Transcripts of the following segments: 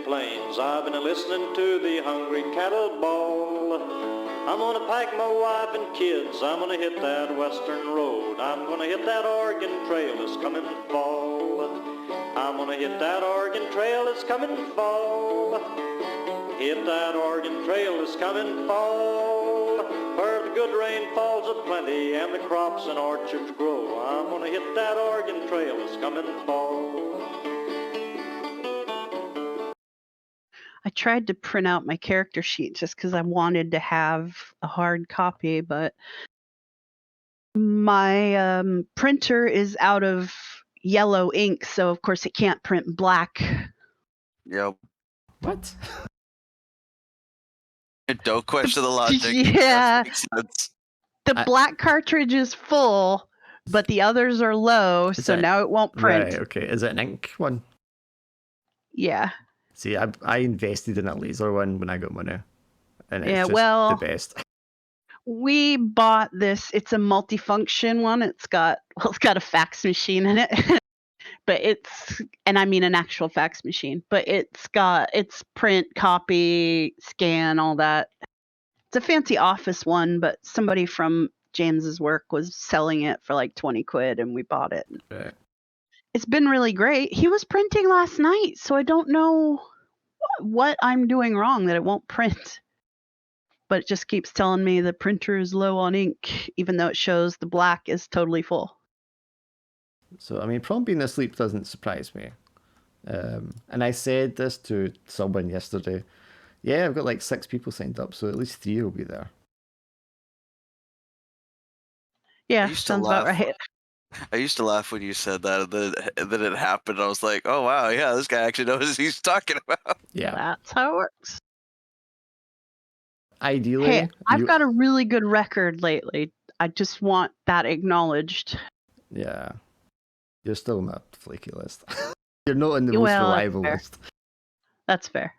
plains. I've been listening to the hungry cattle bawl. I'm gonna pack my wife and kids. I'm gonna hit that western road. I'm gonna hit that Oregon Trail. It's coming fall. I'm gonna hit that Oregon Trail. It's coming fall. Hit that Oregon Trail. It's coming fall. Where the good rain falls aplenty and the crops and orchards grow. I'm gonna hit that Oregon Trail. It's coming fall. I tried to print out my character sheet just because I wanted to have a hard copy, but my printer is out of yellow ink, so of course it can't print black. Yep. What? Don't question the logic. Yeah. That makes sense. The black cartridge is full, but the others are low, so now it won't print. Right, okay. Is it an ink one? Yeah. See, I invested in a laser one when I got money. And it's Yeah, just well, the best. We bought this. It's a multifunction one. It's got a fax machine in it. But I mean an actual fax machine, but it's print, copy, scan, all that. It's a fancy office one, but somebody from James's work was selling it for like 20 quid and we bought it. Right. It's been really great. He was printing last night, so I don't know what I'm doing wrong that it won't print. But it just keeps telling me the printer is low on ink, even though it shows the black is totally full. So, I mean, Prom being asleep doesn't surprise me. And I said this to someone yesterday. Yeah, I've got like 6 people signed up, so at least 3 will be there. Yeah, sounds about right. I used to laugh when you said that, and then it happened. I was like, oh, wow, yeah, this guy actually knows what he's talking about. Yeah. That's how it works. Ideally... Hey, I've got a really good record lately. I just want that acknowledged. Yeah. You're still on that flaky list. You're not on the most reliable list. That's fair.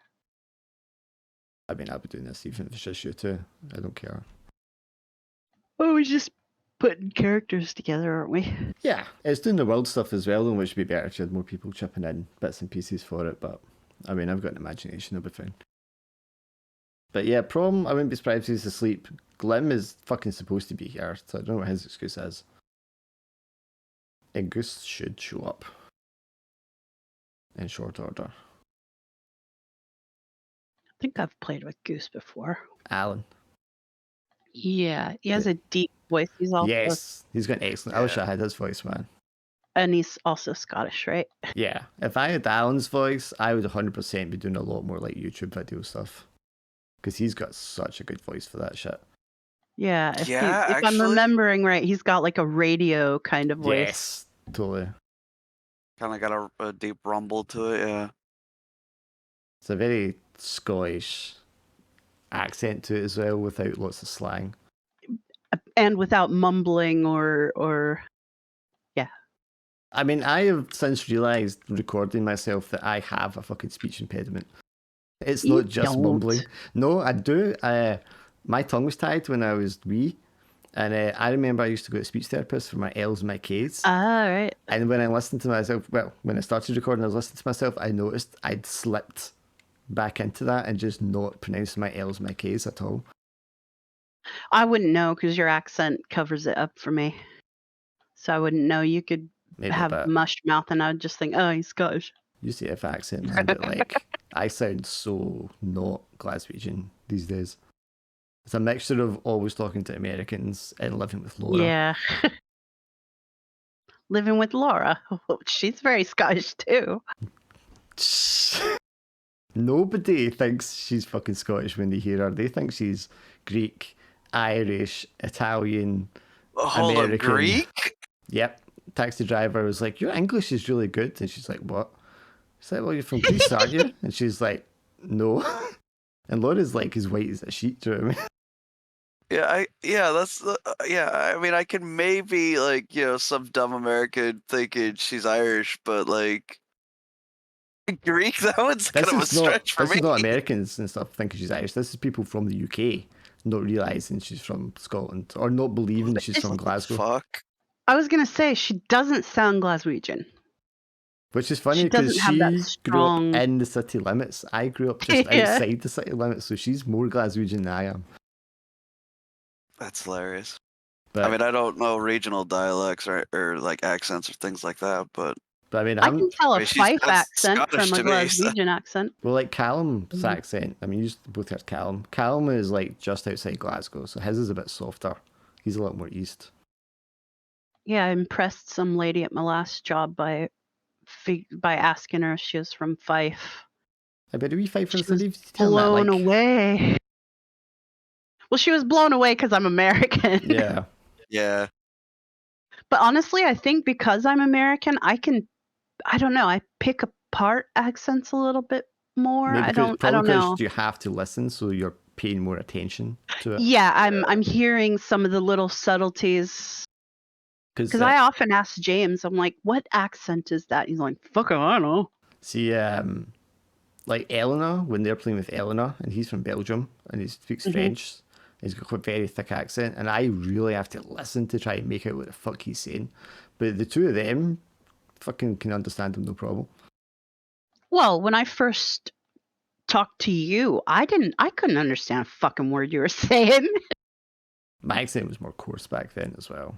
I mean, I'll be doing this even if it's just you two. I don't care. Well, we're just putting characters together, aren't we? Yeah, it's doing the world stuff as well, which would be better if you had more people chipping in bits and pieces for it, but I mean, I've got an imagination, it'll be fine. But yeah, Prom, I wouldn't be surprised if he's asleep. Glim is fucking supposed to be here, so I don't know what his excuse is. And Goose should show up in short order. I think I've played with Goose before. Alan. Yeah, he has a deep voice. He's also he's got an excellent. I wish I had his voice, man. And he's also Scottish, right? Yeah, if I had Alan's voice, I would 100% be doing a lot more like YouTube video stuff. Because he's got such a good voice for that shit. Yeah, if I'm remembering right, he's got like a radio kind of voice. Yes, totally. Kind of got a deep rumble to it, yeah. It's a very Scottish accent to it as well, without lots of slang. And without mumbling or yeah. I mean, I have since realised, recording myself, that I have a fucking speech impediment. It's not just mumbling. No, I do. My tongue was tied when I was wee. And I remember I used to go to speech therapist for my L's and my K's. Ah, right. And when I listened to myself, when I started recording, I was listening to myself, I noticed I'd slipped back into that and just not pronouncing my L's and my K's at all. I wouldn't know because your accent covers it up for me. So I wouldn't know. You could have mush mouth and I would just think, oh, he's Scottish. You see if accent, man, but like, I sound so not Glaswegian these days. It's a mixture of always talking to Americans and living with Laura. Yeah. Living with Laura. She's very Scottish too. Nobody thinks she's fucking Scottish when they hear her. They think she's Greek, Irish, Italian, American. Greek? Yep. Taxi driver was like, your English is really good. And she's like, what? He's like, well, you're from Greece, aren't you? And she's like, no. And Laura's like as white as a sheet, do you know what I mean? I mean, I can maybe, like, you know, some dumb American thinking she's Irish, but, like, Greek, that one's kind of a stretch for me. This is not Americans and stuff thinking she's Irish. This is people from the UK not realising she's from Scotland or not believing she's from Glasgow. Fuck. I was going to say, she doesn't sound Glaswegian. Which is funny She because doesn't have that she grew up strong. in the city limits. I grew up just Yeah. outside the city limits, so she's more Glaswegian than I am. That's hilarious. But I mean, I don't know regional dialects or like accents or things like that, but I mean, I can tell a she's Fife accent Scottish from a to me. So. Glaswegian accent. well, like Callum's Mhm. accent. I mean, you both heard Callum. Callum is like just outside Glasgow, so his is a bit softer. He's a lot more east. Yeah, I impressed some lady at my last job by asking her if she was from Fife. I bet a wee Fife from She the was city. Tell him that, blown like, away. Well, she was blown away because I'm American. yeah. Yeah. But honestly, I think because I'm American, I don't know, I pick apart accents a little bit more. Maybe I don't because know. you have to listen, so you're paying more attention to it. Yeah, I'm hearing some of the little subtleties. Because I often ask James, I'm like, what accent is that? He's like, fuck, I don't know. see, like Eleanor, when they're playing with Eleanor, and he's from Belgium, and he speaks French, he's got a very thick accent, and I really have to listen to try and make out what the fuck he's saying. But the two of them fucking can understand him no problem. Well, when I first talked to you, I couldn't understand a fucking word you were saying. My accent was more coarse back then as well.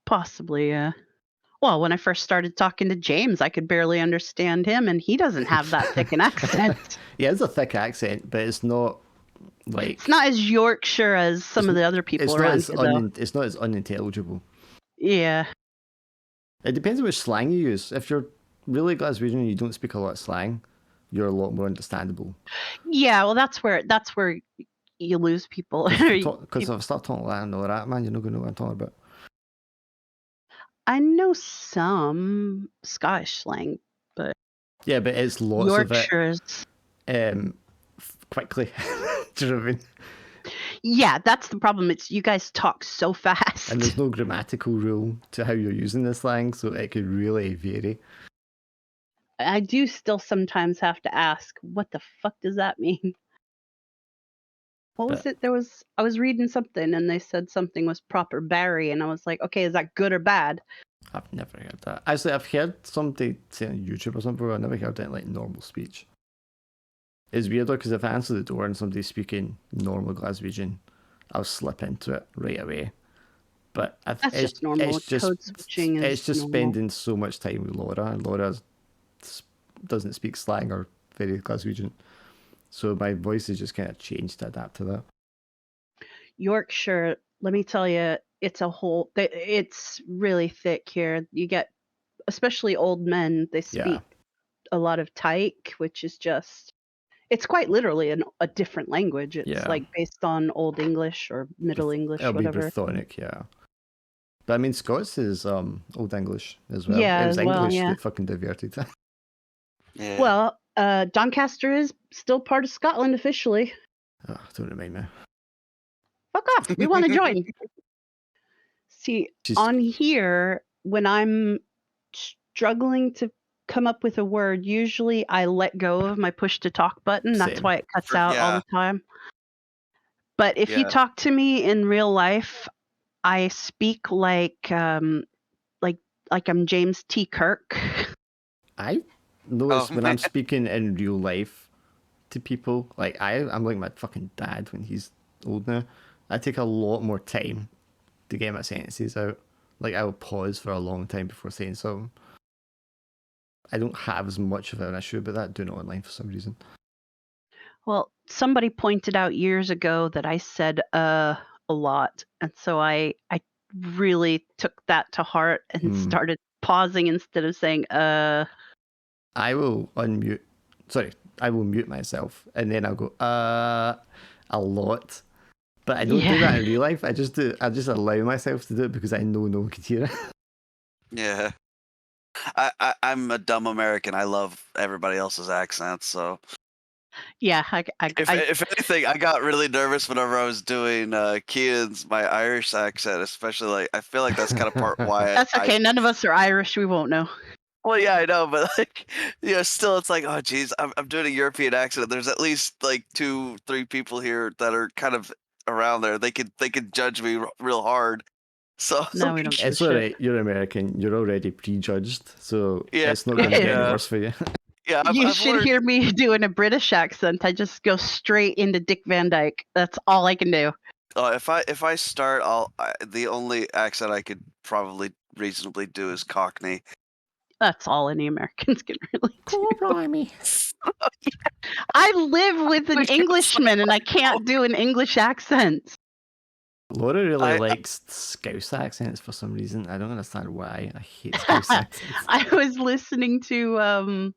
Possibly, yeah. Well, when I first started talking to James, I could barely understand him, and he doesn't have that thick an accent. He has a thick accent, but it's not like... It's not as Yorkshire as some of the other people around here, though. It's not as unintelligible. Yeah. It depends on which slang you use. If you're really Glaswegian and you don't speak a lot of slang, you're a lot more understandable. Yeah, well, that's where you lose people. Because if I start talking like that, man, you're not going to know what I'm talking about. I know some Scottish slang, but yeah, but it's lots Yorkshire's. of it quickly. Do you know what I mean? Yeah, that's the problem. It's you guys talk so fast. And there's no grammatical rule to how you're using the slang, so it could really vary. I do still sometimes have to ask, what the fuck does that mean? What was it? I was reading something and they said something was proper Barry, and I was like, okay, is that good or bad? I've never heard that. Actually, I've heard somebody say on YouTube or something, but I've never heard it in like normal speech. It's weird though, because if I answer the door and somebody's speaking normal Glaswegian, I'll slip into it right away. But That's just normal. Code switching it's just normal. spending so much time with Laura, and Laura doesn't speak slang or very Glaswegian. So my voice has just kind of changed to adapt to that. Yorkshire, let me tell you, it's really thick here. You get, especially old men, they speak a lot of tyke, which is just, it's quite literally a different language. It's like based on Old English or Middle English, it'll whatever. Be Brythonic, yeah. But I mean, Scots is Old English as well. Yeah, it was English yeah. that fucking diverted. Yeah. Well, Doncaster is still part of Scotland officially. Oh, don't remind me. Fuck off. We want to join. See, on here, when I'm struggling to come up with a word, usually I let go of my push to talk button. That's why it cuts out all the time. But if you talk to me in real life, I speak like I'm James T. Kirk. I notice when I'm speaking in real life to people, like I'm like my fucking dad when he's old now. I take a lot more time to get my sentences out. Like I will pause for a long time before saying something. I don't have as much of an issue about that doing it online for some reason. Well, somebody pointed out years ago that I said a lot, and so I really took that to heart and started pausing instead of saying I will mute myself and then I'll go a lot. But I don't do that in real life. I just allow myself to do it because I know no one can hear it. Yeah. I'm a dumb American. I love everybody else's accents, so yeah. If anything, I got really nervous whenever I was doing Keaton's my Irish accent, especially like I feel like that's kind of part why. That's okay. None of us are Irish. We won't know. Well, yeah, I know, but like, still, it's like, oh, geez, I'm doing a European accent. There's at least like 2-3 people here that are kind of around there. They could judge me real hard. So No, we don't give a It's shit. alright. You're American. You're already prejudged, so Yeah. it's not going to get any Yeah. worse for you. yeah, You I've should learned, hear me doing a British accent. I just go straight into Dick Van Dyke. That's all I can do. if I start, the only accent I could probably reasonably do is Cockney. That's all any Americans can really do. blimey. I live with an Englishman and I can't do an English accent. Laura really I- likes Scouse accents for some reason. I don't understand why. I hate Scouse accents. I was listening to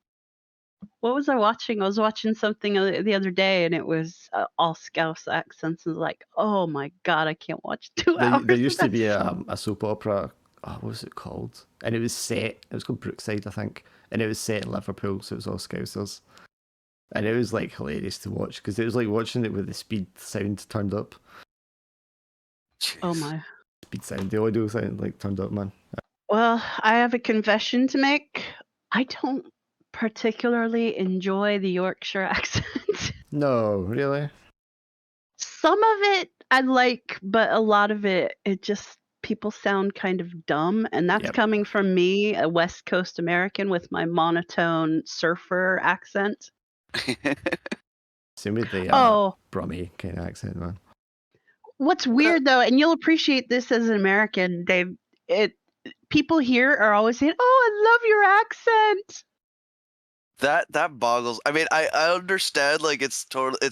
what was I watching? I was watching something the other day and it was all Scouse accents. And like, oh my god, I can't watch 2 hours. There used to of be that. a soap opera. Oh, what was it called? And it was set. It was called Brookside, I think. And it was set in Liverpool, so it was all Scousers. And it was like hilarious to watch because it was like watching it with the speed sound turned up. Oh Jeez. my. Speed sound, the audio sound like turned up, man. Well, I have a confession to make. I don't particularly enjoy the Yorkshire accent. No, really. Some of it I like, but a lot of it just people sound kind of dumb, and that's Yep. coming from me, a West Coast American with my monotone surfer accent. Same with the Oh, Brummy kind of accent, man. what's weird though, and you'll appreciate this as an American, Dave, people here are always saying, "Oh, I love your accent." That boggles. I mean, I understand, like, it's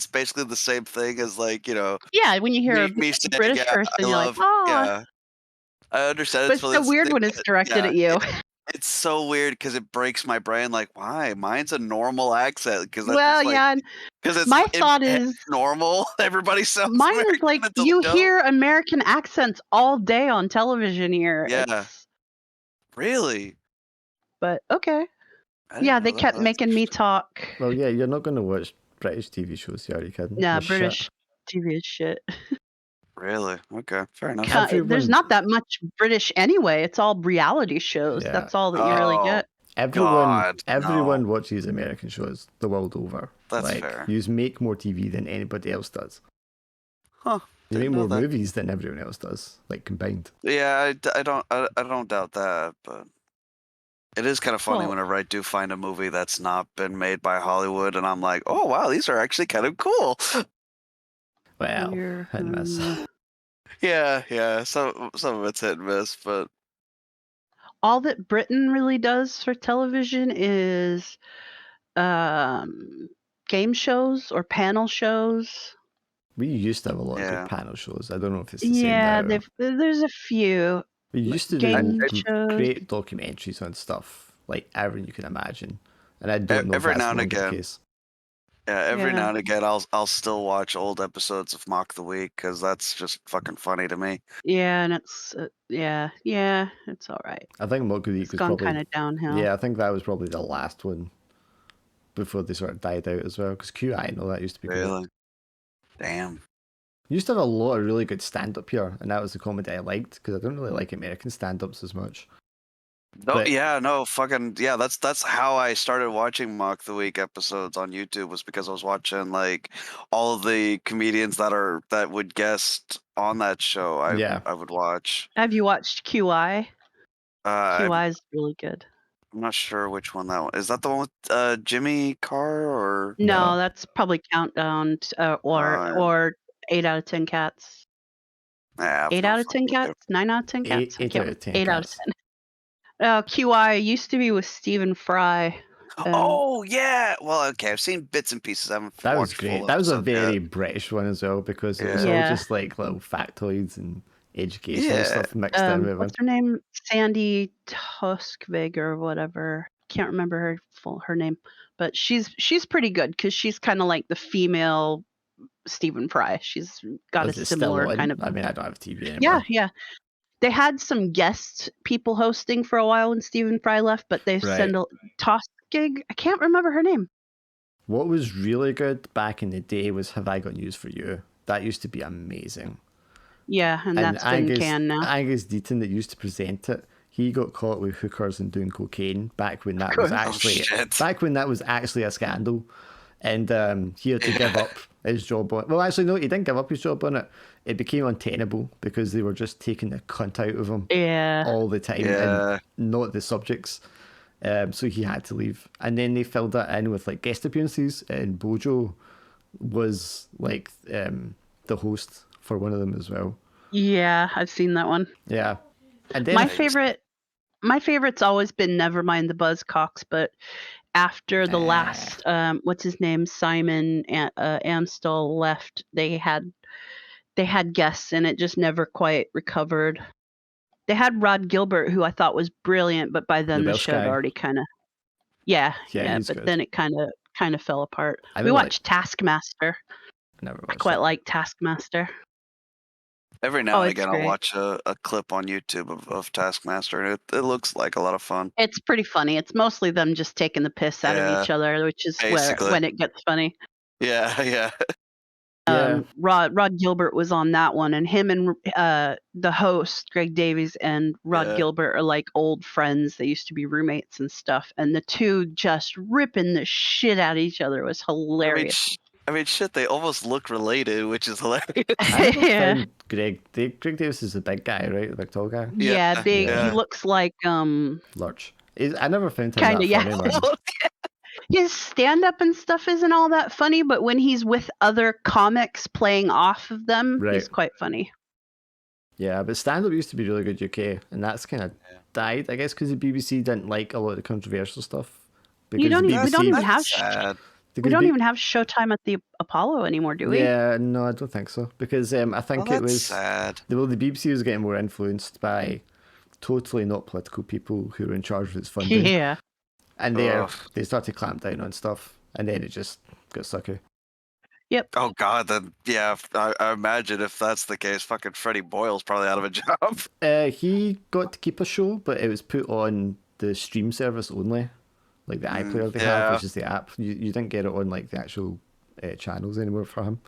basically the same thing as, like, Yeah, when you hear me a saying, British yeah, person, I you're love, like, "Oh." yeah. I understand But it's it's so weird when it's directed at you. It's so weird because it breaks my brain. Like, why? Mine's a normal accent because that's Well, just like yeah, and because it's my thought it's is normal. Everybody sounds mine is American like until you they don't. hear American accents all day on television here. Yeah. Really? But okay. I didn't Yeah, know they that. kept That's making me interesting. talk. Well, yeah, you're not going to watch British TV shows here, are you kidding? Nah, They're shit. British TV is shit. Really? Okay, fair enough. There's Everyone- not that much British anyway. It's all reality shows. Yeah. That's all that you really Oh, get. Everyone no. watches American shows the world over. That's like, fair. You make more TV than anybody else does. Huh? You make Didn't know more that. movies than everyone else does, like combined. Yeah, I don't doubt that, but it is kind of funny Well- whenever I do find a movie that's not been made by Hollywood, and I'm like, oh wow, these are actually kind of cool. Well, You're, hit and miss. Yeah. Some of it's hit and miss, but all that Britain really does for television is game shows or panel shows. We used to have a lot of Yeah. good panel shows. I don't know if it's the Yeah, same now. there's a few. We used to game do shows. great documentaries on stuff, like everything you can imagine. And I don't know Every if that's now and no longer the again. case. yeah, every Yeah. now and again I'll still watch old episodes of Mock the Week because that's just fucking funny to me. Yeah, and it's yeah, it's all right. I think Mock the Week It's was gone probably... kind of downhill. Yeah, I think that was probably the last one before they sort of died out as well. Because QI and all that used to be great. Really? Damn. You used to have a lot of really good stand-up here, and that was the comedy I liked, because I don't really like American stand-ups as much. No, But- yeah, no, fucking yeah. That's how I started watching Mock the Week episodes on YouTube, was because I was watching like all of the comedians that would guest on that show. I would watch. Have you watched QI? I'm QI is really good. not sure which one that one is. That the one with Jimmy Carr or No, No. that's probably Countdown yeah. or 8 out of 10 cats. I've 8 no out of 10 fucking clue. cats? 9 out of 10 cats? I 8 can't out of 10 8 out of cats. 10. QI used to be with Stephen Fry. Oh yeah. Well, okay. I've seen bits and pieces. I haven't That was watched great. full That was a episodes yet. very British one as well, because it was Yeah. all Yeah. just like little factoids and educational Yeah. stuff mixed in with it. What's her name? Sandy Tuskvig or whatever. Can't remember her name, but she's pretty good because she's kind of like the female Stephen Fry. She's got Is a it still similar on? kind of. I mean, I don't have TV anymore. Yeah. They had some guest people hosting for a while when Stephen Fry left, but they Right. send a Tuskvig. I can't remember her name. What was really good back in the day was Have I Got News for You? That used to be amazing. Yeah, and that's been canned now. Angus Deaton that used to present it, he got caught with hookers and doing cocaine back when that was course. actually shit. back when that was actually a scandal, and he had to give up his job on. Well, actually, no, he didn't give up his job on it. It became untenable because they were just taking the cunt out of him all the time and not the subjects. So he had to leave, and then they filled that in with like guest appearances, and Bojo was like the host for one of them as well. Yeah, I've seen that one. Yeah, and then my favorite's always been Nevermind the Buzzcocks, but after the last what's his name, Simon Amstel left, they had guests, and it just never quite recovered. They had Rod Gilbert, who I thought was brilliant, but by then the show had already kind of but good. then it kind of fell apart. We watched Taskmaster. I quite like Taskmaster. Every now and again, I'll watch a clip on YouTube of Taskmaster, and it looks like a lot of fun. It's pretty funny. It's mostly them just taking the piss out of each other, which is when it gets funny. Yeah. Rod Gilbert was on that one, and him and the host Greg Davies and Rod Gilbert are like old friends. They used to be roommates and stuff, and the two just ripping the shit out of each other was hilarious. I mean, shit, they almost look related, which is hilarious. Yeah. Greg Davies is the big guy, right? The big tall guy. Yeah, big. Yeah. He looks like Lurch. I never found him that funny, man. His stand-up and stuff isn't all that funny, but when he's with other comics playing off of them, he's quite funny. Yeah, but stand-up used to be really good UK, and that's kind of died, I guess, because the BBC didn't like a lot of the controversial stuff. We don't even have Showtime at the Apollo anymore, do we? Yeah, no, I don't think so. Because I think it was sad. The BBC was getting more influenced by totally not political people who were in charge of its funding. Yeah. And they started to clamp down on stuff, and then it just got sucky. Yep. Oh God, then I imagine if that's the case, fucking Freddie Boyle's probably out of a job. He got to keep a show, but it was put on the stream service only, like the iPlayer they have, which is the app. You didn't get it on like the actual channels anymore for him.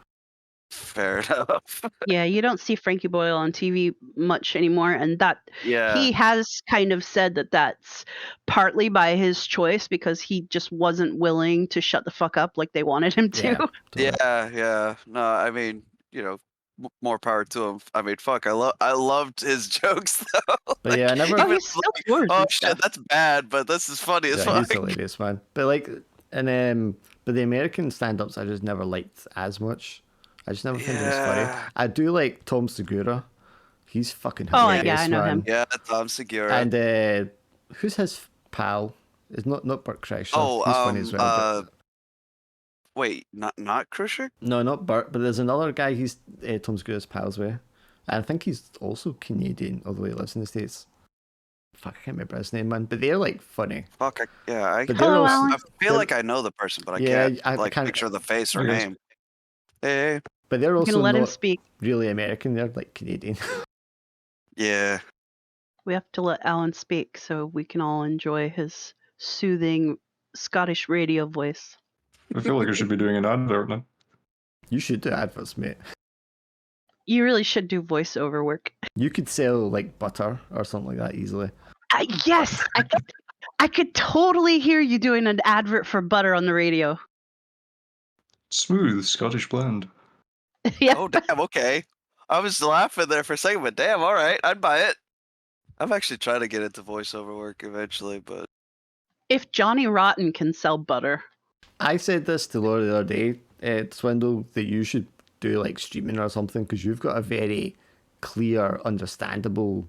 Fair enough. Yeah, you don't see Frankie Boyle on TV much anymore, and he has kind of said that that's partly by his choice because he just wasn't willing to shut the fuck up like they wanted him to. Yeah. No, I mean, more power to him. I mean, fuck, I loved his jokes though. But I never. He's still oh shit, that's bad, but this is funny as fuck. He's hilarious, man. But but the American stand-ups I just never liked as much. I just never found him as funny. I do like Tom Segura. He's fucking hilarious. Oh yeah, I know him. Yeah, Tom Segura. And who's his pal? It's not Burt Kreischer. He's funny as well. Wait, not Crusher? No, not Burt. But there's another guy. He's Tom Segura's pals with. And I think he's also Canadian, although he lives in the States. Fuck, I can't remember his name, man. But they're like funny. Fuck, I feel like I know the person, but I can't picture the face or name. Hey. But they're also let him not speak. Really American. They're like Canadian. Yeah. We have to let Alan speak so we can all enjoy his soothing Scottish radio voice. I feel like I should be doing an advert now. You should do adverts, mate. You really should do voiceover work. You could sell like butter or something like that easily. Yes, I could totally hear you doing an advert for butter on the radio. Smooth Scottish blend. Yeah. Oh, damn, okay. I was laughing there for a second, but damn, all right, I'd buy it. I'm actually trying to get into voiceover work eventually, but... If Johnny Rotten can sell butter... I said this to Laura the other day, Swindle, that you should do like streaming or something, because you've got a very clear, understandable,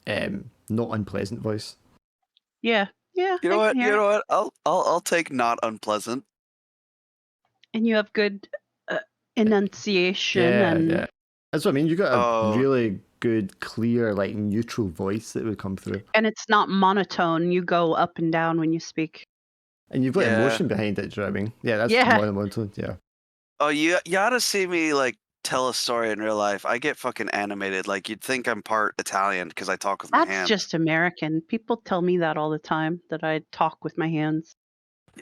not unpleasant voice. Yeah. You know what? I'll take not unpleasant. And you have good enunciation. Yeah. That's what I mean. You got a really good, clear, like neutral voice that would come through. And it's not monotone. You go up and down when you speak. And you've got emotion behind it, do you know what I mean? Yeah, that's monotone, yeah. Oh, you ought to see me like tell a story in real life. I get fucking animated. Like you'd think I'm part Italian because I talk with my hands. That's just American. People tell me that all the time, that I talk with my hands.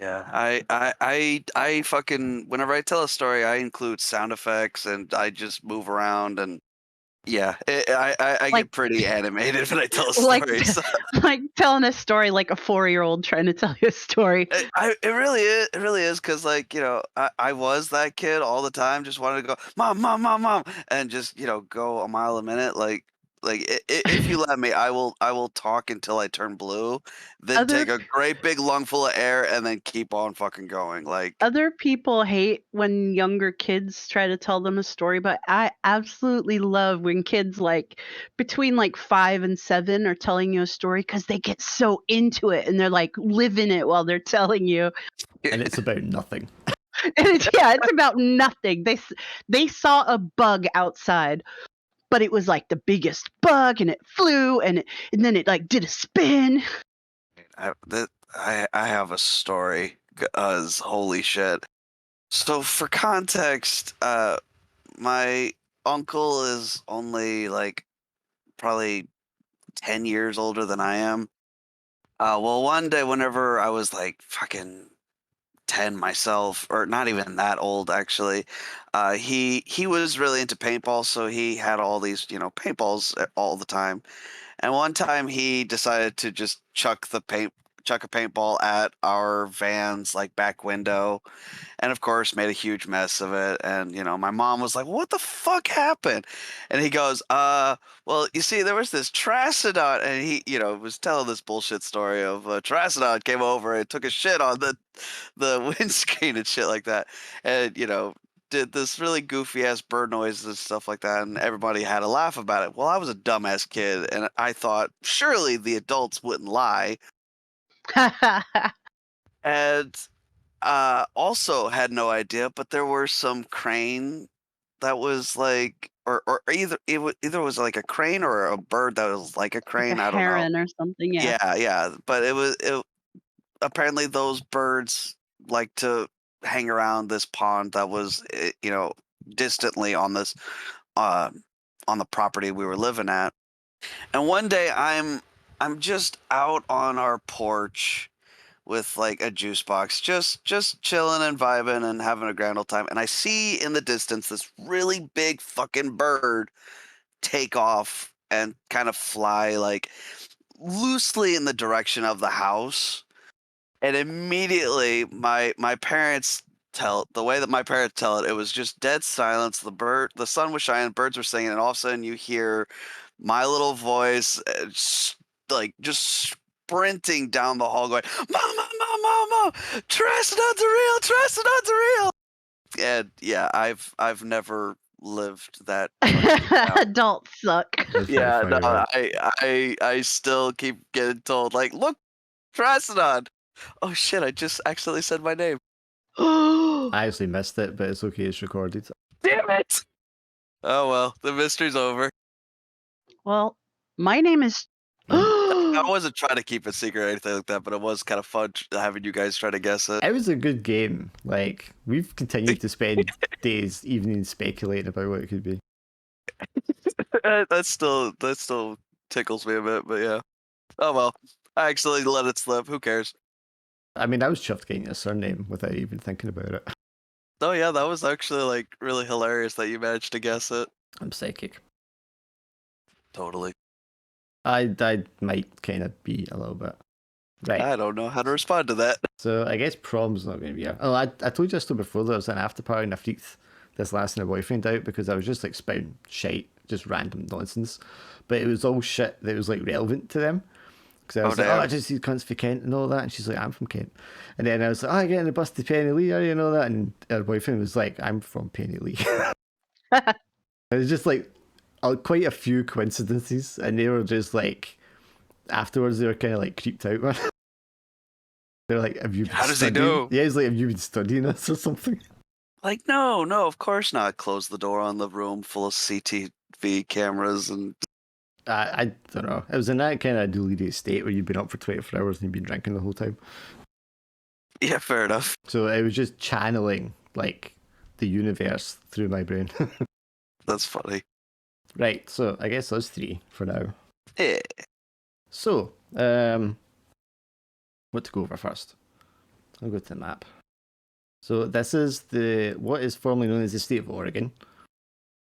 Yeah, I fucking, whenever I tell a story, I include sound effects and I just move around and Yeah, I Like- get pretty animated when I tell Like, stories. like telling a story like a 4-year-old trying to tell you a story. It really is because, like, you know, I was that kid all the time, just wanted to go, mom, mom, mom, mom, and just, you know, go a mile a minute. Like if you let me, I will talk until I turn blue, then take a great big lung full of air, and then keep on fucking going. Like, Other people hate when younger kids try to tell them a story, but I absolutely love when kids like between like 5 and 7 are telling you a story because they get so into it and they're like living it while they're telling you. And it's about nothing. And it's about nothing. They saw a bug outside, but it was like the biggest bug, and it flew, and then it like did a spin. I have a story. Holy shit. So for context, my uncle is only like probably 10 years older than I am. Well, one day whenever I was like fucking 10 myself, or not even that old actually, he was really into paintball, so he had all these, you know, paintballs all the time. And one time he decided to just chuck a paintball at our van's like back window, and of course made a huge mess of it. And you know, my mom was like, what the fuck happened? And he goes, well, you see, there was this Trasodon, and he, you know, was telling this bullshit story of Trasodon came over and took a shit on the windscreen and shit like that, and you know, did this really goofy ass bird noises and stuff like that, and everybody had a laugh about it. Well, I was a dumbass kid, and I thought surely the adults wouldn't lie, and also had no idea, but there were some crane that was like, or either was like a crane or a bird that was like a Like crane. a I don't know. heron or something, yeah. Yeah. But it apparently those birds like to hang around this pond that was, you know, distantly on this, uh, on the property we were living at. And one day I'm just out on our porch with like a juice box, just chilling and vibing and having a grand old time. And I see in the distance this really big fucking bird take off and kind of fly like loosely in the direction of the house. And immediately my parents tell the way that my parents tell it, it was just dead silence. The sun was shining, birds were singing, and all of a sudden you hear my little voice, like just sprinting down the hall, going, "Mama, mama, mama! Trastodons are real! Trastodons are real!" And yeah, I've never lived that. Adults suck. That's very Yeah, funny, no, right? I still keep getting told like, "Look, Trastodon!" Oh shit! I just accidentally said my name. I actually missed it, but it's okay, it's recorded. Damn it! Oh well, the mystery's over. Well, my name is. I wasn't trying to keep it secret or anything like that, but it was kind of fun having you guys try to guess it. It was a good game. Like, we've continued to spend days, evenings speculating about what it could be. that still tickles me a bit, but yeah. Oh well, I actually let it slip. Who cares? I mean, I was chuffed getting a surname without even thinking about it. Oh yeah, that was actually like really hilarious that you managed to guess it. I'm psychic. Totally. I might kind of be a little bit. Right. I don't know how to respond to that. So I guess prom's not going to be out. Oh, I told you this before there was an after party and I freaked this last night boyfriend out because I was just like spouting shite, just random nonsense. But it was all shit that was like relevant to them. Because I was like, I just see cunts for Kent and all that. And she's like, I'm from Kent. And then I was like, I get in the bus to Penny are you, and all that. And her boyfriend was like, I'm from Penny It was just like quite a few coincidences. And they were just like, afterwards, they were kind of like creeped out, man. They're like, have you been How does he studying? know? Yeah, he's like, have you been studying us or something? Like, no, of course not. Close the door on the room full of CTV cameras and. I don't know. It was in that kind of delirious state where you've been up for 24 hours and you've been drinking the whole time. Yeah, fair enough. So it was just channeling like the universe through my brain. That's funny. Right, so I guess those 3 for now. Yeah. So, what to go over first? I'll go to the map. So this is what is formerly known as the state of Oregon.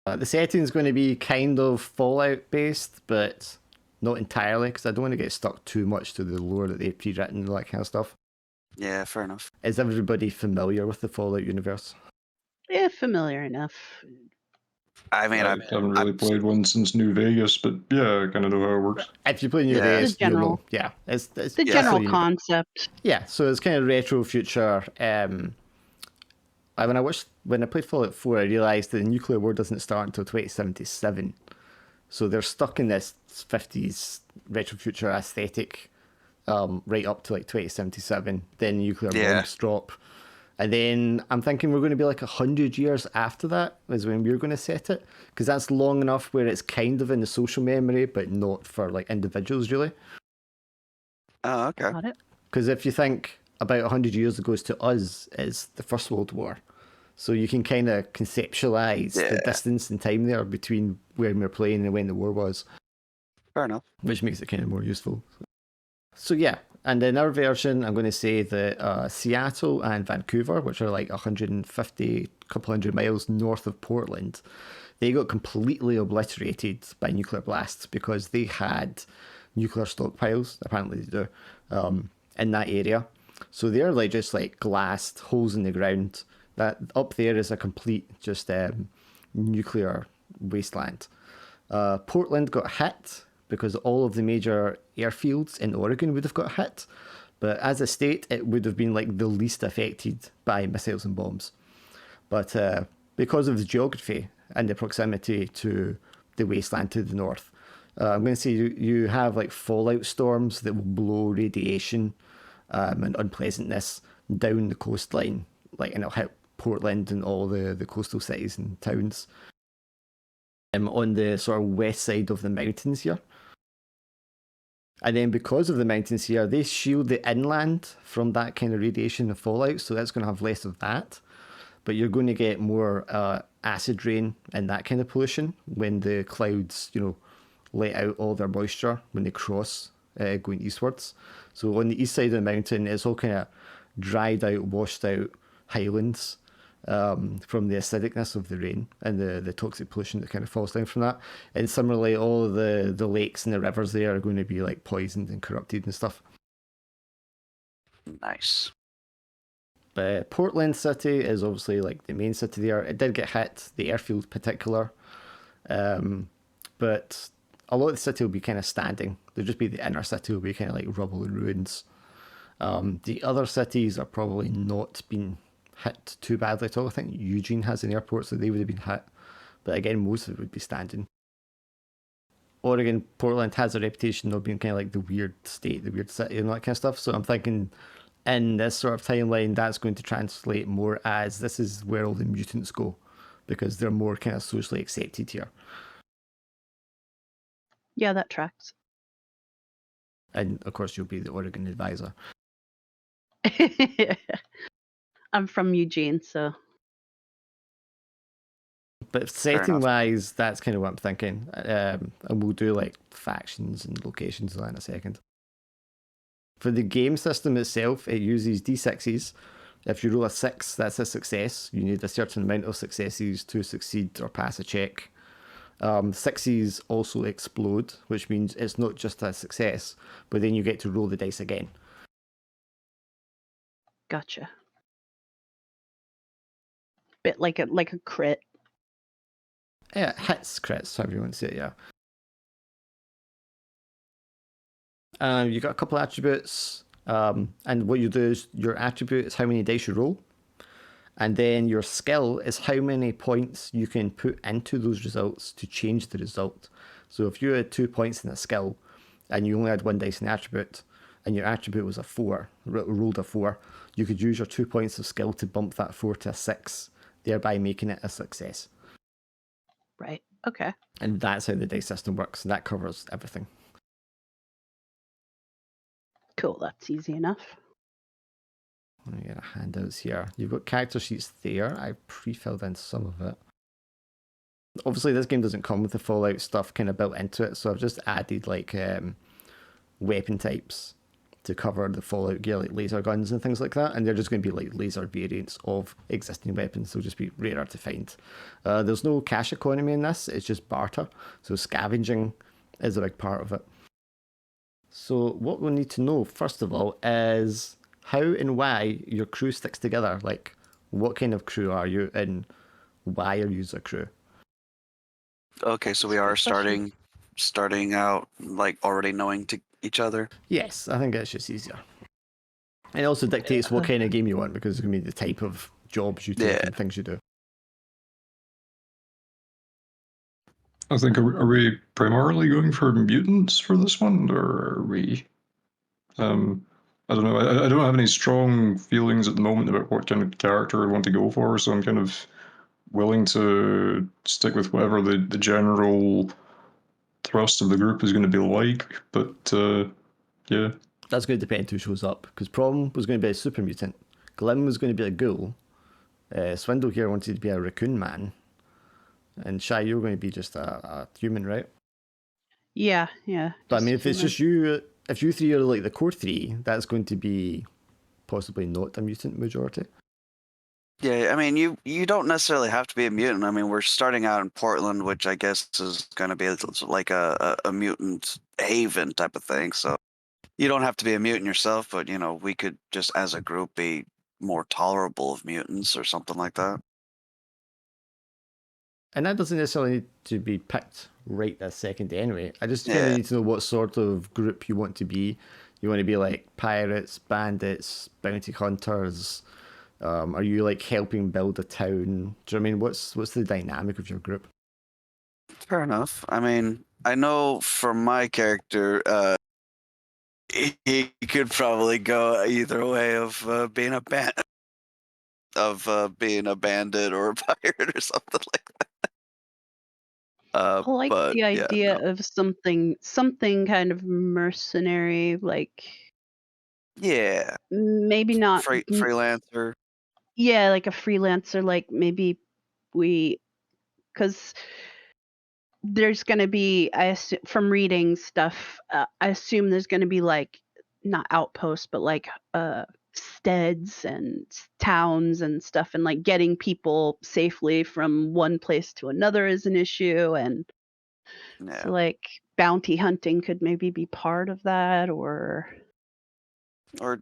The setting's going to be kind of Fallout based, but not entirely, because I don't want to get stuck too much to the lore that they've pre-written and all that kind of stuff. Yeah, fair enough. Is everybody familiar with the Fallout universe? Yeah, familiar enough. I mean, I haven't really played one since New Vegas, but yeah, I kind of know how it works. If you play New Yeah. Vegas, The general- you'll know. Yeah, it's The Yeah. general you know. concept. Yeah, so it's kind of retro future. When I played Fallout 4, I realised that the nuclear war doesn't start until 2077. So they're stuck in this 50s retro future aesthetic right up to like 2077. Then nuclear bombs drop. And then I'm thinking we're going to be like 100 years after that is when we're going to set it. Because that's long enough where it's kind of in the social memory, but not for like individuals really. Oh, okay. Got it. Because if you think about 100 years ago to us is the First World War. So you can kind of conceptualize the distance and time there between when we're playing and when the war was. Fair enough. Which makes it kind of more useful. So yeah, and in our version, I'm going to say that Seattle and Vancouver, which are like 150, couple hundred miles north of Portland, they got completely obliterated by nuclear blasts because they had nuclear stockpiles, apparently they do, in that area. So they're like just like glassed holes in the ground. That up there is a complete just nuclear wasteland. Portland got hit because all of the major airfields in Oregon would have got hit. But as a state, it would have been like the least affected by missiles and bombs. But because of the geography and the proximity to the wasteland to the north, I'm going to say you have like fallout storms that will blow radiation and unpleasantness down the coastline, like, and it'll hit Portland and all the coastal cities and towns on the sort of west side of the mountains here. And then because of the mountains here, they shield the inland from that kind of radiation and fallout, so that's going to have less of that. But you're going to get more acid rain and that kind of pollution when the clouds, let out all their moisture when they cross going eastwards. So on the east side of the mountain, it's all kind of dried out, washed out highlands from the acidicness of the rain and the toxic pollution that kind of falls down from that. And similarly, all the lakes and the rivers there are going to be like poisoned and corrupted and stuff. Nice. But Portland City is obviously like the main city there. It did get hit, the airfield particular. But a lot of the city will be kind of standing. There'll just be the inner city will be kind of like rubble and ruins. The other cities are probably not been hit too badly at all. I think Eugene has an airport, so they would have been hit. But again, most of it would be standing. Oregon, Portland has a reputation of being kind of like the weird state, the weird city and all that kind of stuff. So I'm thinking in this sort of timeline, that's going to translate more as this is where all the mutants go, because they're more kind of socially accepted here. Yeah, that tracks. And of course, you'll be the Oregon advisor. I'm from Eugene, so. But setting wise, that's kind of what I'm thinking. And we'll do like factions and locations and that in a second. For the game system itself, it uses D6s. If you roll a 6, that's a success. You need a certain amount of successes to succeed or pass a check. 6s also explode, which means it's not just a success, but then you get to roll the dice again. Gotcha. Bit like a crit. Yeah, hits, crits, however you want to say it, yeah. You got a couple of attributes, and what you do is your attribute is how many dice you roll, and then your skill is how many points you can put into those results to change the result. So if you had 2 points in a skill, and you only had 1 dice in attribute, and your attribute was a 4, rolled a 4, you could use your 2 points of skill to bump that 4 to a 6, thereby making it a success. Right. Okay. And that's how the dice system works, and that covers everything. Cool. That's easy enough. Let me get a handouts here. You've got character sheets there. I pre-filled in some of it. Obviously, this game doesn't come with the Fallout stuff kind of built into it, so I've just added like weapon types to cover the Fallout gear, like laser guns and things like that, and they're just going to be like laser variants of existing weapons. They'll just be rarer to find. There's no cash economy in this, it's just barter, so scavenging is a big part of it. So what we'll need to know, first of all, is how and why your crew sticks together. Like, what kind of crew are you, and why are you a crew? Okay, so we are starting out like already knowing each other. Yes, I think it's just easier. It also dictates what kind of game you want, because it's going to be the type of jobs you take and things you do. I think, are we primarily going for mutants for this one, or are we... I don't know. I don't have any strong feelings at the moment about what kind of character I want to go for, so I'm kind of willing to stick with whatever the general thrust of the group is going to be like. But yeah, that's going to depend who shows up, because Prom was going to be a super mutant, Glim was going to be a ghoul, Swindle here wanted to be a raccoon man, and Shy, you're going to be just a human, right? Yeah. But I mean, if it's just you, if you three are like the core three, that's going to be possibly not a mutant majority. Yeah, I mean, you don't necessarily have to be a mutant. I mean, we're starting out in Portland, which I guess is going to be like a mutant haven type of thing. So you don't have to be a mutant yourself, but, you know, we could just as a group be more tolerable of mutants or something like that. And that doesn't necessarily need to be picked right this second anyway. I just kind of need to know what sort of group you want to be. You want to be like pirates, bandits, bounty hunters? Are you like helping build a town? Do you know what I mean? What's the dynamic of your group? Fair enough. I mean, I know for my character, he could probably go either way of being a bandit or a pirate or something like that. I like the idea of something kind of mercenary, like maybe not freelancer. Yeah, like a freelancer, like maybe because there's going to be, I assume, from reading stuff, I assume there's going to be like not outposts, but like steads and towns and stuff, and like getting people safely from one place to another is an issue, and so like bounty hunting could maybe be part of that, or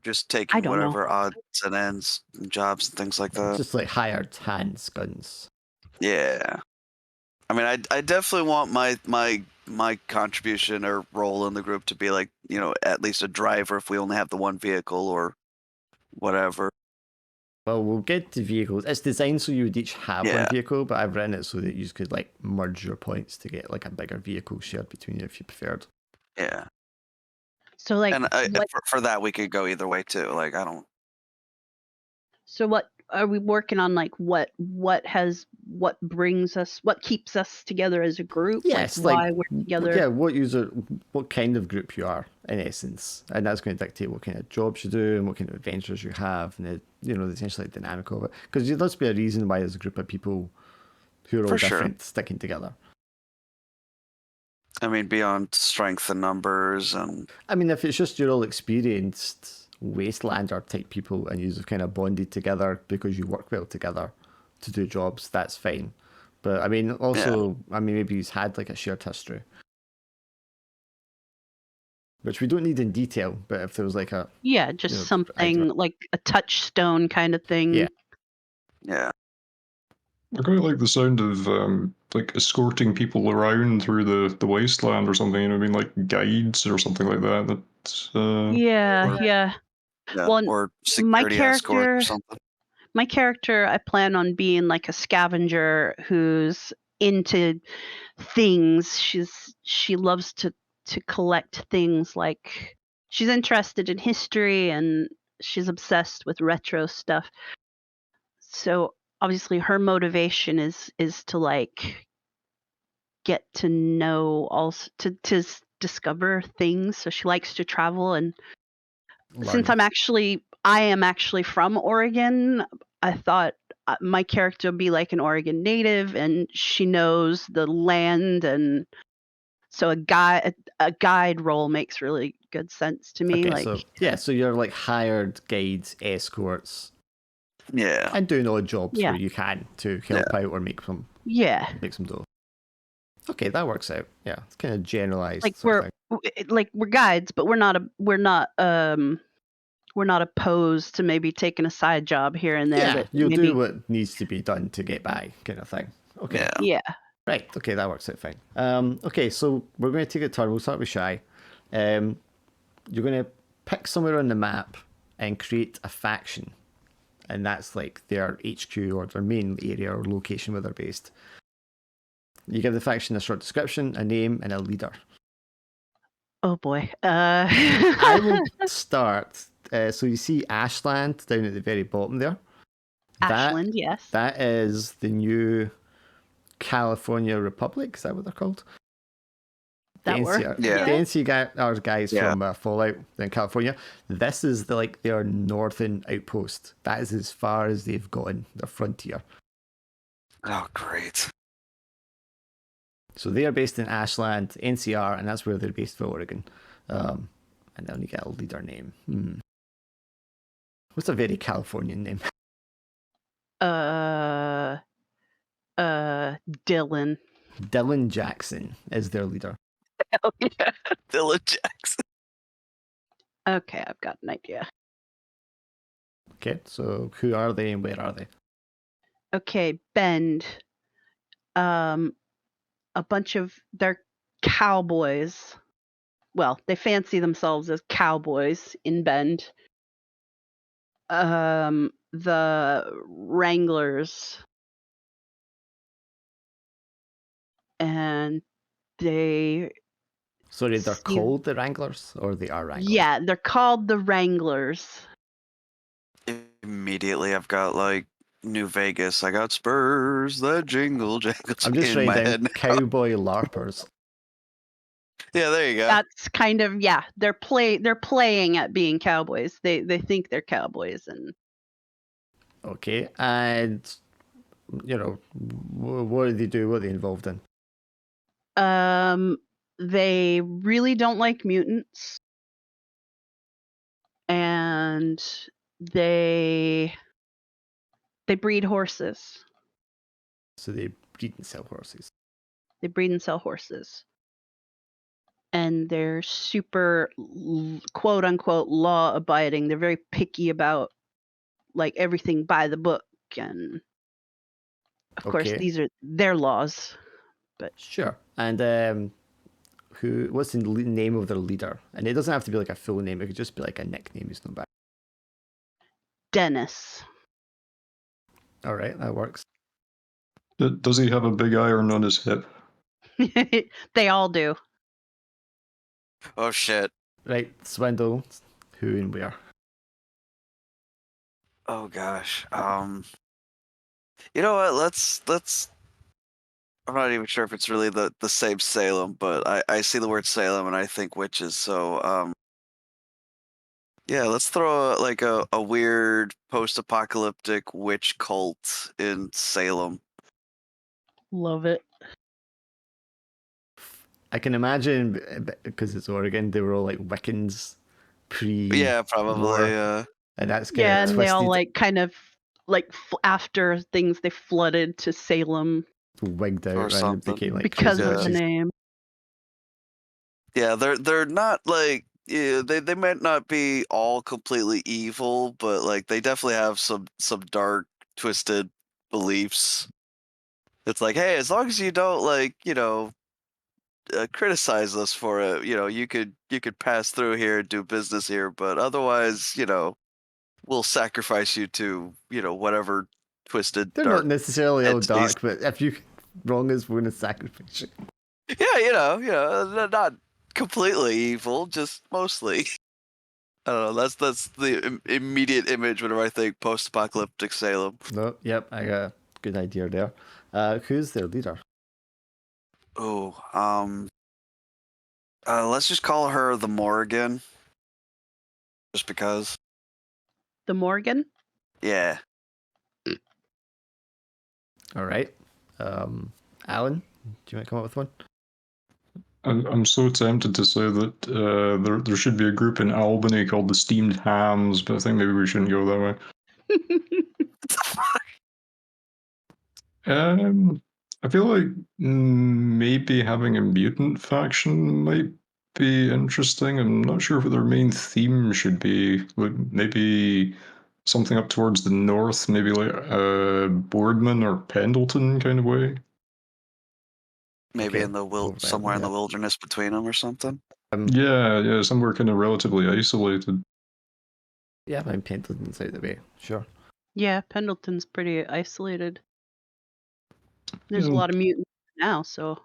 just taking whatever odds and ends jobs and things like that. Just like hired hands guns. Yeah. I mean, I definitely want my contribution or role in the group to be like, you know, at least a driver if we only have the one vehicle or whatever. Well, we'll get to vehicles. It's designed so you would each have one vehicle, but I've written it so that you could like merge your points to get like a bigger vehicle shared between you if you preferred. Yeah. So like, and for that we could go either way too. Like I don't. So what are we working on? Like what brings us, what keeps us together as a group? Yes, like why we're together. Yeah, what kind of group you are in essence, and that's going to dictate what kind of jobs you do and what kind of adventures you have, and the essentially dynamic of it. Because there does be a reason why there's a group of people who are all different sticking together. I mean, beyond strength and numbers, and I mean, if it's just you're all experienced wastelander type people and you've kind of bonded together because you work well together to do jobs, that's fine. But I mean, also, I mean, maybe he's had like a shared history, which we don't need in detail. But if there was like a just something like a touchstone kind of thing. Yeah. I quite like the sound of like escorting people around through the wasteland or something. You know, I mean, like guides or something like that. That's Yeah. Well, or security escort or something. My character, I plan on being like a scavenger who's into things. She loves to collect things. Like she's interested in history and she's obsessed with retro stuff. So obviously her motivation is to like get to know, also to discover things. So she likes to travel, and since I am actually from Oregon, I thought my character would be like an Oregon native, and she knows the land, and So a guide role makes really good sense to me. Okay, so you're like hired guides, escorts, Yeah. and doing odd jobs where you can to help out or make some dough. Okay, that works out. Yeah, it's kind of generalized. Like we're guides, but we're not opposed to maybe taking a side job here and there. Yeah, you'll do what needs to be done to get by, kind of thing. Okay. Yeah. Right. Okay, that works out fine. Okay, so we're going to take a turn. We'll start with Shy. You're going to pick somewhere on the map and create a faction, and that's like their HQ or their main area or location where they're based. You give the faction a short description, a name, and a leader. Oh boy. I will start. So you see Ashland down at the very bottom there. Ashland, yes. That is the new California Republic. Is that what they're called? That works. The NC are guys from Fallout in California. This is their northern outpost. That is as far as they've gotten, their frontier. Oh, great. So they are based in Ashland, NCR, and that's where they're based for Oregon. And then you get a leader name. What's a very Californian name? Dylan. Dylan Jackson is their leader. Hell yeah. Dylan Jackson. Okay, I've got an idea. Okay, so who are they and where are they? Okay, Bend. A bunch of they're cowboys. Well, they fancy themselves as cowboys in Bend. The Wranglers. And they... Sorry, they're called the Wranglers, or they are Wranglers? Yeah, they're called the Wranglers. Immediately, I've got New Vegas. I got Spurs, the jingle jangles. I'm just writing down cowboy larpers. Yeah, there you go. That's kind of They're playing at being cowboys. They think they're cowboys and. Okay, and what do they do? What are they involved in? They really don't like mutants, and they breed horses. So they breed and sell horses. They breed and sell horses. And they're super, quote unquote, law abiding. They're very picky about everything by the book. And of course, these are their laws. But sure. And what's the name of their leader? And it doesn't have to be a full name. It could just be a nickname. It's not bad. Dennis. All right, that works. Does he have a big iron on his hip? They all do. Oh shit. Right, Swindle. Who and where? Oh gosh. You know what? Let's. I'm not even sure if it's really the same Salem, but I see the word Salem and I think witches. So yeah, let's throw a weird post-apocalyptic witch cult in Salem. Love it. I can imagine, because it's Oregon, they were all Wiccans pre. Yeah, probably. And that's kind of and twisted. They all kind of after things they flooded to Salem. Wigged out, right? And became because of the name. Yeah, they're not they might not be all completely evil, but they definitely have some dark, twisted beliefs. It's hey, as long as you don't criticize us for it, you could pass through here and do business here, but otherwise, we'll sacrifice you to whatever twisted. They're not necessarily all dark, but if you wrong us, we're gonna sacrifice you. Yeah, not completely evil, just mostly. I don't know. That's the immediate image whenever I think post-apocalyptic Salem. No, yep, I got a good idea there. Who's their leader? Oh, let's just call her the Morgan. Just because. The Morgan? Yeah. All right. Alan, do you want to come up with one? I'm so tempted to say that there should be a group in Albany called the Steamed Hams, but I think maybe we shouldn't go that way. I feel like maybe having a mutant faction might be interesting. I'm not sure what their main theme should be. Like maybe something up towards the north, maybe like Boardman or Pendleton kind of way. Maybe Okay, in the somewhere in yeah. the wilderness between them or something. Yeah, somewhere kind of relatively isolated. Yeah, I mean, Pendleton's out the way, sure. Yeah, Pendleton's pretty isolated. There's a lot of mutants now, so.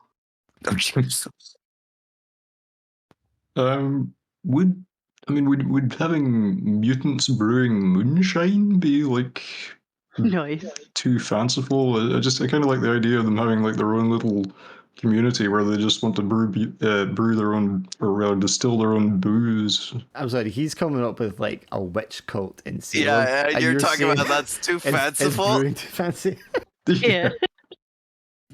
Would having mutants brewing moonshine be like Nice. too fanciful? I kind of like the idea of them having like their own little community where they just want to brew their own, or rather distill their own booze. I'm sorry, he's coming up with like a witch cult in Salem. Yeah, and you're talking saying about that's too Is fanciful. brewing too fancy? Yeah.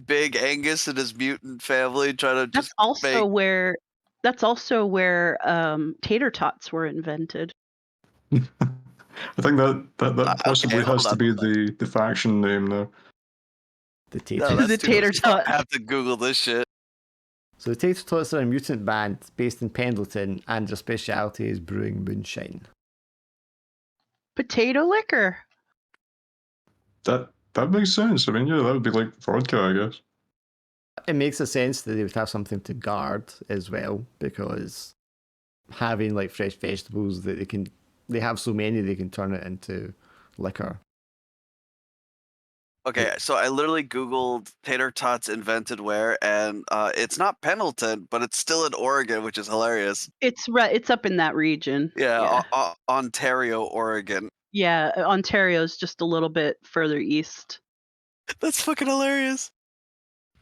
Big Angus and his mutant family trying to That's just also make... where tater tots were invented. I think that possibly Okay, has hold to be on. the faction name now. The tater. No, that's The too tater much. I tots. have to Google this shit. So the Tater Tots are a mutant band based in Pendleton, and their speciality is brewing moonshine. Potato liquor. That makes sense. I mean, yeah, that would be like vodka, I guess. It makes a sense that they would have something to guard as well, because having like fresh vegetables that they have so many they can turn it into liquor. Okay, so I literally Googled tater tots invented where, and it's not Pendleton, but it's still in Oregon, which is hilarious. It's up in that region. Yeah, Ontario, Oregon. Yeah, Ontario's just a little bit further east. That's fucking hilarious.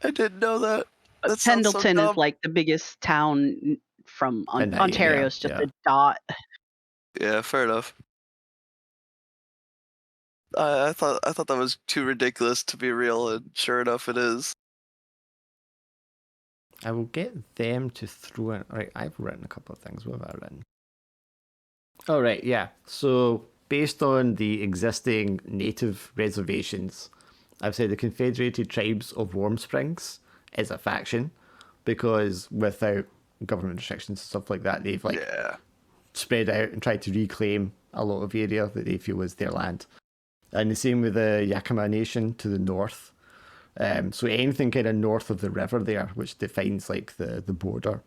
I didn't know that. That sounds so Pendleton is dumb. like the biggest town from And, Ontario's just yeah. a dot. Yeah, fair enough. I thought that was too ridiculous to be real, and sure enough, it is. I will get them to throw in. Right, I've written a couple of things. What have I written? Oh, right, yeah. So, based on the existing native reservations, I've said the Confederated Tribes of Warm Springs is a faction, because without government restrictions and stuff like that, they've spread out and tried to reclaim a lot of area that they feel is their land. And the same with the Yakima Nation to the north. So anything kind of north of the river there, which defines like the border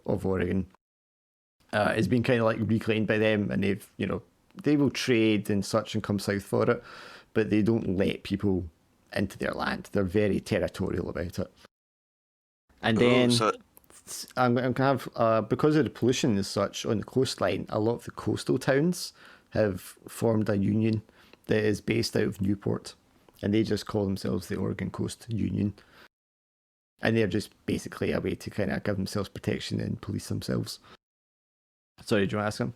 of Oregon, is being kind of like reclaimed by them, and they will trade and such and come south for it, but they don't let people into their land. They're very territorial about it. And then I'm going to have, because of the pollution and such on the coastline, a lot of the coastal towns have formed a union that is based out of Newport, and they just call themselves the Oregon Coast Union. And they're just basically a way to kind of give themselves protection and police themselves. Sorry, do you want to ask him?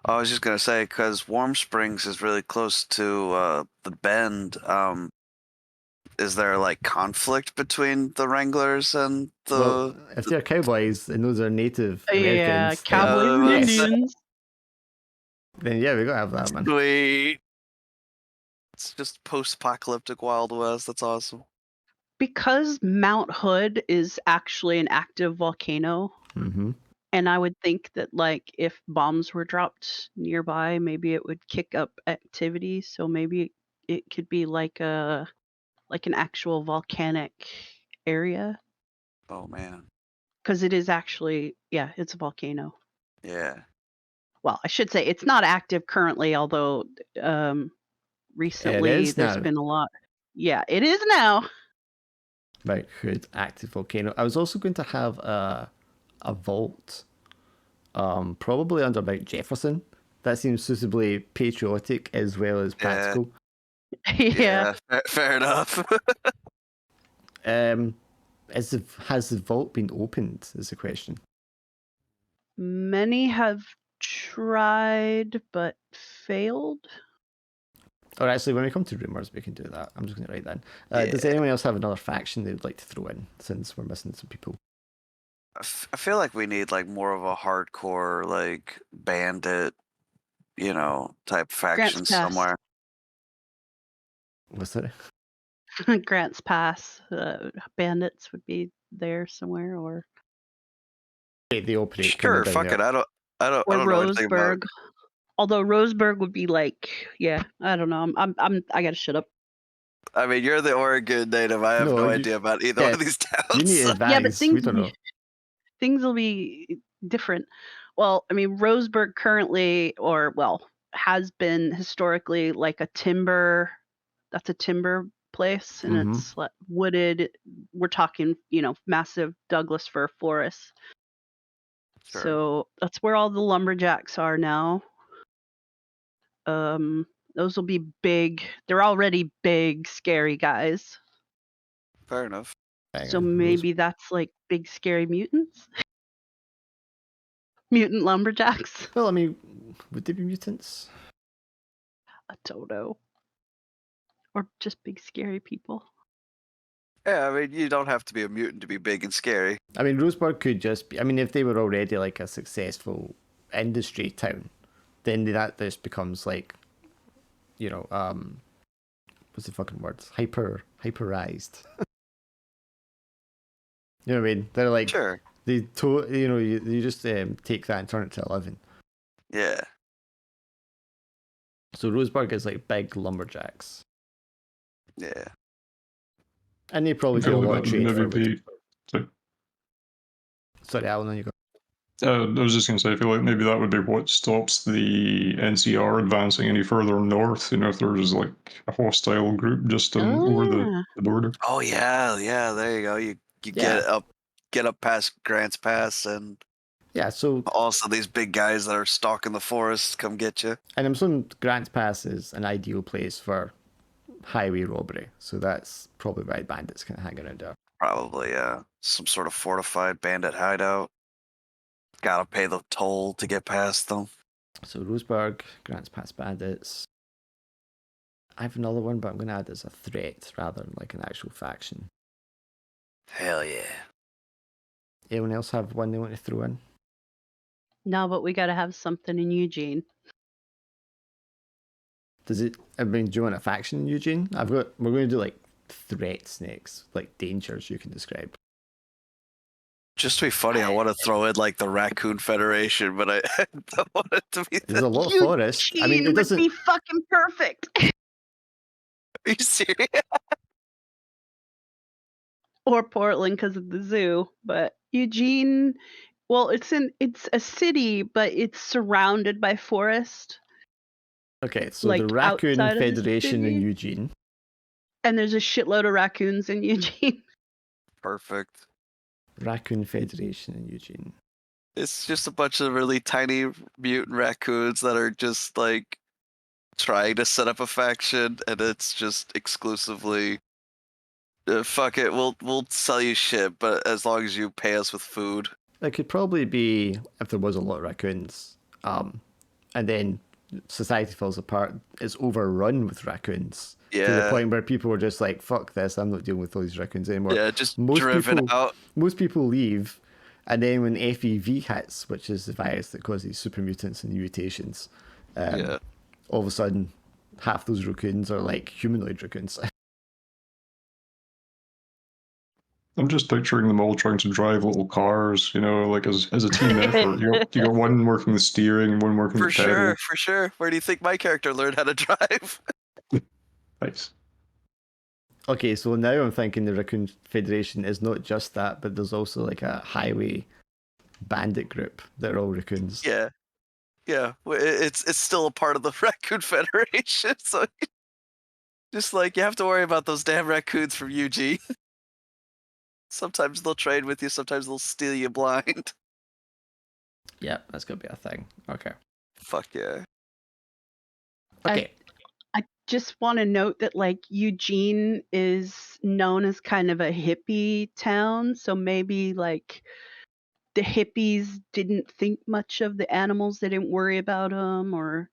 I was just going to say, because Warm Springs is really close to the Bend, is there like conflict between the Wranglers and the... Well, if they're cowboys and those are Native Americans... Yeah, cowboys and Indians. Then yeah, we got to have that, man. Sweet. It's just post-apocalyptic Wild West. That's awesome. Because Mount Hood is actually an active volcano, and I would think that like if bombs were dropped nearby, maybe it would kick up activity. So maybe it could be like an actual volcanic area. Oh man. Because it is actually, it's a volcano. Yeah. Well, I should say it's not active currently, although recently there's been a lot. Yeah, it is now. Right, Hood, active volcano. I was also going to have a vault, probably under Mount Jefferson. That seems suitably patriotic as well as practical. Yeah. Fair enough. Has the vault been opened, is the question. Many have tried but failed. Or actually, when we come to rumours, we can do that. I'm just going to write that. Does anyone else have another faction they would like to throw in, since we're missing some people? I feel like we need like more of a hardcore like bandit, type Grants faction Pass. somewhere. What's that? Grants Pass. Bandits would be there somewhere, or They operate Sure, fuck it. I don't or know anything about it. Roseburg. Although Roseburg would be like, yeah, I don't know. I gotta shut up. I mean, you're the Oregon native. I have No, no you- idea about either one of these You need towns. advice. Yeah, but we don't know. things will be different. Well, I mean, Roseburg currently, has been historically like a timber. That's a timber place, and Mhm. it's like wooded. We're talking, massive Douglas fir forests. Sure. So that's where all the lumberjacks are now. Those will be big. They're already big, scary guys. Fair enough. So maybe that's like big, scary mutants? Mutant lumberjacks? Well, I mean, would they be mutants? I don't know. Or just big, scary people. Yeah, I mean, you don't have to be a mutant to be big and scary. I mean, Roseburg could just be. I mean, if they were already like a successful industry town, then that just becomes like, what's the fucking word? Hyperized. You know what I mean? They're like, Sure. you just take that and turn it to 11. Yeah. So Roseburg is like big lumberjacks, Yeah. and they probably I feel do a lot like of that trade would for maybe wood. be. Sorry, Alan, you go. I was just going to say, I feel like maybe that would be what stops the NCR advancing any further north. If there's like a hostile group just over the border. Oh yeah, there you go. You get up past Grants Pass, and so also these big guys that are stalking the forest come get you. And I'm assuming Grants Pass is an ideal place for highway robbery, so that's probably why bandits kind of hang around there. Probably, yeah. Some sort of fortified bandit hideout. Gotta pay the toll to get past them. So Roseburg, Grants Pass bandits. I have another one, but I'm going to add as a threat rather than like an actual faction. Hell yeah. Anyone else have one they want to throw in? No, but we gotta have something in Eugene. Do you want a faction in Eugene? We're going to do like threats next, like dangers you can describe. Just to be funny, I want to throw in like the Raccoon Federation, but I don't want it to be. There's a lot of forest. I mean, it doesn't would be fucking perfect. Are you serious? Or Portland because of the zoo, but Eugene. Well, it's a city, but it's surrounded by forest. Okay, so like the Raccoon outside of the Federation in city. Eugene. And there's a shitload of raccoons in Eugene. Perfect. Raccoon Federation in Eugene. It's just a bunch of really tiny mutant raccoons that are just like trying to set up a faction, and it's just exclusively fuck it, we'll sell you shit, but as long as you pay us with food. It could probably be if there was a lot of raccoons, and then society falls apart. It's overrun with raccoons to the point where people were just like, "Fuck this! I'm not dealing with all these raccoons anymore." Yeah, just driven out. Most people leave, and then when FEV hits, which is the virus that causes super mutants and mutations, all of a sudden, half those raccoons are like humanoid raccoons. I'm just picturing them all trying to drive little cars, like as a team effort. You got one working the steering and one working the pedal. For sure. Where do you think my character learned how to drive? Nice. Okay, so now I'm thinking the Raccoon Federation is not just that, but there's also like a highway bandit group that are all raccoons. Yeah. It's still a part of the Raccoon Federation, so just like you have to worry about those damn raccoons from Eugene. Sometimes they'll trade with you, sometimes they'll steal you blind. Yeah, that's gonna be a thing. Okay. Fuck yeah. Okay. I just want to note that like Eugene is known as kind of a hippie town, so maybe like the hippies didn't think much of the animals, they didn't worry about them, or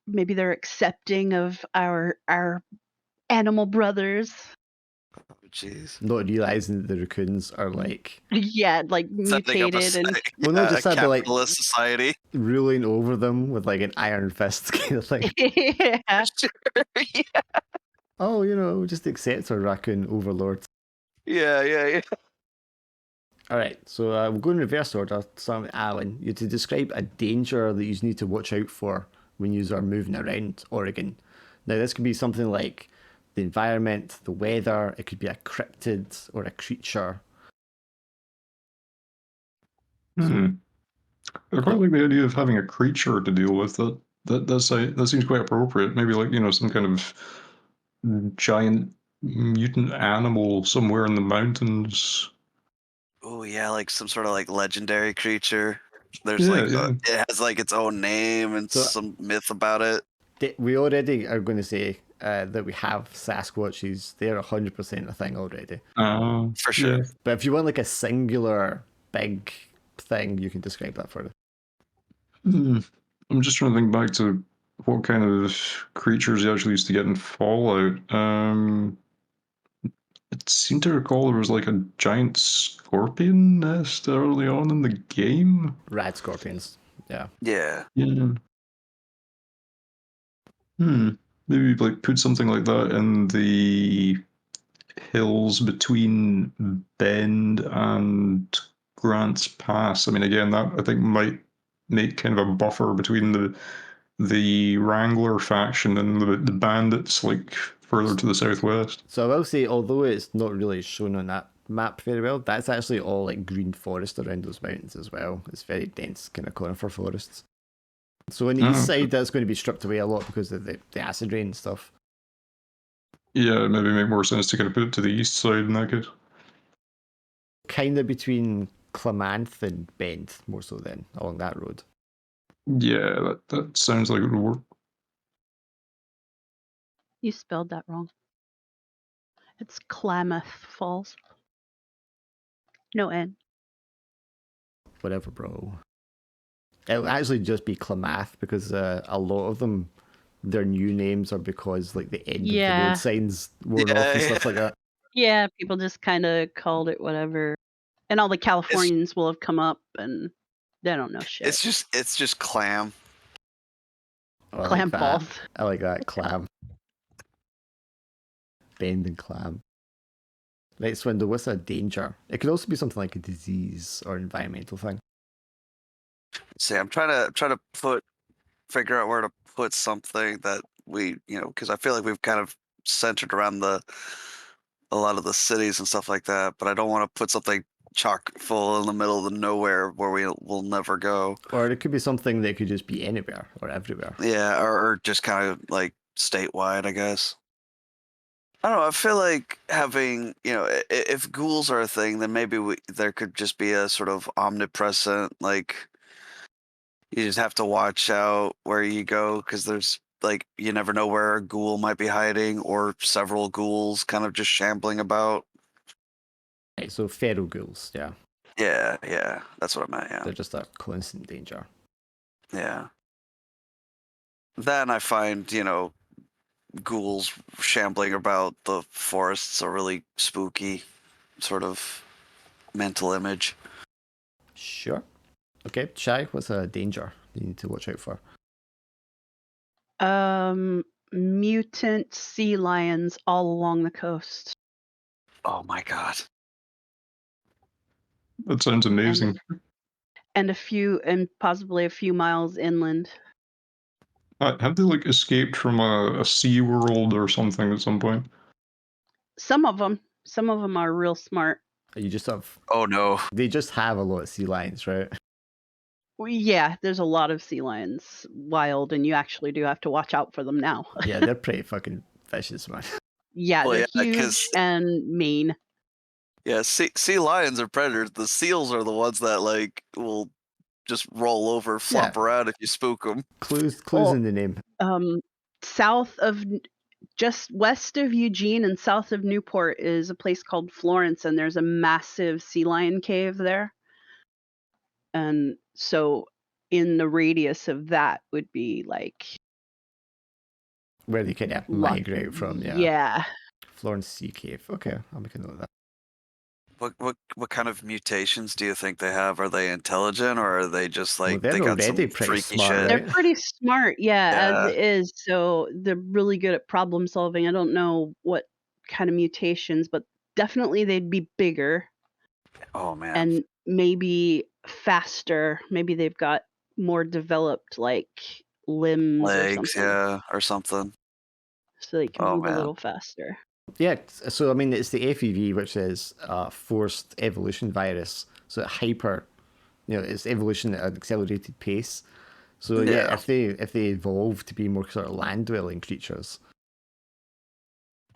maybe they're accepting of our animal brothers. jeez. Not realizing that the raccoons are like Yeah, like Setting up mutated and well, no, just a sad they're like capitalist society. ruling over them with like an iron fist kind of thing. yeah. Sure. Yeah. Oh, just accept our raccoon overlord. Yeah. All right, so we'll go in reverse order. Starting with Alan, you to describe a danger that you need to watch out for when you are moving around Oregon. Now, this could be something like the environment, the weather. It could be a cryptid or a creature. I quite like the idea of having a creature to deal with. That seems quite appropriate. Maybe like some kind of giant mutant animal somewhere in the mountains. Oh yeah, like some sort of like legendary creature. There's Yeah, like yeah. it has like its own name and So- some myth about it. We already are going to say that we have Sasquatches. They're 100% a thing already. For sure. Yeah. But if you want like a singular big thing, you can describe that for us. I'm just trying to think back to what kind of creatures you actually used to get in Fallout. It seemed to recall there was like a giant scorpion nest early on in the game. Rad scorpions. Yeah. Yeah. Yeah. Maybe like put something like that in the hills between Bend and Grants Pass. I mean, again, that I think might make kind of a buffer between the Wrangler faction and the bandits like further to the southwest. So I will say, although it's not really shown on that map very well, that's actually all like green forest around those mountains as well. It's very dense kind of conifer forests. So on the east side, that's going to be stripped away a lot because of the acid rain and stuff. Yeah, maybe make more sense to kind of put it to the east side in that case. Kind of between Klamath and Bend, more so then, along that road. Yeah, that sounds like it would work. You spelled that wrong. It's Klamath Falls. No N. Whatever, bro. It'll actually just be Klamath because a lot of them, their new names are because like the end of the road signs worn off and stuff like that. Yeah, people just kind of called it whatever. And all the Californians will have come up and they don't know shit. It's just clam. Oh, Clam Falls. I like that. Clam. Bend and clam. Right, Swindle, what's a danger? It could also be something like a disease or environmental thing. See, I'm trying to figure out where to put something that we, because I feel like we've kind of centered around a lot of the cities and stuff like that, but I don't want to put something chock full in the middle of the nowhere where we will never go. Or it could be something that could just be anywhere or everywhere. Yeah, or just kind of like statewide, I guess. I don't know. I feel like having, if ghouls are a thing, then maybe there could just be a sort of omnipresent, like, you just have to watch out where you go because there's, like, you never know where a ghoul might be hiding or several ghouls kind of just shambling about. Right, so feral ghouls, yeah. Yeah, that's what I meant, yeah. They're just a constant danger. Yeah. Then I find, ghouls shambling about the forests a really spooky sort of mental image. Sure. Okay, Shai, what's a danger you need to watch out for? Mutant sea lions all along the coast. Oh my god. That sounds amazing. And possibly a few miles inland. Have they like escaped from a Sea World or something at some point? Some of them are real smart. You just have... Oh no. They just have a lot of sea lions, right? Well, yeah, there's a lot of sea lions wild, and you actually do have to watch out for them now. Yeah, they're pretty fucking vicious, man. Yeah, Well, they're yeah, huge and mean. Yeah, sea lions are predators. The seals are the ones that like will just roll over, flop around if you spook them. Clues in the name. Just west of Eugene and south of Newport is a place called Florence, and there's a massive sea lion cave there. And so in the radius of that would be like where they kind of migrate from, yeah. Yeah. Florence Sea Cave. Okay, I'll make a note of that. What kind of mutations do you think they have? Are they intelligent, or are they just like they're they got some already pretty freaky smart, shit? right? They're pretty smart, as Yeah. it is. So they're really good at problem solving. I don't know what kind of mutations, but definitely they'd be bigger Oh man. and maybe faster. Maybe they've got more developed like limbs or Legs, something, yeah, or something. so they can Oh move a man. little faster. Yeah, so I mean, it's the FEV, which is forced evolution virus. So it's evolution at an accelerated pace. So Yeah. if they evolve to be more sort of land-dwelling creatures,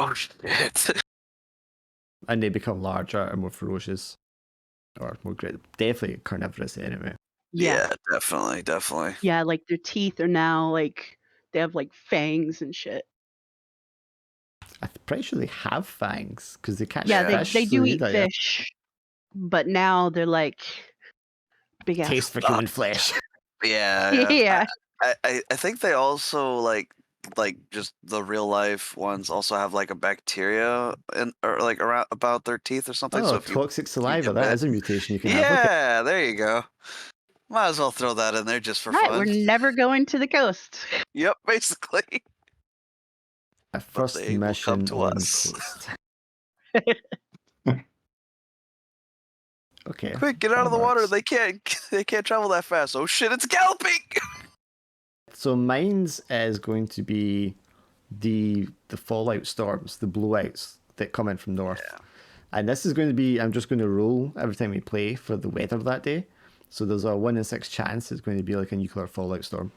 Oh shit. and they become larger and more ferocious, or more great, definitely carnivorous anyway. Yeah, definitely. Yeah, like their teeth are now like they have like fangs and shit. I'm pretty sure they have fangs because they catch Yeah, fish. they so do they eat do, yeah. fish, but now they're like big ass. Taste for human flesh. Yeah. Yeah. I think they also like just the real life ones also have like a bacteria or like around about their teeth or something. Oh, So if toxic you saliva. get That bit, is a mutation you can have. Okay. yeah, there you go. Might as well throw that in there just for Right, fun. we're never going to the coast. Yep, basically. A first they will come mission to on us. coast. Okay. Quick, get out of the water! They can't travel that fast. Oh shit, it's galloping! So mine's is going to be the fallout storms, the blowouts that come in from north. Yeah. And this is going to be, I'm just going to roll every time we play for the weather that day. So there's a 1 in 6 chance it's going to be like a nuclear fallout storm.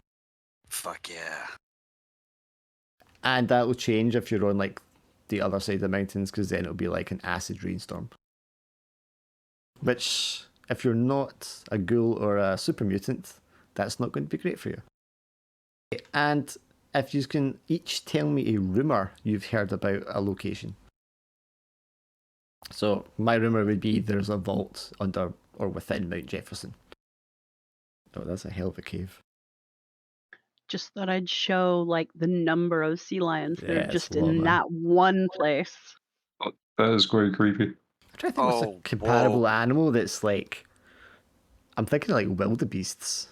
Fuck yeah. And that will change if you're on like the other side of the mountains, because then it'll be like an acid rainstorm. Which, if you're not a ghoul or a super mutant, that's not going to be great for you. And if you can each tell me a rumour you've heard about a location. So my rumour would be there's a vault under or within Mount Jefferson. Oh, that's a hell of a cave. Just thought I'd show like the number of sea lions that Yeah, are it's just a lot, in man. that one place. Oh, that is quite creepy. I'm trying to think what's a Oh, comparable whoa. animal that's like. I'm thinking like wildebeests,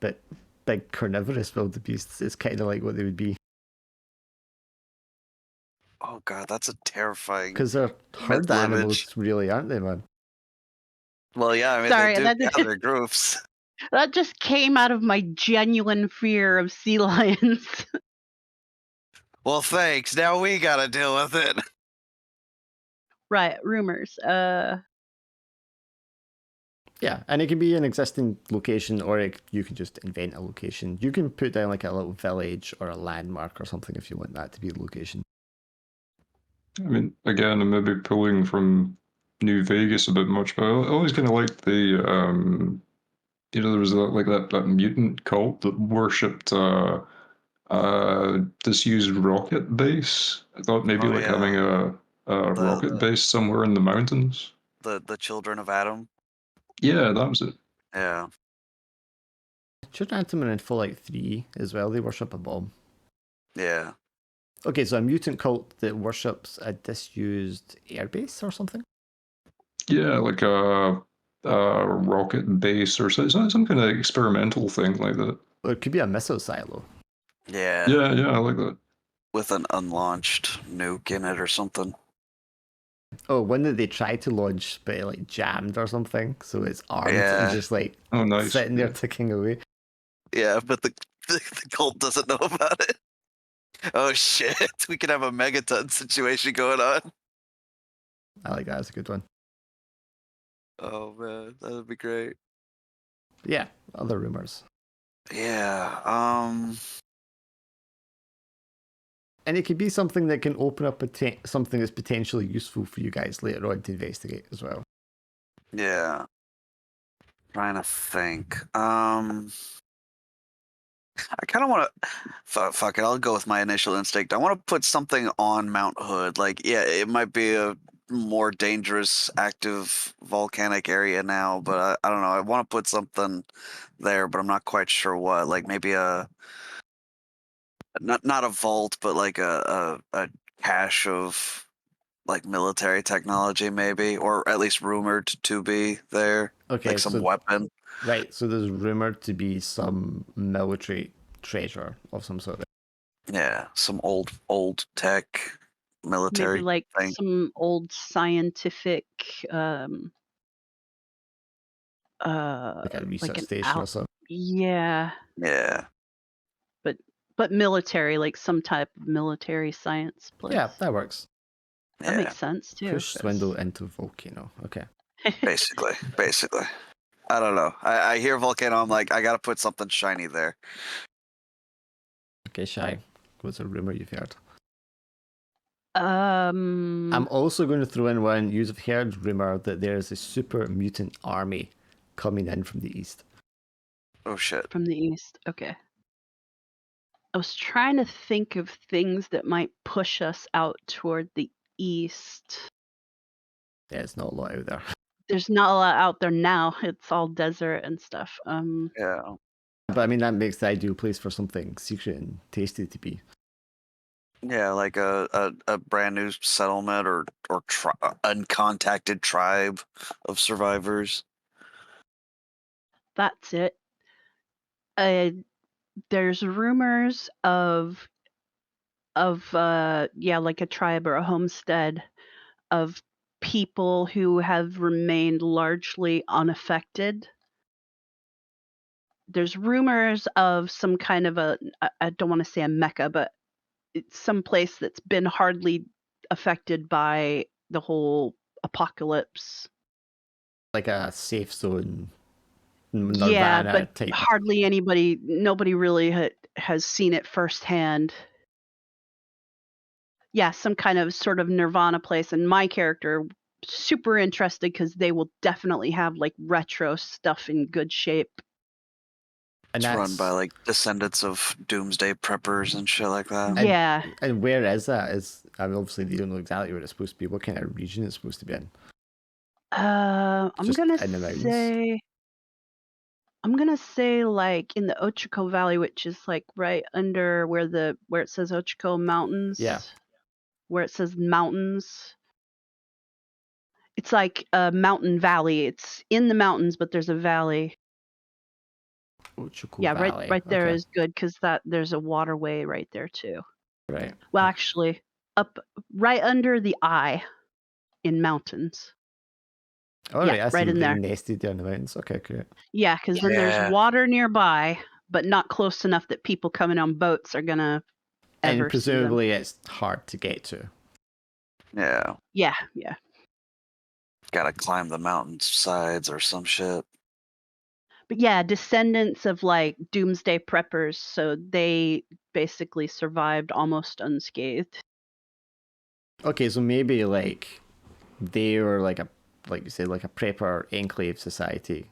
but big carnivorous wildebeests is kind of like what they would be. Oh god, that's a terrifying. Because they're herd mental animals, image. really, aren't they, man? Well, yeah, I mean Sorry, they do that- gather groups. That just came out of my genuine fear of sea lions. Well, thanks. Now we gotta deal with it. Right, rumors. Yeah, and it can be an existing location, or you can just invent a location. You can put down like a little village or a landmark or something if you want that to be a location. I mean, again, I'm maybe pulling from New Vegas a bit much, but I always kind of liked the, there was that mutant cult that worshipped disused rocket base. I thought maybe having a rocket base somewhere in the mountains. The children of Adam. Yeah, that was it. Yeah. Children of Atom are in Fallout 3 as well. They worship a bomb. Yeah. Okay, so a mutant cult that worships a disused airbase or something? Yeah, like a rocket base or some kind of experimental thing like that. Or it could be a missile silo. Yeah. Yeah, I like that. With an unlaunched nuke in it or something. Oh, one that they tried to launch, but it like jammed or something, so it's armed and just like nice. sitting there ticking away. Yeah, but the cult doesn't know about it. Oh shit, we could have a megaton situation going on. I like that. That's a good one. Oh man, that would be great. Yeah, other rumors. Yeah, And it could be something that can open up something that's potentially useful for you guys later on to investigate as well. yeah. Trying to think. I kind of want to. Fuck it, I'll go with my initial instinct. I want to put something on Mount Hood. Like, yeah, it might be a more dangerous, active volcanic area now, but I don't know. I want to put something there, but I'm not quite sure what. Like maybe not a vault, but like a cache of like military technology, maybe, or at least rumored to be there. Okay, like some so weapon. right, so there's rumored to be some military treasure of some sort. Yeah, some old tech military Maybe like thing. some old scientific Like a research like an station or out something. yeah, Yeah. but military, like some type of military science place. Yeah, that works. That Yeah. makes sense too. Push Swindle into volcano. Okay. Basically. I don't know. I hear volcano. I'm like, I gotta put something shiny there. Okay, Shy. What's a rumor you've heard? I'm also going to throw in one. You've heard rumor that there is a super mutant army coming in from the east. Oh shit. from the east. Okay. I was trying to think of things that might push us out toward the east. Yeah, it's not a lot out there. There's not a lot out there now. It's all desert and stuff. Yeah. But I mean, that makes the ideal place for something secret and tasty to be. Yeah, like a brand new settlement or uncontacted tribe of survivors. That's it. There's rumors of like a tribe or a homestead of people who have remained largely unaffected. There's rumors of some kind of I don't want to say a mecca, but it's some place that's been hardly affected by the whole apocalypse. Like a safe zone, Yeah, Nirvana but type. hardly nobody really has seen it firsthand. Yeah, some kind of sort of Nirvana place, and my character super interested because they will definitely have like retro stuff in good shape. And It's that's run by like descendants of doomsday preppers and shit like that. Yeah. And where is that? I mean, obviously they don't know exactly where it's supposed to be. What kind of region it's supposed to be in? I'm Just gonna in the mountains? say like in the Ochiko Valley, which is like right under where it says Ochiko Mountains. Yeah. Where it says mountains. It's like a mountain valley. It's in the mountains, but there's a valley. Ochiko Yeah, Valley. right there Okay. is good because there's a waterway right there too. Right. Well, actually, up right under the eye in mountains. All right, I see right in there. nested down the mountains. Okay, great. Yeah, because then there's water nearby, but not close enough that people coming on boats are gonna ever And presumably see them. it's hard to get to. Yeah. Yeah. Gotta climb the mountain sides or some shit. But yeah, descendants of like doomsday preppers, so they basically survived almost unscathed. Okay, so maybe like they were like you said, like a prepper enclave society.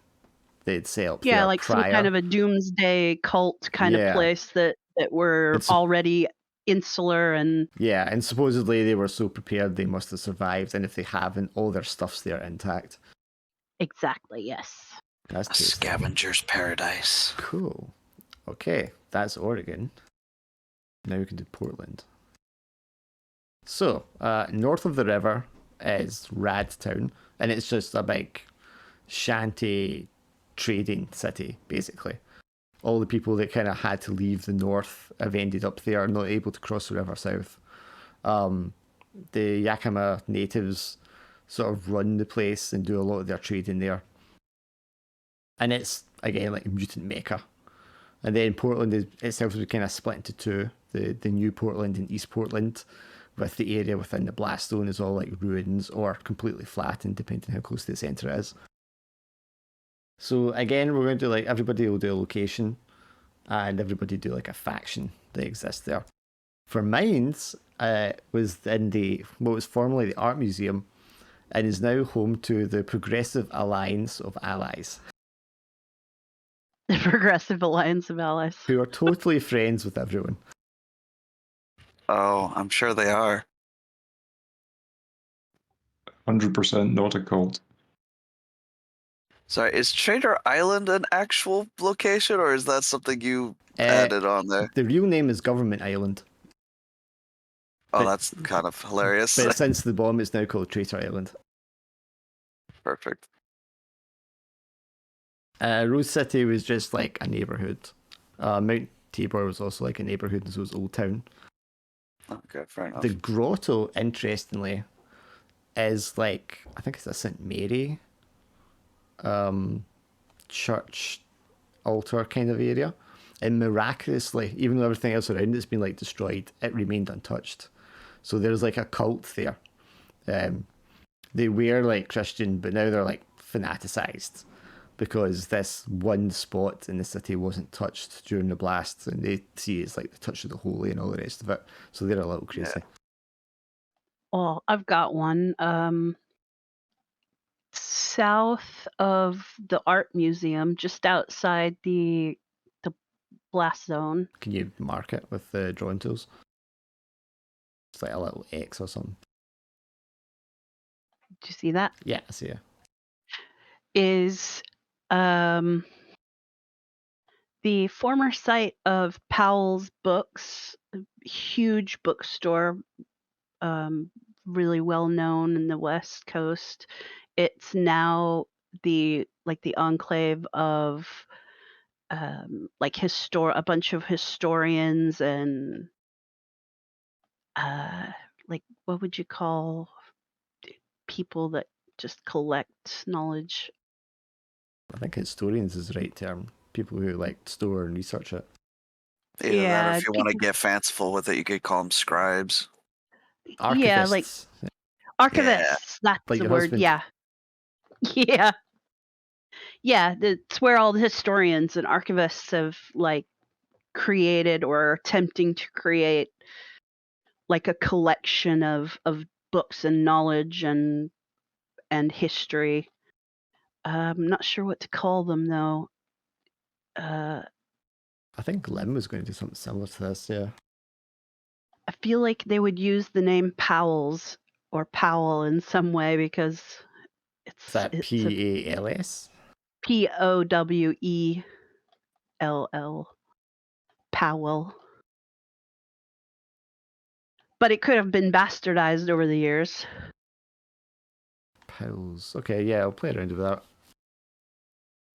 They'd set up there like prior. some kind of a doomsday cult kind of place that were already insular and yeah, and supposedly they were so prepared they must have survived, and if they haven't, all their stuff's there intact. Exactly, yes. That's a scavenger's paradise. Cool. Okay, that's Oregon. Now we can do Portland. So, north of the river is Radtown, and it's just a big shanty trading city, basically. All the people that kind of had to leave the north have ended up there, not able to cross the river south. The Yakima natives sort of run the place and do a lot of their trading there. And it's, again, like a mutant mecca. And then Portland itself is kind of split into two. The new Portland and East Portland, with the area within the Blaststone is all like ruins or completely flattened, depending on how close to the centre it is. So again, we're going to do like, everybody will do a location, and everybody do like a faction that exists there. For Mines, was in what was formerly the Art Museum, and is now home to the Progressive Alliance of Allies. The Progressive Alliance of Allies. Who are totally friends with everyone. Oh, I'm sure they are. 100% not a cult. Sorry, is Trader Island an actual location, or is that something you added on there? The real name is Government Island. Oh, that's kind of hilarious. But since the bomb, it's now called Traitor Island. Perfect. Rose City was just like a neighborhood. Mount Tabor was also like a neighborhood, so it was Old Town. Okay, fair enough. The grotto, interestingly, is like, I think it's a St. Mary church altar kind of area. And miraculously, even though everything else around it's been like destroyed, it remained untouched. So there's like a cult there. They were like Christian, but now they're like fanaticized because this one spot in the city wasn't touched during the blast, and they see it's like the touch of the holy and all the rest of it. So they're a little crazy. Yeah. Well, I've got one. South of the art museum, just outside the blast zone. Can you mark it with the drawing tools? It's like a little X or something. Did you see that? Yeah, I see it. Is the former site of Powell's Books, a huge bookstore, really well known in the West Coast. It's now the enclave of like a bunch of historians and like, what would you call people that just collect knowledge? I think historians is the right term. People who like store and research it. Either that, or Yeah, if you want to people- get fanciful with it, you could call them scribes. Yeah, like Archivists. archivists. That's Like the your word. husband. Yeah. Yeah. Yeah, it's where all the historians and archivists have like created or are attempting to create like a collection of books and knowledge and history. I'm not sure what to call them though. I think Lim was going to do something similar to this, yeah. I feel like they would use the name Powell's or Powell in some way because Is that it's P-A-L-S? Powell. Powell. But it could have been bastardized over the years. Pals. Okay, yeah, I'll play around with that.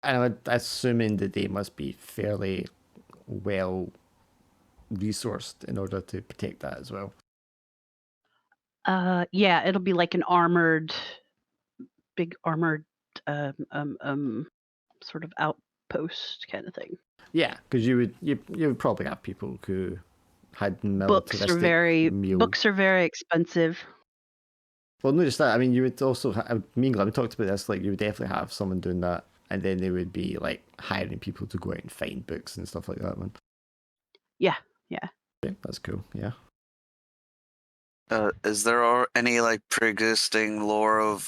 And I'm assuming that they must be fairly well resourced in order to protect that as well. Yeah, it'll be like an big armored sort of outpost kind of thing. Yeah, because you would probably have people who had militaristic Books are very expensive. Well, not just that. I mean, you would also me and Glenn talked about this. Like, you would definitely have someone doing that, and then they would be like hiring people to go out and find books and stuff like that. Man. Yeah. Okay, that's cool. Yeah. Is there any like pre-existing lore of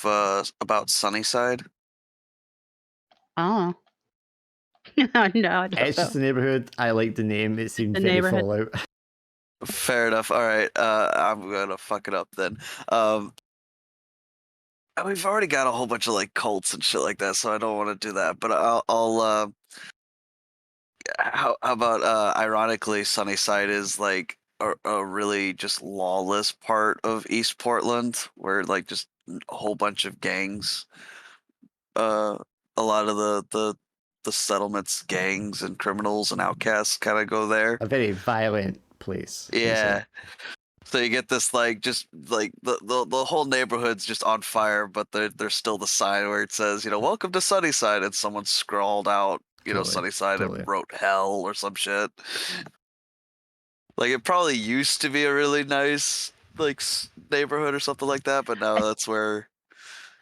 about Sunnyside? Oh. No, I don't It's know. just a neighborhood. I like the name. It seemed The very neighborhood. Fallout. Fair enough. All right. I'm gonna fuck it up then. We've already got a whole bunch of like cults and shit like that, so I don't want to do that. But I'll how about ironically, Sunnyside is like a really just lawless part of East Portland, where like just a whole bunch of gangs. A lot of the settlements, gangs, and criminals and outcasts kind of go there. A very violent place. Yeah. So you get this like just like the whole neighborhood's just on fire, but there's still the sign where it says, welcome to Sunnyside, and someone scrawled out, Totally, Sunnyside totally. and wrote hell or some shit. Like, it probably used to be a really nice like neighborhood or something like that, but now that's where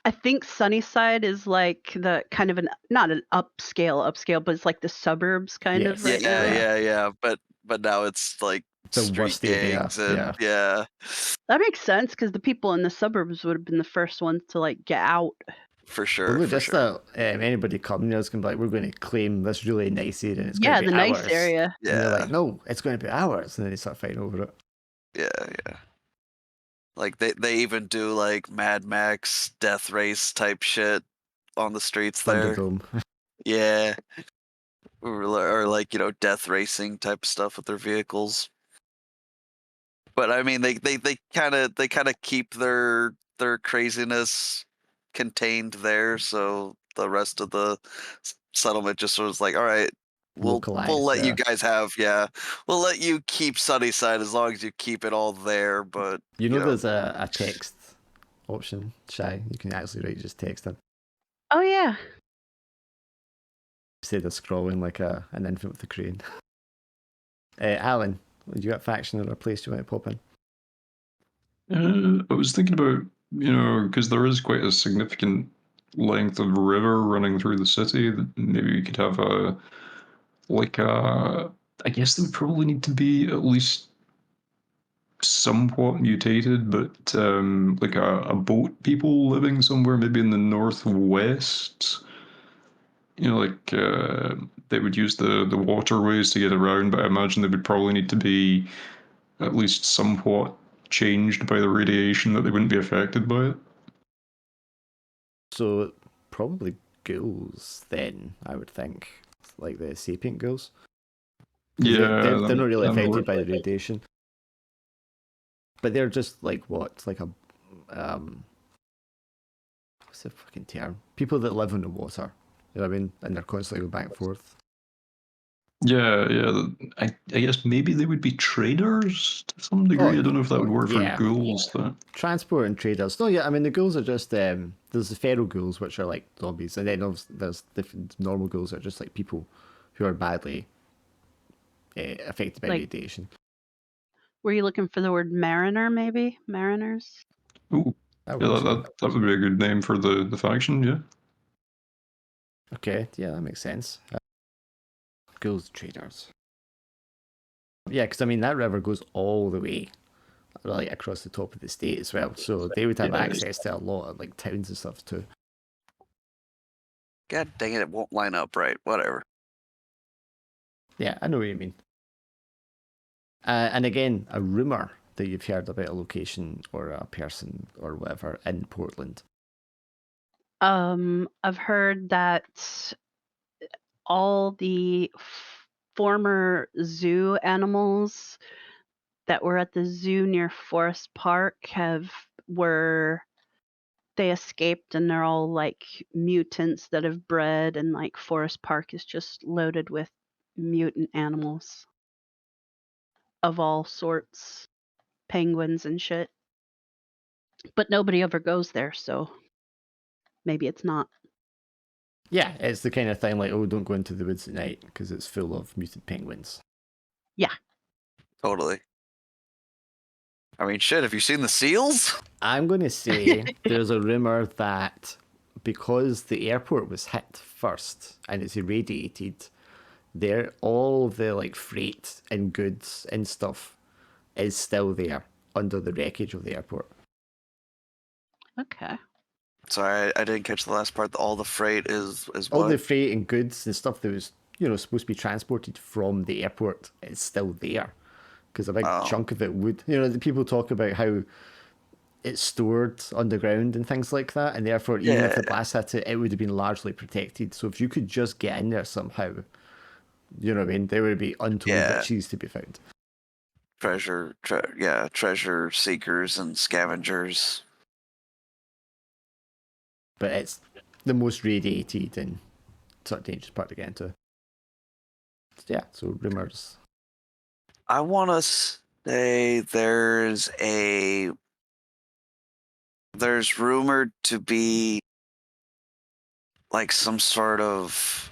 I think Sunnyside is like the kind of not an upscale, but it's like the suburbs kind of right now. yeah. But now it's like The street worst area, gangs and yeah. That makes sense because the people in the suburbs would have been the first ones to like get out. For sure. Well, look, for just sure. that anybody coming there is going to be like, we're going to claim this really nice area, and it's Yeah, going to the be nice ours. area. Yeah. And they're like, no, it's going to be ours, and then they start fighting over it. Yeah. Like they even do like Mad Max death race type shit on the streets there. Thunderdome. Yeah. Or like, death racing type stuff with their vehicles. But I mean, they kind of keep their craziness contained there, so the rest of the settlement just was like, all right, we'll Localized, let you yeah. guys have, we'll let you keep Sunnyside as long as you keep it all there. But You know, there's a text option, Shy. You can actually write just text in Oh yeah. instead of scrolling like an infant with a crane. Alan, do you got a faction or a place you want to pop in? I was thinking about, because there is quite a significant length of river running through the city, that maybe we could have I guess they would probably need to be at least somewhat mutated, but like a boat people living somewhere, maybe in the northwest. They would use the waterways to get around, but I imagine they would probably need to be at least somewhat changed by the radiation that they wouldn't be affected by it. So probably ghouls then, I would think, like the sapient ghouls. Yeah, they're not really affected work. by the radiation, but they're just like what, like a what's the fucking term? People that live on the water. You know what I mean? And they're constantly going back and forth. Yeah. I guess maybe they would be traders to some degree. I don't know if that would work for ghouls. Transport and traders. No, yeah, I mean the ghouls are just there's the feral ghouls, which are like zombies, and then there's different normal ghouls that are just like people who are badly affected by radiation. Were you looking for the word mariner? Maybe mariners. Ooh, that would be a good name for the faction. Yeah. Okay, yeah, that makes sense. Ghouls traders. Yeah, because I mean that river goes all the way, like across the top of the state as well. So they would have access to a lot of like towns and stuff too. God dang it won't line up right. Whatever. Yeah, I know what you mean. And again, a rumor that you've heard about a location or a person or whatever in Portland. I've heard that all the former zoo animals that were at the zoo near Forest Park they escaped, and they're all like mutants that have bred, and like Forest Park is just loaded with mutant animals of all sorts, penguins and shit. But nobody ever goes there, so maybe it's not. Yeah, it's the kind of thing like, oh, don't go into the woods at night because it's full of mutant penguins. Yeah. Totally. I mean, shit, have you seen the seals? I'm going to say there's a rumor that because the airport was hit first and it's irradiated, all the like freight and goods and stuff is still there under the wreckage of the airport. Okay. Sorry, I didn't catch the last part. All the freight is all what? The freight and goods and stuff that was supposed to be transported from the airport is still there because a big chunk of it would. The people talk about how it's stored underground and things like that, and therefore even if the blast hit it, it would have been largely protected. So if you could just get in there somehow, you know what I mean, there would be untold riches to be found. Treasure seekers and scavengers. But it's the most radiated and sort of dangerous part to get into. Yeah, so rumors. I want to say there's rumored to be like some sort of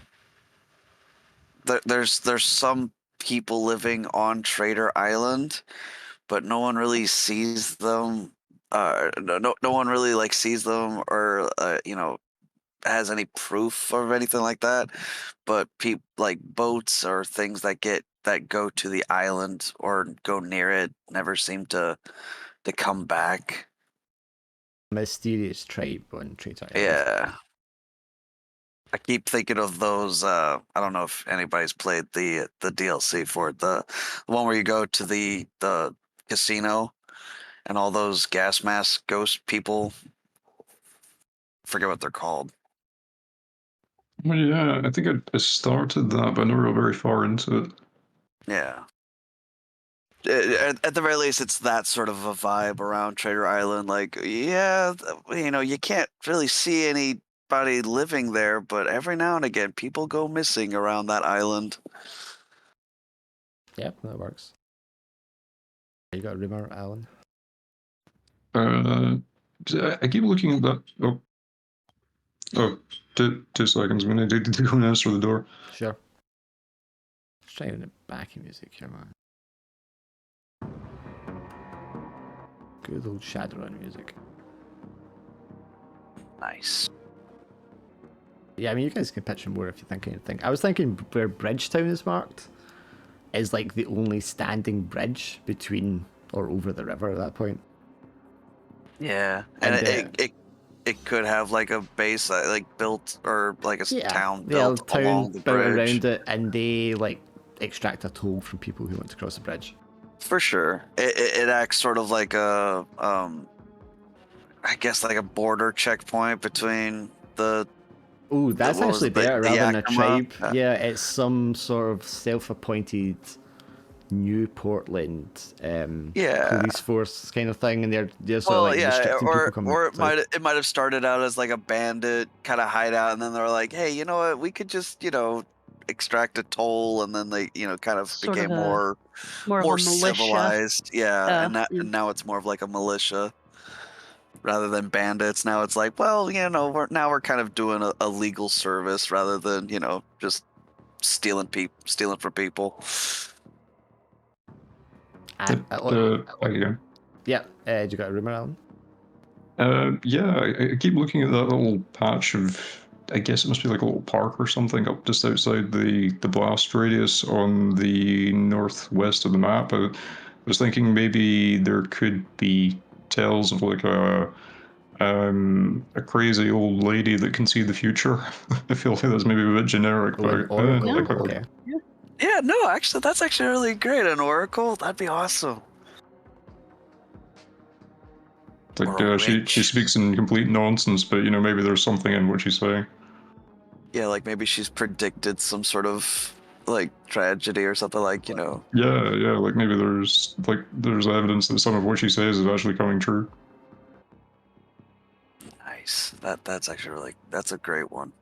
there's some people living on Trader Island, but no one really sees them. No one really like sees them or has any proof of anything like that. But people like boats or things that go to the island or go near it never seem to come back. Mysterious tribe on Trader Island. Yeah. I keep thinking of those. I don't know if anybody's played the DLC for it. The one where you go to the casino and all those gas mask ghost people. Forget what they're called. Well, yeah, I think I started that, but I never got very far into it. Yeah. At the very least, it's that sort of a vibe around Trader Island. Like, yeah, you can't really see anybody living there, but every now and again, people go missing around that island. Yep, that works. You got a rumor, Alan? I keep looking at that. Oh, 2 seconds. I'm going to go and answer the door. Sure. Let's try the backing music here, man. Good old Shadowrun music. Nice. Yeah, I mean, you guys can picture more if you think anything. I was thinking where Bridgetown is marked is like the only standing bridge between or over the river at that point. Yeah, and it could have like a base like built or like a town built along the bridge around it, and they like extract a toll from people who want to cross the bridge. For sure, it acts sort of like a I guess like a border checkpoint between the. Oh, that's actually better rather than a tribe. Yeah, it's some sort of self-appointed New Portland police force kind of thing, and they're sort of like restricting people coming. Or it might have started out as like a bandit kind of hideout, and then they're like, hey, you know what? We could just extract a toll, and then they kind of Sort became of more civilized. Yeah, and now it's more of like a militia rather than bandits. Now it's like, well, we're kind of doing a legal service rather than just stealing from people. Yeah, you got a rumor, Alan? Yeah, I keep looking at that little patch of, I guess it must be like a little park or something up just outside the blast radius on the northwest of the map. I was thinking maybe there could be tales of like a crazy old lady that can see the future. I feel like that's maybe a bit generic, but okay. Yeah, no, actually, that's actually really great. An oracle, that'd be awesome. Like she speaks in complete nonsense, but maybe there's something in what she's saying. Yeah, like maybe she's predicted some sort of like tragedy or something, like Yeah, like maybe there's evidence that some of what she says is actually coming true. Nice. That's actually that's a great one.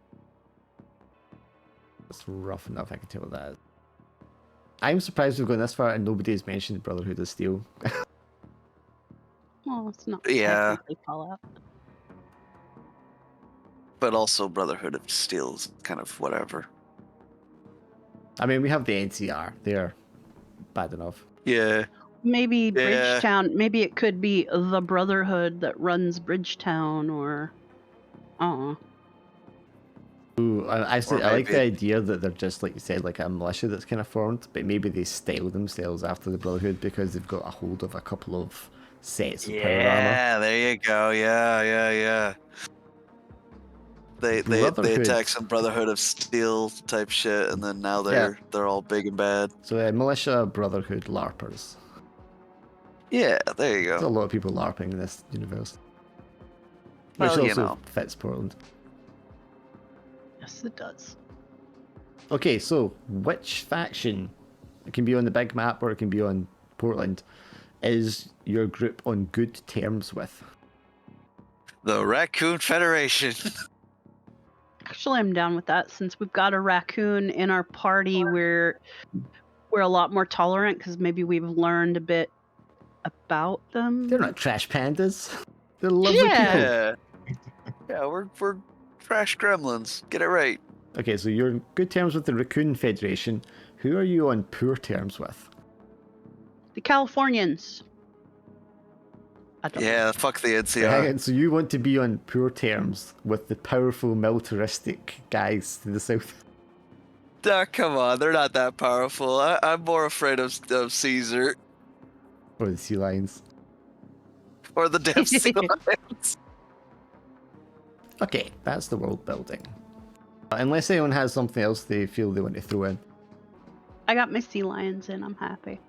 That's rough enough, I can tell that. I'm surprised we've gone this far and nobody's mentioned Brotherhood of Steel. Well, it's not technically Fallout. But also Brotherhood of Steel is kind of whatever. I mean, we have the NCR. They're bad enough. Yeah. Maybe Bridgetown. Maybe it could be the Brotherhood that runs Bridgetown, or Ooh, I like the idea that they're just, like you said, like a militia that's kind of formed, but maybe they style themselves after the Brotherhood because they've got a hold of a couple of sets of power armor. Yeah, there you go. Yeah. They attack some Brotherhood of Steel type shit, and then now they're all big and bad. So militia, Brotherhood, LARPers. Yeah, there you go. There's a lot of people LARPing in this universe. Well, which also fits Portland. Yes, it does. Okay, so which faction, it can be on the big map or it can be on Portland, is your group on good terms with? The Raccoon Federation. Actually, I'm down with that. Since we've got a raccoon in our party, we're a lot more tolerant because maybe we've learned a bit about them. They're not trash pandas. They're lovely people. Yeah, we're trash gremlins. Get it right. Okay, so you're on good terms with the Raccoon Federation. Who are you on poor terms with? The Californians. Yeah, fuck the NCR. So you want to be on poor terms with the powerful militaristic guys to the south? Come on, they're not that powerful. I'm more afraid of Caesar. Or the sea lions. Or the damn sea lions. Okay, that's the world building. Unless anyone has something else they feel they want to throw in. I got my sea lions in, I'm happy.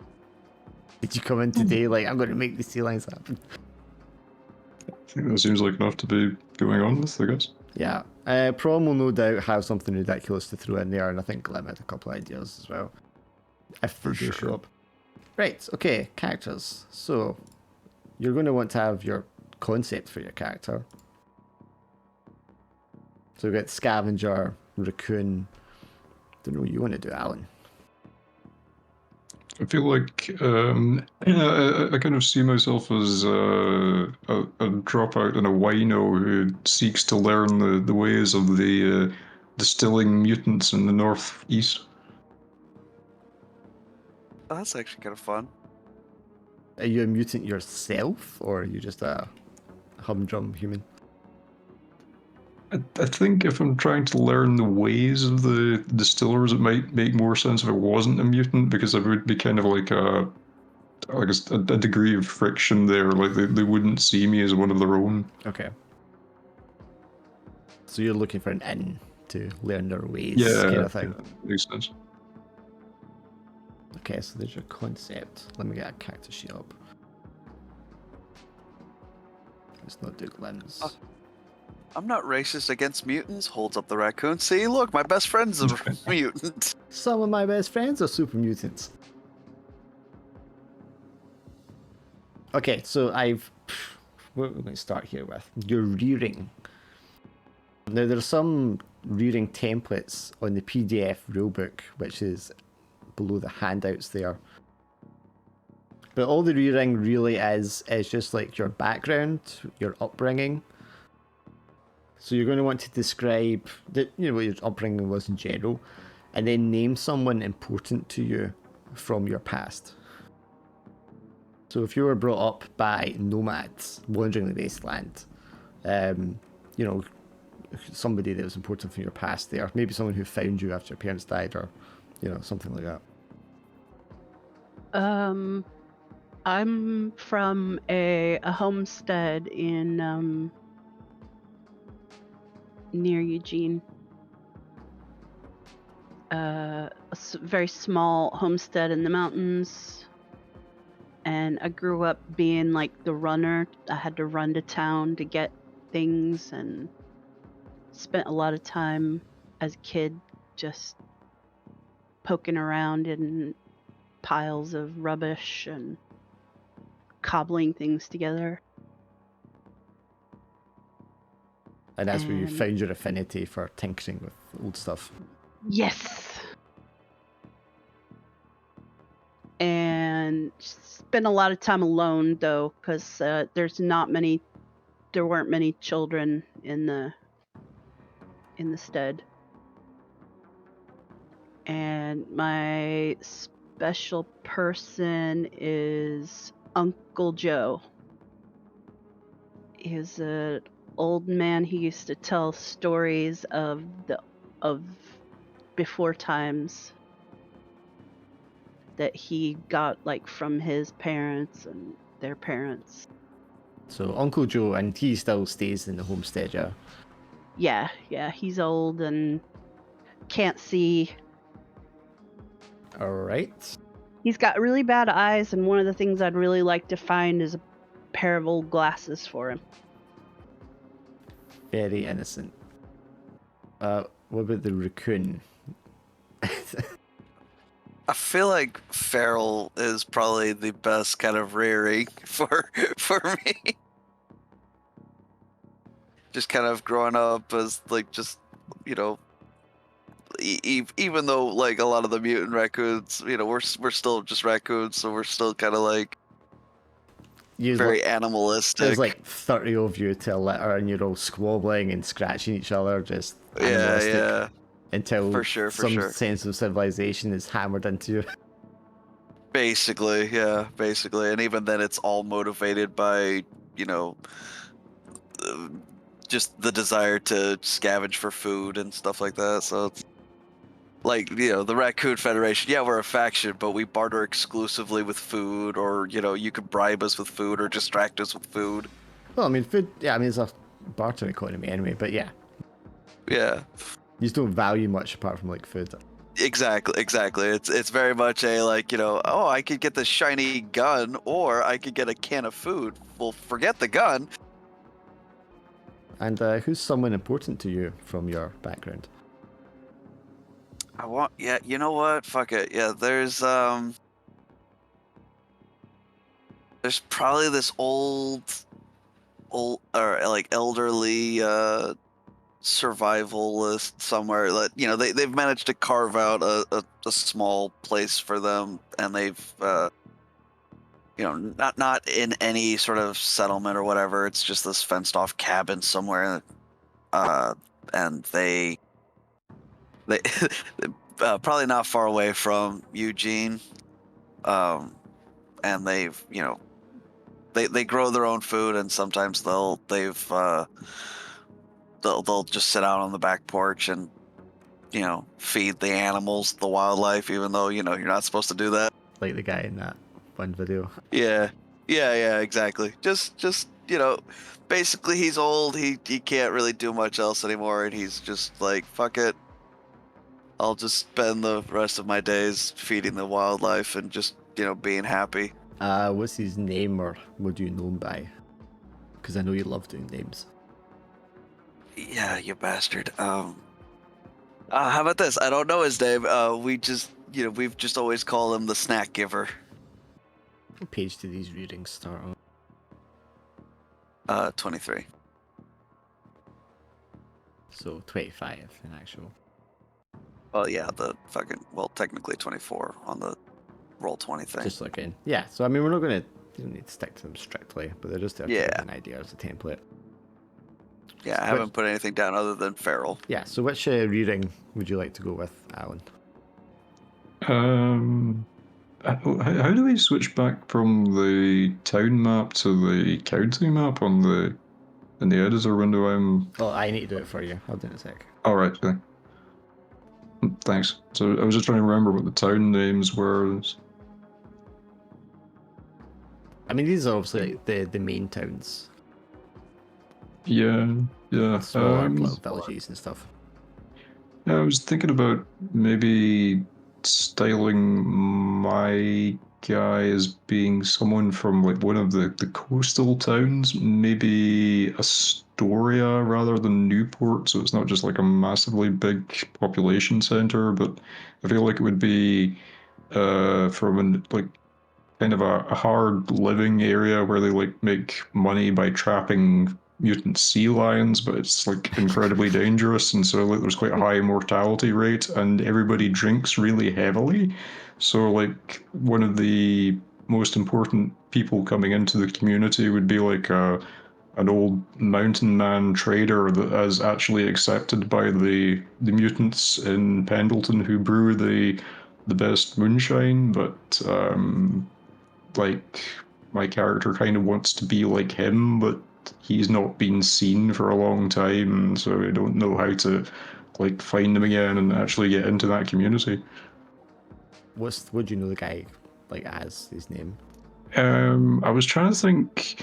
Did you come in today like, I'm going to make the sea lions happen? I think that seems like enough to be going on with, I guess. Yeah. Prom will no doubt have something ridiculous to throw in there, and I think Glim had a couple of ideas as well. If they do show up. Right, okay, characters. So, you're going to want to have your concept for your character. So we've got Scavenger, Raccoon. Don't know what you want to do, Alan. I feel like I kind of see myself as a dropout and a wino who seeks to learn the ways of the distilling mutants in the northeast. Oh, that's actually kind of fun. Are you a mutant yourself, or are you just a humdrum human? I think if I'm trying to learn the ways of the distillers, it might make more sense if I wasn't a mutant, because there would be kind of like a degree of friction there. Like they wouldn't see me as one of their own. Okay. So you're looking for an in to learn their ways, Yeah, kind of thing. yeah, makes sense. Okay, so there's your concept. Let me get a character sheet up. Let's not do limbs. I'm not racist against mutants. Holds up the raccoon. See, look, my best friend's a mutant. Some of my best friends are super mutants. Okay, so what are we going to start here with? Your rearing. Now, there's some rearing templates on the PDF rulebook, which is below the handouts there. But all the rearing really is just like your background, your upbringing. So you're going to want to describe what your upbringing was in general, and then name someone important to you from your past. So if you were brought up by nomads wandering the wasteland, somebody that was important from your past there, maybe someone who found you after your parents died, or something like that. I'm from a homestead in near Eugene. A very small homestead in the mountains, and I grew up being like the runner. I had to run to town to get things, and spent a lot of time as a kid just poking around in piles of rubbish and cobbling things together. And that's where you found your affinity for tinkering with old stuff. Yes. And spent a lot of time alone though, because there weren't many children in the stead. And my special person is Uncle Joe. He's an old man. He used to tell stories of before times that he got like from his parents and their parents. So Uncle Joe, and he still stays in the homestead, yeah? Yeah, he's old and can't see. All right. He's got really bad eyes, and one of the things I'd really like to find is a pair of old glasses for him. Very innocent. What about the raccoon? I feel like feral is probably the best kind of rearing for me. Just kind of growing up as like just even though like a lot of the mutant raccoons, we're still just raccoons, so we're still kind of like very animalistic. There's like 30 of you to a litter, and you're all squabbling and scratching each other, just animalistic. Yeah. Until some sense of civilization is hammered into you. Basically, yeah, and even then it's all motivated by, just the desire to scavenge for food and stuff like that. So it's like, the Raccoon Federation, yeah, we're a faction, but we barter exclusively with food, or, you could bribe us with food or distract us with food. Well, I mean, food, it's a barter economy anyway, but yeah. Yeah. You just don't value much apart from like food. Exactly. It's very much a like, oh, I could get the shiny gun, or I could get a can of food. Well, forget the gun. And who's someone important to you from your background? You know what? Fuck it. Yeah, there's there's probably this old or like elderly survivalist somewhere that they've managed to carve out a small place for them, and they've not in any sort of settlement or whatever. It's just this fenced off cabin somewhere, and they probably not far away from Eugene, and they've they grow their own food, and sometimes they'll just sit out on the back porch and feed the animals, the wildlife, even though you're not supposed to do that. Like the guy in that one video. Yeah, exactly. Just basically he's old. He can't really do much else anymore, and he's just like, fuck it. I'll just spend the rest of my days feeding the wildlife and just being happy. What's his name, or what do you know him by? Because I know you love doing names. Yeah, you bastard. How about this? I don't know his name. We just, we've just always called him the snack giver. What page do these readings start on? 23. So 25 in actual. Oh yeah, technically 24 on the Roll20 thing. Just looking. Yeah, so I mean, we're not going to, you don't need to stick to them strictly, but they're just there to give an idea as a template. Yeah, I haven't put anything down other than feral. Yeah, so which reading would you like to go with, Alan? How do we switch back from the town map to the county map in the editor window? Oh, I need to do it for you. I'll do it in a sec. All right, okay. Thanks. So I was just trying to remember what the town names were. I mean, these are obviously like the main towns. Yeah. Smaller little villages and stuff. Yeah, I was thinking about maybe styling my guy as being someone from like one of the coastal towns, maybe Astoria rather than Newport, so it's not just like a massively big population center, but I feel like it would be from like kind of a hard living area where they like make money by trapping mutant sea lions, but it's like incredibly dangerous, and so like there's quite a high mortality rate, and everybody drinks really heavily. So like one of the most important people coming into the community would be like an old mountain man trader that is actually accepted by the mutants in Pendleton who brew the best moonshine, but like my character kind of wants to be like him, but he's not been seen for a long time, so I don't know how to like find him again and actually get into that community. What do you know the guy like as his name? I was trying to think.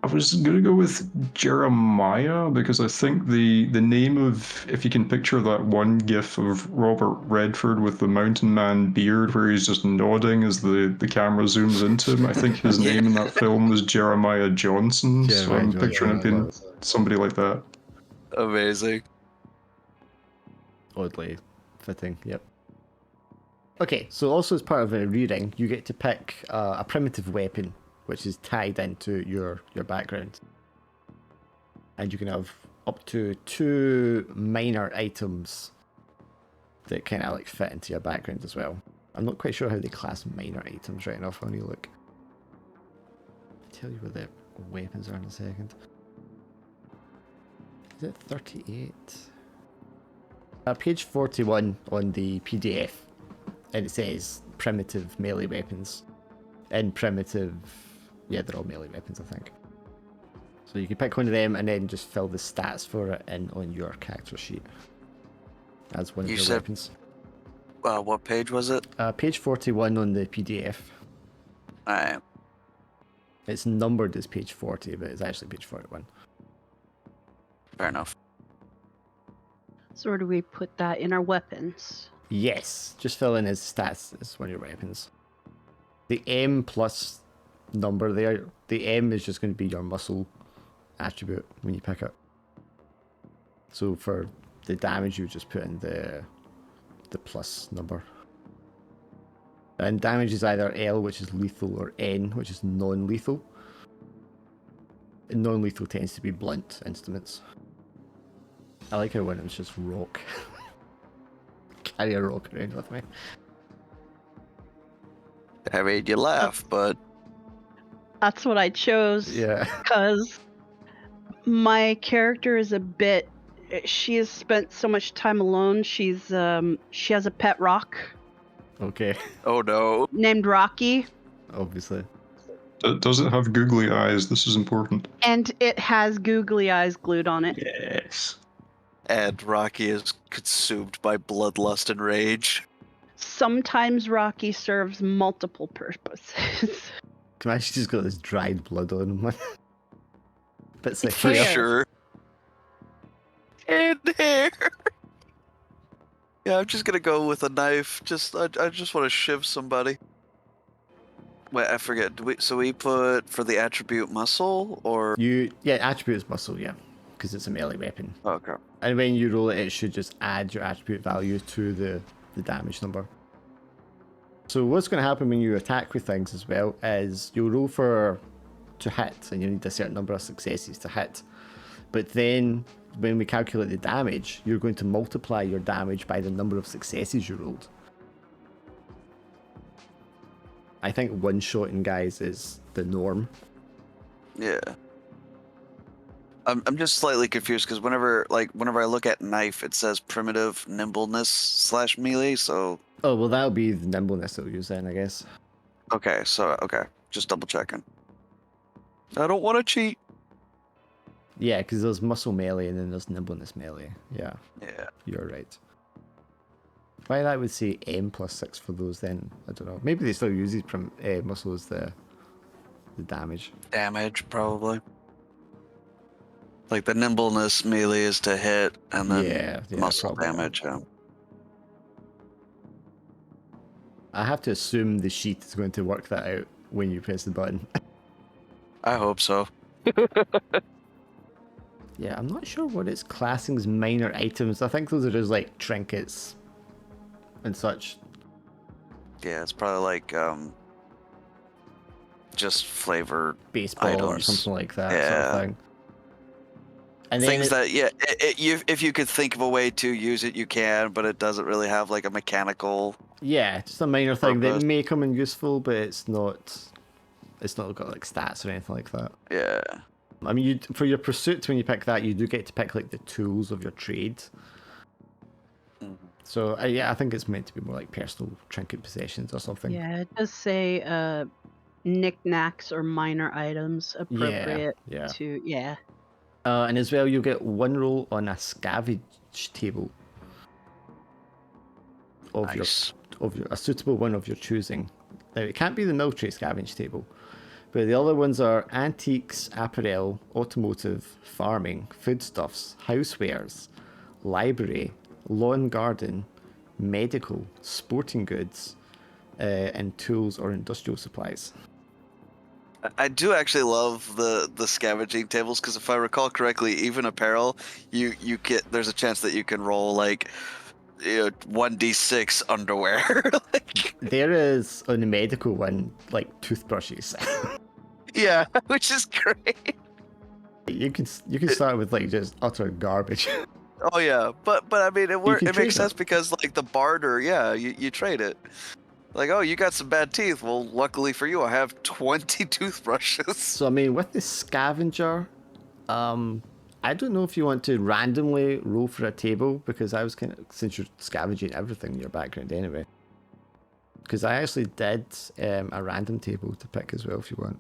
I was gonna go with Jeremiah because I think the name of, if you can picture that one gif of Robert Redford with the mountain man beard where he's just nodding as the camera zooms into him, I think his name in that film was Jeremiah Johnson, so I'm picturing it being somebody like that. Amazing. Oddly fitting, yep. Okay, so also as part of a reading, you get to pick a primitive weapon which is tied into your background. And you can have up to 2 minor items that kind of like fit into your background as well. I'm not quite sure how they class minor items right enough. Let me look. I'll tell you what the weapons are in a second. Is it 38? Page 41 on the PDF. And it says primitive melee weapons. And primitive... Yeah, they're all melee weapons, I think. So you can pick one of them and then just fill the stats for it in on your character sheet. As one of your weapons. What page was it? Page 41 on the PDF. Alright. It's numbered as page 40, but it's actually page 41. Fair enough. So where do we put that in our weapons? Yes, just fill in his stats as one of your weapons. The M plus number there, the M is just going to be your muscle attribute when you pick it. So for the damage, you just put in the plus number. And damage is either L, which is lethal, or N, which is non-lethal. And non-lethal tends to be blunt instruments. I like how one of them's just rock. Carry a rock around with me. I made you laugh, but That's what I chose. Yeah. Because my character is a bit. She has spent so much time alone. She has a pet rock Okay. oh no. named Rocky, Obviously. Does it have googly eyes? This is important. and it has googly eyes glued on it. Yes. And Rocky is consumed by bloodlust and rage. Sometimes Rocky serves multiple purposes. Can I actually just got this dried blood on him? Bits of For hair. sure. And hair. Yeah, I'm just gonna go with a knife. I just want to shiv somebody. Wait, I forget. So we put for the attribute muscle or? Yeah, attribute is muscle, yeah, because it's a melee weapon. Okay. And when you roll it, it should just add your attribute value to the damage number. So what's going to happen when you attack with things as well is you'll roll to hit, and you need a certain number of successes to hit. But then when we calculate the damage, you're going to multiply your damage by the number of successes you rolled. I think one-shotting guys is the norm. Yeah. I'm just slightly confused because whenever I look at knife, it says primitive nimbleness / melee. So. Oh well, that'll be the nimbleness that we'll use then, I guess. Okay. Just double checking. I don't want to cheat. Yeah, because there's muscle melee and then there's nimbleness melee. Yeah. Yeah. You're right. Why that would say M plus 6 for those then, I don't know. Maybe they still use these muscle as the damage. Damage probably. Like the nimbleness melee is to hit, and then Yeah, muscle probably. damage. Yeah. I have to assume the sheet is going to work that out when you press the button. I hope so. Yeah, I'm not sure what it's classing as minor items. I think those are just like trinkets and such. Yeah, it's probably like just flavor Baseball or items. something like that sort Yeah. of thing. And things that if you could think of a way to use it, you can, but it doesn't really have like a mechanical. Yeah, just a minor thing purpose. that may come in useful, but it's not got like stats or anything like that. Yeah. I mean, for your pursuit, when you pick that, you do get to pick like the tools of your trade. Mhm. So yeah, I think it's meant to be more like personal trinket possessions or something. Yeah, it does say knickknacks or minor items appropriate yeah. to yeah. And as well, you'll get one roll on a scavenge table of Nice. a suitable one of your choosing. Now it can't be the military scavenge table, but the other ones are antiques, apparel, automotive, farming, foodstuffs, housewares, library, lawn garden, medical, sporting goods, and tools or industrial supplies. I do actually love the scavenging tables because if I recall correctly, even apparel, you there's a chance that you can roll like 1d6 underwear. Like, There is on the medical one like toothbrushes. yeah, which is great. You can start with like just utter garbage. Oh yeah, but I mean it can it trade makes sense it. because like the barter, yeah, you trade it. Like, oh, you got some bad teeth. Well, luckily for you, I have 20 toothbrushes. So I mean, with the scavenger, I don't know if you want to randomly roll for a table because I was kind of, since you're scavenging everything in your background anyway. Because I actually did a random table to pick as well if you want.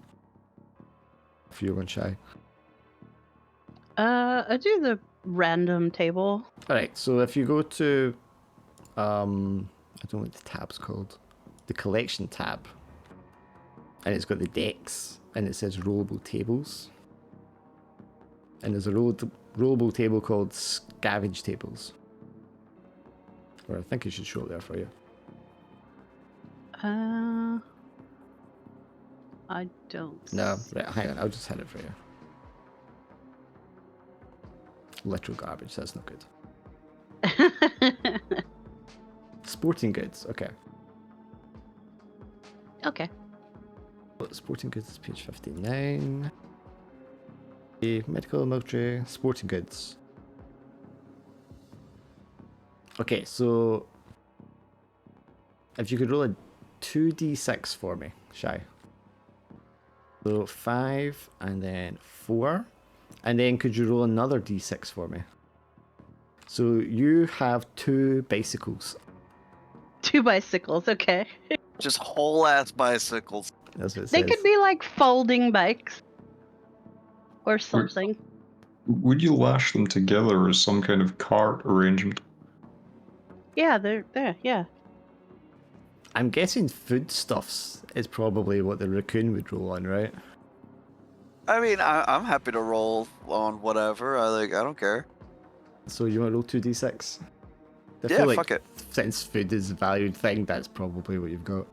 If you're one shy. I do the random table. Alright, so if you go to I don't know what the tab's called. The collection tab. And it's got the decks and it says rollable tables. And there's a rollable table called scavenge tables. Or I think it should show it there for you. I don't. No, right, hang on, I'll just hit it for you. Literal garbage, that's not good. Sporting goods, okay. Okay. Sporting goods, page 59. Medical, military, sporting goods. Okay, so if you could roll a 2d6 for me, Shy. So 5 and then 4. And then could you roll another d6 for me? So you have 2 bicycles. 2 bicycles, okay. Just whole ass bicycles. That's what it They says. could be like folding bikes or something. Would you lash them together as some kind of cart arrangement? Yeah, they're there, yeah. I'm guessing foodstuffs is probably what the raccoon would roll on, right? I mean, I'm happy to roll on whatever. I don't care. So you want to roll 2d6? I Yeah, feel like fuck it. since food is a valued thing, that's probably what you've got.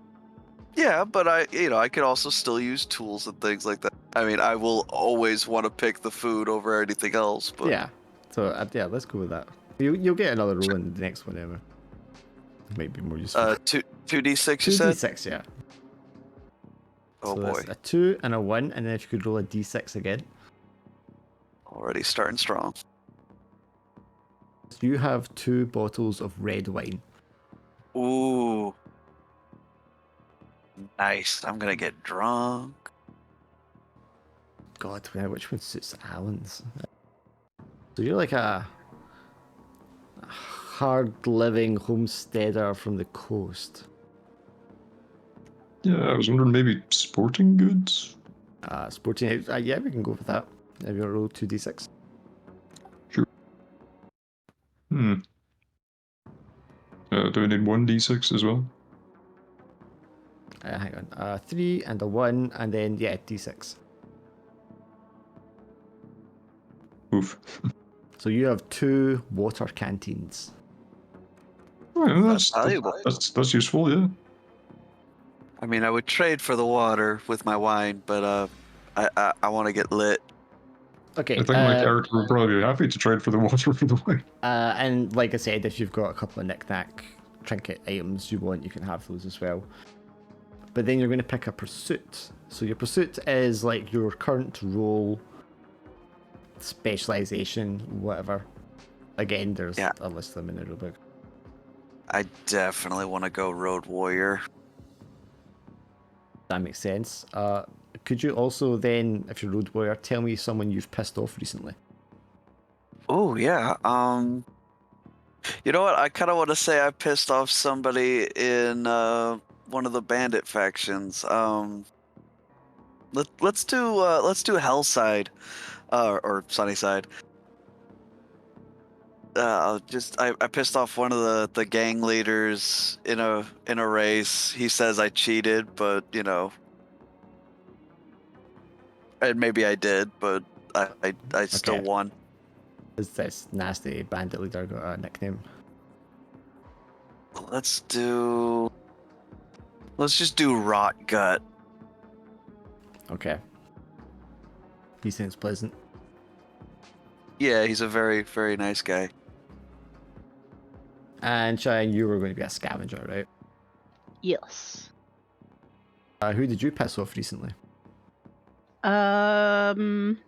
Yeah, but I could also still use tools and things like that. I mean, I will always want to pick the food over anything else. But Yeah. So yeah, let's go with that. You'll get another roll in the next one, Emma. Might be more useful. 2d6. You said 2d6, yeah. Oh So boy, that's a 2 and a 1, and then if you could roll a d6 again. already starting strong. You have 2 bottles of red wine. Ooh, nice. I'm gonna get drunk. God, which one suits Alan's? So you're like a hard-living homesteader from the coast. Yeah, I was wondering maybe sporting goods? Sporting, yeah, we can go with that. Have you roll 2d6? Hmm. Do we need 1d6 as well? Hang on. 3 and a 1, and then, yeah, d6. Oof. So you have 2 water canteens. Well, That's valuable. That's useful, yeah. I mean, I would trade for the water with my wine, but I want to get lit. Okay. I think my character would probably be happy to trade for the water for the wine. And like I said, if you've got a couple of knick-knack trinket items you want, you can have those as well. But then you're going to pick a pursuit. So your pursuit is like your current role, specialization, whatever. Again, there's a list of them in the rulebook. I definitely want to go road warrior. That makes sense. Could you also then, if you're road warrior, tell me someone you've pissed off recently? Oh yeah. You know what? I kind of want to say I pissed off somebody in one of the bandit factions. Let's do Hellside, or Sunnyside. I pissed off one of the gang leaders in a race. He says I cheated, but you know, and maybe I did, but I still won. Is this nasty bandit leader got a nickname? Let's just do Rot Gut. Okay. He seems pleasant. Yeah, he's a very, very nice guy. And Shine, you were going to be a scavenger, right? Yes. Who did you piss off recently? Some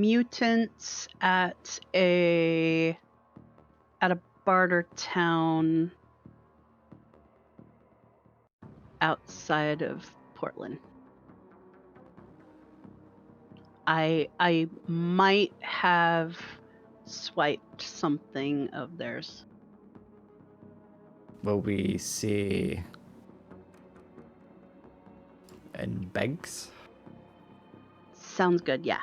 mutants at a barter town outside of Portland. I might have swiped something of theirs. Will we say in Biggs? Sounds good, yeah.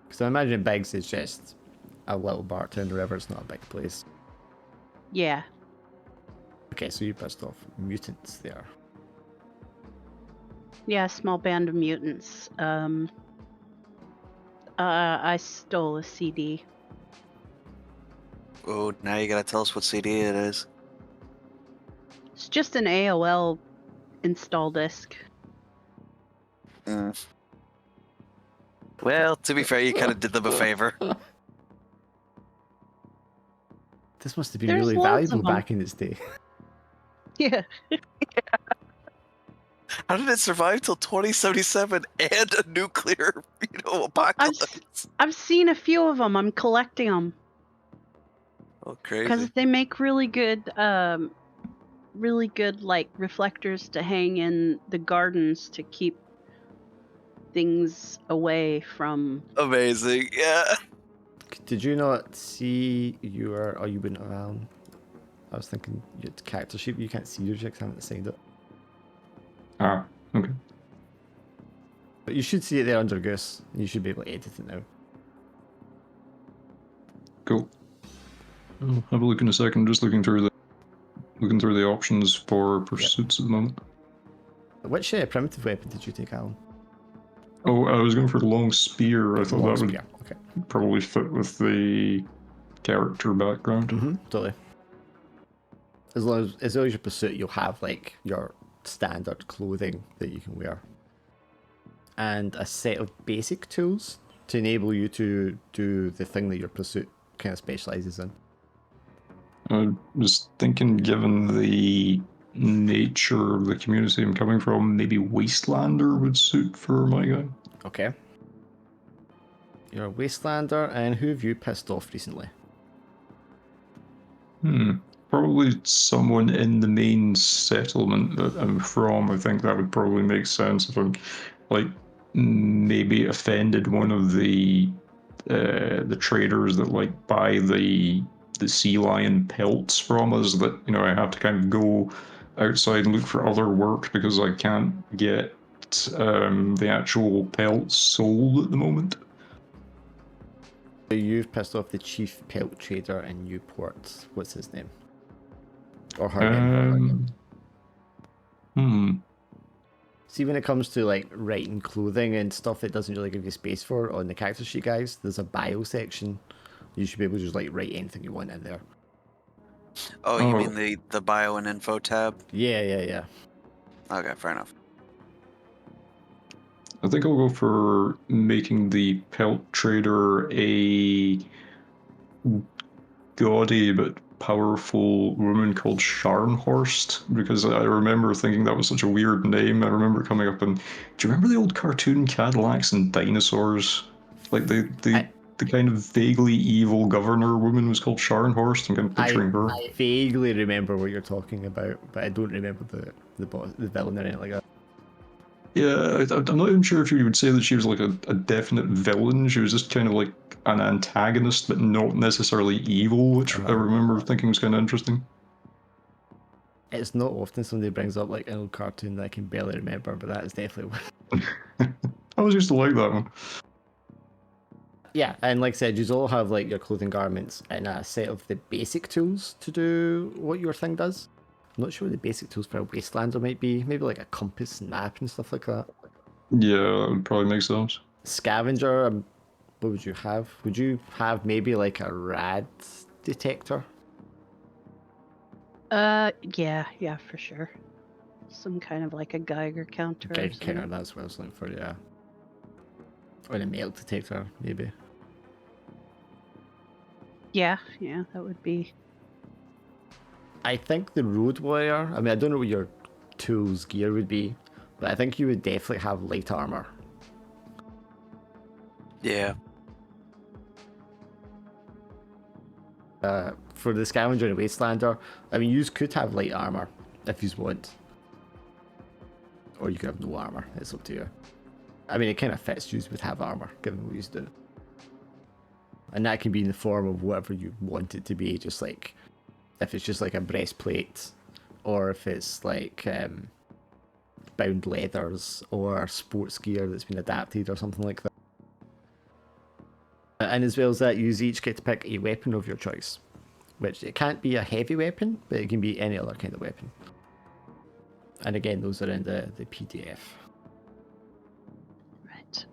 Because I imagine Biggs is just a little bartender wherever it's not a big place. Yeah. Okay, so you pissed off mutants there. Yeah, small band of mutants. I stole a CD. Oh, now you gotta tell us what CD it is. It's just an AOL install disk. Well, to be fair, you kind of did them a favor. This must have been There's really loads valuable of 'em. back in its day. Yeah. How did it survive till 2077 and a nuclear, apocalypse? I've seen a few of them. I'm collecting them Oh, because crazy. they make really good like reflectors to hang in the gardens to keep things away from. Amazing, yeah. Did you not see your... Oh, you wouldn't have, Alan. I was thinking your character sheet, you can't see yours yet 'cause I haven't assigned it. Ah, okay. But you should see it there under Goose. You should be able to edit it now. Cool. I'll have a look in a second. Just looking through the options for pursuits at the moment. Which primitive weapon did you take, Alan? Oh, I was going for the long spear. I thought Long that would spear. Okay. probably fit with the character background. Totally. As long as your pursuit, you'll have like your standard clothing that you can wear, and a set of basic tools to enable you to do the thing that your pursuit kind of specializes in. I was thinking, given the nature of the community I'm coming from, maybe Wastelander would suit for my guy. Okay. You're a Wastelander, and who have you pissed off recently? Probably someone in the main settlement that I'm from. I think that would probably make sense if I'm, like, maybe offended one of the traders that like buy the sea lion pelts from us. That I have to kind of go outside and look for other work because I can't get the actual pelts sold at the moment. So you've pissed off the chief pelt trader in Newport. What's his name? Or her name? See, when it comes to like writing clothing and stuff, it doesn't really give you space for on the character sheet, guys. There's a bio section. You should be able to just like write anything you want in there. Oh, you mean the bio and info tab? Yeah. Okay, fair enough. I think I'll go for making the pelt trader a gaudy but powerful woman called Scharnhorst, because I remember thinking that was such a weird name. I remember coming up and... Do you remember the old cartoon Cadillacs and Dinosaurs? Like the kind of vaguely evil governor woman was called Scharnhorst. I'm kind of picturing her. I vaguely remember what you're talking about, but I don't remember the villain or anything like that. Yeah, I'm not even sure if you would say that she was like a definite villain. She was just kind of like an antagonist, but not necessarily evil, which I remember thinking was kind of interesting. It's not often somebody brings up like an old cartoon that I can barely remember, but that is definitely one. I always used to like that one. Yeah, and like I said, you all have like your clothing garments and a set of the basic tools to do what your thing does. I'm not sure what the basic tools for a Wastelander might be. Maybe like a compass and map and stuff like that. Yeah, that would probably make sense. Scavenger, what would you have? Would you have maybe like a rad detector? Yeah, for sure. Some kind of like a Geiger counter. Geiger counter, that's what I was looking for, yeah. Or a metal detector, maybe. Yeah, that would be. I think the road warrior, I mean, I don't know what your tools gear would be, but I think you would definitely have light armor. Yeah. For the scavenger and Wastelander, I mean, you could have light armor if you want. Or you could have no armor, it's up to you. I mean, it kind of fits, you would have armor, given what you do. And that can be in the form of whatever you want it to be, just like, if it's just like a breastplate, or if it's like bound leathers, or sports gear that's been adapted, or something like that. And as well as that, you each get to pick a weapon of your choice. Which, it can't be a heavy weapon, but it can be any other kind of weapon. And again, those are in the PDF. Right.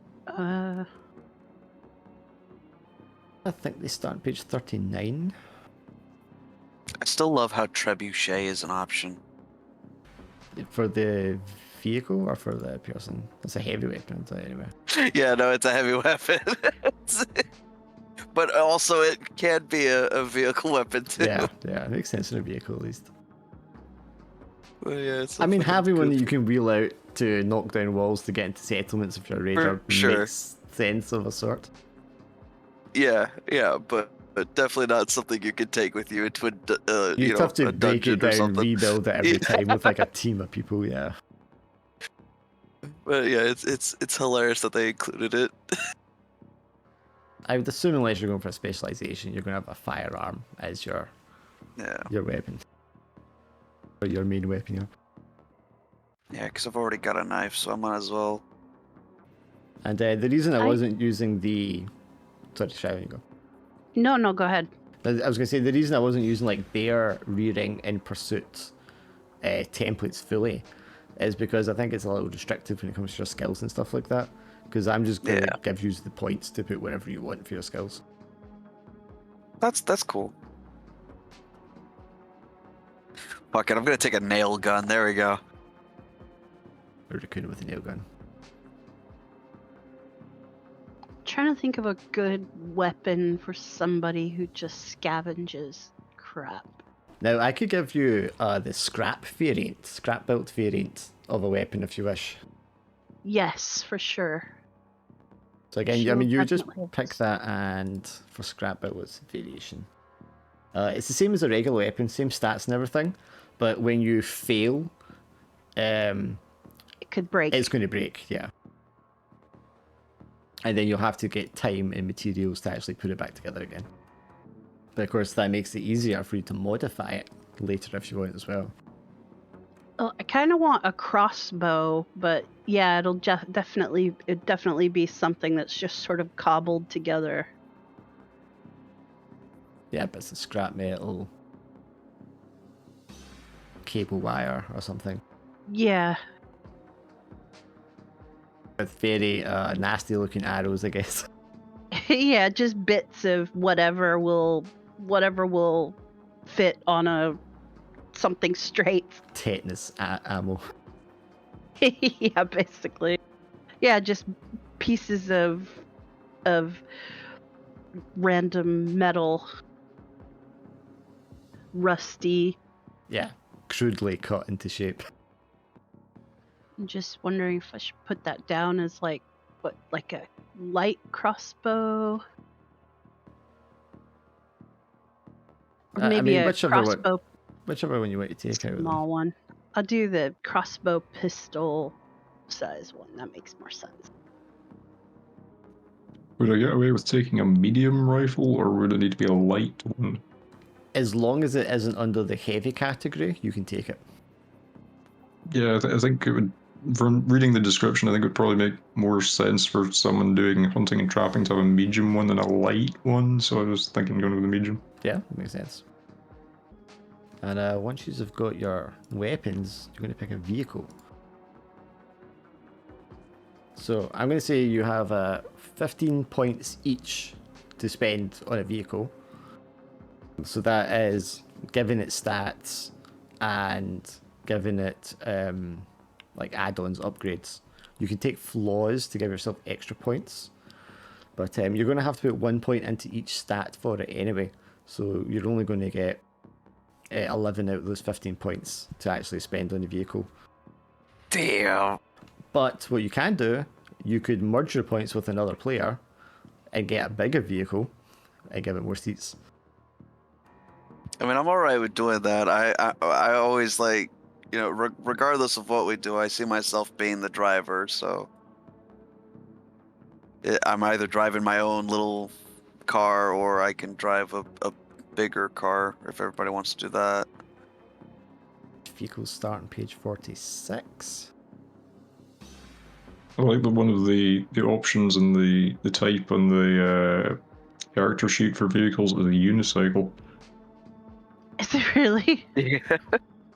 I think they start on page 39. I still love how trebuchet is an option. For the vehicle or for the person? It's a heavy weapon, anyway. Yeah, no, it's a heavy weapon. But also it can be a vehicle weapon too. Yeah, it makes sense in a vehicle at least. Well, yeah, I mean, having one that you can wheel out to knock down walls to get into settlements if you're a raider makes sense of a sort. Yeah, but definitely not something you can take with you into You'd have to a break it dungeon or down, something. rebuild it every time with like a team of people. Yeah. But yeah, it's hilarious that they included it. I would assume unless you're going for a specialization, you're going to have a firearm as your weapon. Or your main weapon, yeah. Yeah, because I've already got a knife, so I might as well. And the reason I wasn't using the... Sorry, Shai, you go. No, go ahead. I was going to say, the reason I wasn't using like bear, rearing, in pursuit templates fully is because I think it's a little restrictive when it comes to your skills and stuff like that. Because I'm just going to give you the points to put wherever you want for your skills. That's cool. Fuck it, I'm gonna take a nail gun. There we go. A raccoon with a nail gun. Trying to think of a good weapon for somebody who just scavenges crap. Now, I could give you the scrap built variant of a weapon if you wish. Yes, for sure. So again, I mean, you just pick that, and for scrap built, what's the variation? It's the same as a regular weapon, same stats and everything, but when you fail, it could break. It's going to break, yeah. And then you'll have to get time and materials to actually put it back together again. But of course, that makes it easier for you to modify it later if you want as well. Oh, I kind of want a crossbow, but yeah, it'll definitely be something that's just sort of cobbled together. Yeah, bits of scrap metal, cable wire or something. Yeah. With very nasty looking arrows, I guess. Yeah, just bits of whatever will fit on something straight. Tetanus ammo. Yeah, basically. Yeah, just pieces of random metal, rusty. Yeah, crudely cut into shape. I'm just wondering if I should put that down as like a light crossbow, or maybe a crossbow. Whichever one you want to take out. Small one. I'll do the crossbow pistol size one. That makes more sense. Would I get away with taking a medium rifle, or would it need to be a light one? As long as it isn't under the heavy category, you can take it. Yeah, I think it would. From reading the description, I think it would probably make more sense for someone doing hunting and trapping to have a medium one than a light one. So I was thinking going with the medium. Yeah, that makes sense. And once you've got your weapons, you're going to pick a vehicle. So I'm going to say you have 15 points each to spend on a vehicle. So that is giving it stats and giving it like add-ons, upgrades. You can take flaws to give yourself extra points, but you're going to have to put 1 point into each stat for it anyway. So you're only going to get 11 out of those 15 points to actually spend on the vehicle. Damn. But what you can do, you could merge your points with another player and get a bigger vehicle and give it more seats. I mean, I'm alright with doing that. I always like, regardless of what we do, I see myself being the driver, so I'm either driving my own little car or I can drive a bigger car if everybody wants to do that. Vehicles start on page 46. I like one of the options and the type on the character sheet for vehicles is a unicycle. Is it really? Yeah.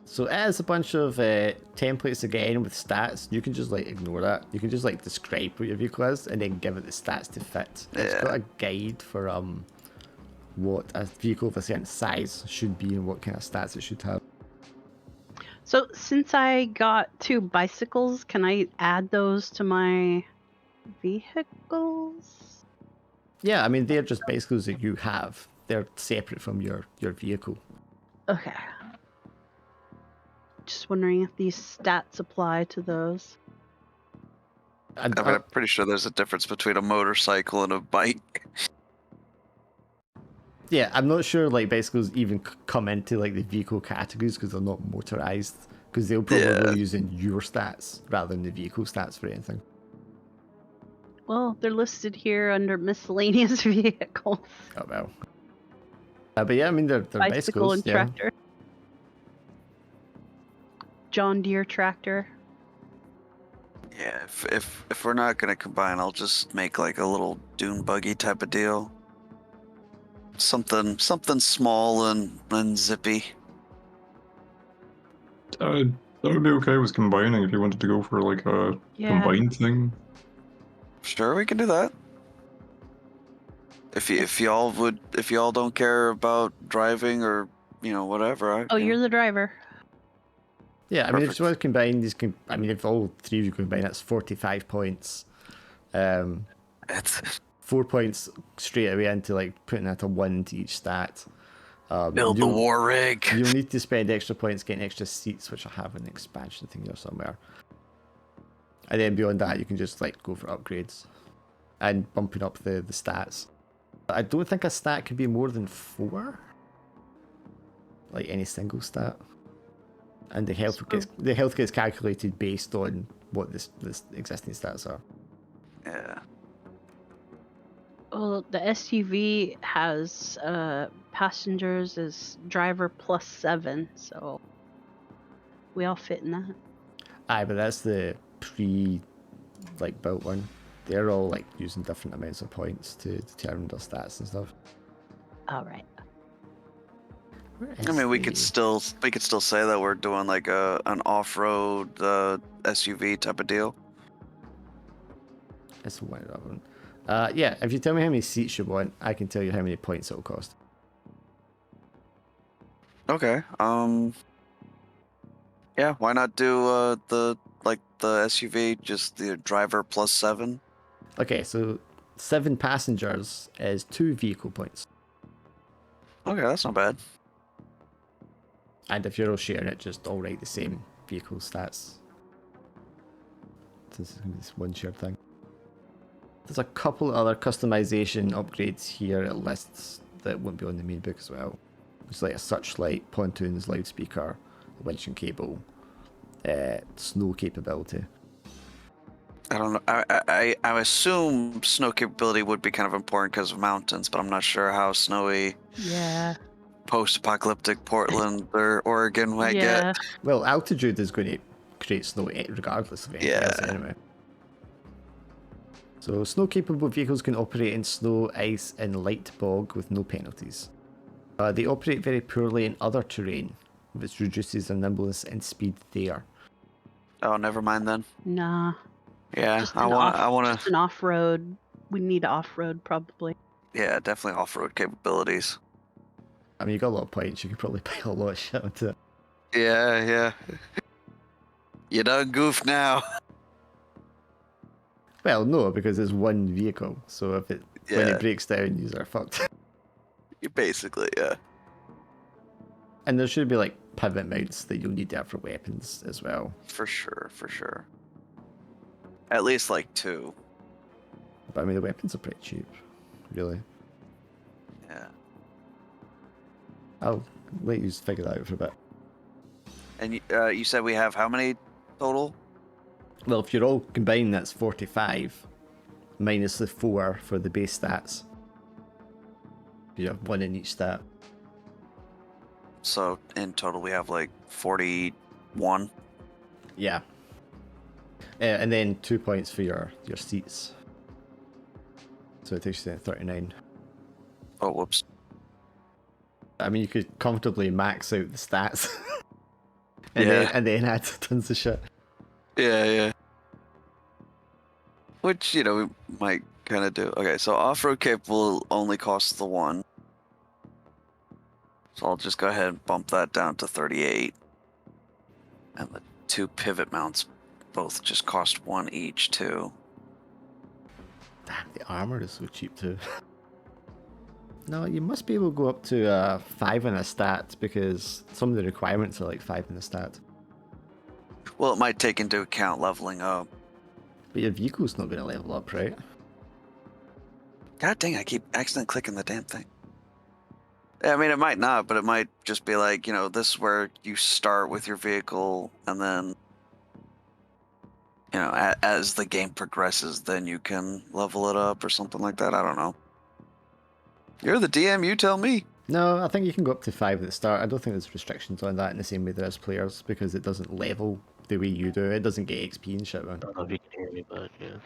So it has a bunch of templates again with stats. You can just like ignore that. You can just like describe what your vehicle is and then give it the stats to fit. Yeah. It's got a guide for what a vehicle of a certain size should be and what kind of stats it should have. So since I got 2 bicycles, can I add those to my vehicles? Yeah, I mean they're just bicycles that you have. They're separate from your vehicle. Okay. Just wondering if these stats apply to those. I mean, I'm pretty sure there's a difference between a motorcycle and a bike. Yeah, I'm not sure like bicycles even come into like the vehicle categories because they're not motorized. Because they'll probably be using your stats rather than the vehicle stats for anything. Well, they're listed here under miscellaneous vehicles. Oh well. But yeah, I mean they're Bicycle bicycles. and tractor. John Deere tractor. Yeah, if we're not gonna combine, I'll just make like a little dune buggy type of deal. Something small and zippy. That would be okay with combining if you wanted to go for like a combined thing. Sure, we can do that. If y'all don't care about driving or whatever. You're the driver. Yeah, I mean, if you want to combine these, if all three of you combine, that's 45 points. It's 4 points straight away into like putting that a 1 to each stat. build the war rig. You'll need to spend extra points getting extra seats, which I have an expansion thing here somewhere. And then beyond that, you can just like go for upgrades and bumping up the stats. I don't think a stat can be more than 4. Like any single stat. And the health gets calculated based on what this existing stats are. Yeah. Well, the SUV has passengers as driver plus 7, so we all fit in that. Aye, but that's the built one. They're all like using different amounts of points to determine their stats and stuff. All right. I mean, we could still say that we're doing like an off-road SUV type of deal. That's one of them. Yeah, if you tell me how many seats you want, I can tell you how many points it'll cost. Okay. Yeah, why not do the SUV, just the driver plus 7? Okay, so 7 passengers is 2 vehicle points. Okay, that's not bad. And if you're all sharing it, just all write the same vehicle stats. This is going to be this one shared thing. There's a couple of other customization upgrades here it lists that won't be on the main book as well. It's like a searchlight, pontoons, loudspeaker, winch and cable, snow capability. I don't know. I assume snow capability would be kind of important because of mountains, but I'm not sure how snowy post-apocalyptic Portland or Oregon might get. Well, altitude is going to create snow regardless of anything else anyway. So snow-capable vehicles can operate in snow, ice, and light bog with no penalties. They operate very poorly in other terrain, which reduces their nimbleness and speed there. Oh, never mind then. Nah. Yeah, Just I want just an off-road. We need off-road probably. Yeah, definitely off-road capabilities. I mean, you got a lot of points. You could probably pay a lot of shit onto it. Yeah. You done goof now. Well, no, because it's one vehicle. So if when it breaks down, you are fucked. You basically, yeah. And there should be like pivot mounts that you'll need to have for weapons as well. For sure. At least like 2. But I mean, the weapons are pretty cheap, really. Yeah. I'll let you figure that out for a bit. And you said we have how many total? Well, if you're all combined, that's 45, minus the 4 for the base stats. You have 1 in each stat. So in total, we have like 41. Yeah. And then 2 points for your seats. So it takes you to 39. Oh, whoops. I mean, you could comfortably max out the stats. and then add tons of shit. Yeah. Which, we might kind of do. Okay, so off-road capable only costs the 1. So I'll just go ahead and bump that down to 38. And the 2 pivot mounts both just cost 1 each, too. Damn, the armor is so cheap, too. No, you must be able to go up to 5 in a stat, because some of the requirements are like 5 in a stat. Well, it might take into account leveling up. But your vehicle's not going to level up, right? God dang, I keep accidentally clicking the damn thing. I mean, it might not, but it might just be like, this is where you start with your vehicle, and then, as the game progresses, then you can level it up or something like that. I don't know. You're the DM, you tell me. No, I think you can go up to 5 at the start. I don't think there's restrictions on that in the same way there is players, because it doesn't level the way you do. It doesn't get XP and shit, man. I don't know if you can hear me, but yeah.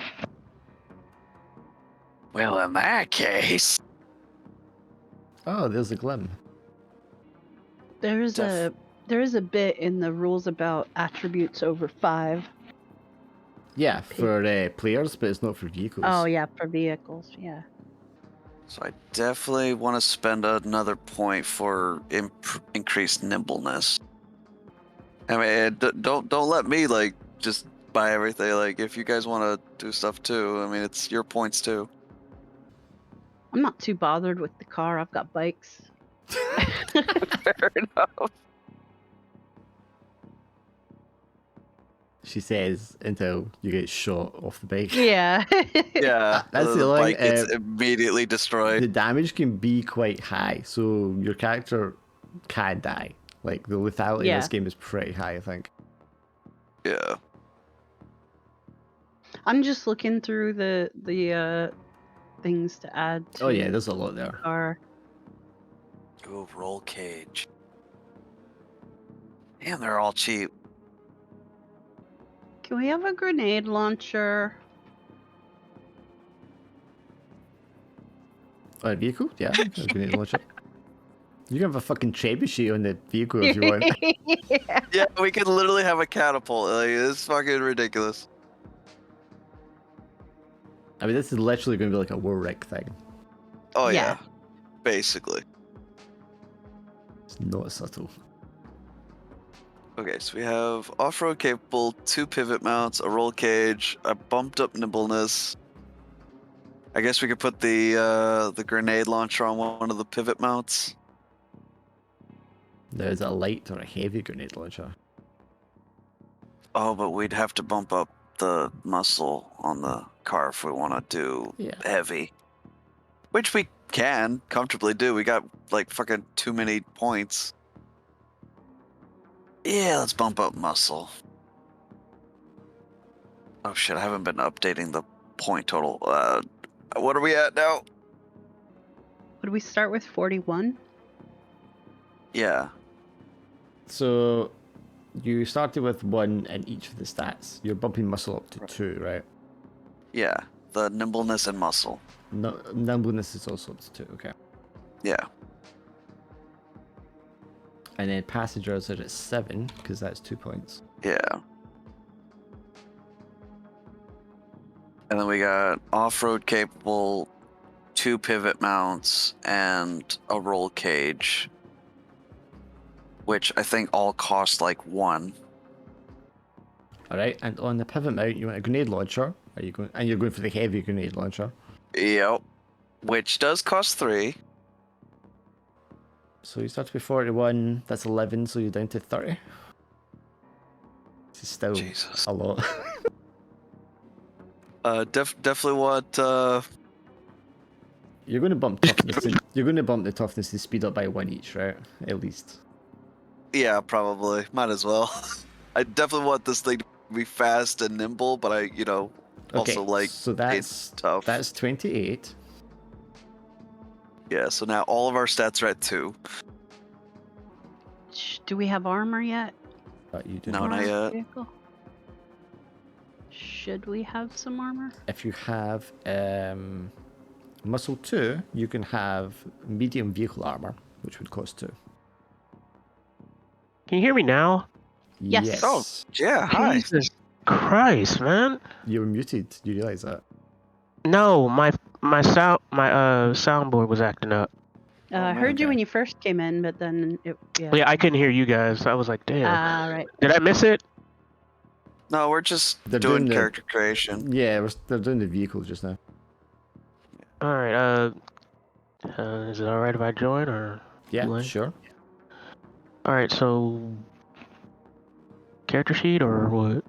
Well, in that case... Oh, there's a glim. There is a bit in the rules about attributes over 5. Yeah, for players, but it's not for vehicles. Oh yeah, for vehicles, yeah. So I definitely want to spend another point for increased nimbleness. I mean, don't let me just buy everything. Like, if you guys want to do stuff too, I mean, it's your points too. I'm not too bothered with the car. I've got bikes. Fair enough. She says until you get shot off the bike. Yeah. Yeah, That's the the line, bike gets immediately destroyed. The damage can be quite high, so your character can die. Like, the lethality in this game is pretty high, I think. Yeah. I'm just looking through the things to add to Oh yeah, there's a lot there. car. Ooh, roll cage. Damn, they're all cheap. Can we have a grenade launcher? A vehicle? Yeah, a grenade launcher. You can have a fucking trebuchet on the vehicle if you want. Yeah. Yeah, we could literally have a catapult. Like, it's fucking ridiculous. I mean, this is literally going to be like a Warwick thing. Oh yeah. Yeah. Basically. It's not subtle. Okay, so we have off-road capable, 2 pivot mounts, a roll cage, a bumped up nimbleness. I guess we could put the grenade launcher on one of the pivot mounts. There's a light or a heavy grenade launcher. Oh, but we'd have to bump up the muscle on the car if we want to do heavy. Which we can comfortably do. We got like fucking too many points. Yeah, let's bump up muscle. Oh shit, I haven't been updating the point total. What are we at now? Would we start with 41? Yeah. So, you started with 1 in each of the stats. You're bumping muscle up to 2, right? Yeah, the nimbleness and muscle. No, nimbleness is also up to 2, okay. Yeah. And then passengers are at 7, because that's 2 points. Yeah. And then we got off-road capable, 2 pivot mounts, and a roll cage, which I think all cost like 1. All right, and on the pivot mount, you want a grenade launcher. Are you going? And you're going for the heavy grenade launcher. Yep. Which does cost 3. So you start with 41. That's 11. So you're down to 30. This is still Jesus. a lot. Definitely want. You're going to bump toughness. You're going to bump the toughness to speed up by 1 each, right? At least. Yeah, probably. Might as well. I definitely want this thing to be fast and nimble, but I, also like so it's tough. That's 28. Yeah, so now all of our stats are at 2. Do we have armor yet? You do No, for not our yet. vehicle? Should we have some armor? If you have muscle 2, you can have medium vehicle armor, which would cost 2. Can you hear me now? Yes. Oh, yeah, hi. Jesus Christ, man. You were muted. Do you realize that? No, my soundboard was acting up. I heard you okay. when you first came in, but then Yeah, I couldn't hear you guys. I was like, damn. Right. Did I miss it? No, we're just They're doing doing the- character creation. Yeah, they're doing the vehicle just now. All right. Is it all right if I join or? Yeah, What? sure. All right. So character sheet or what?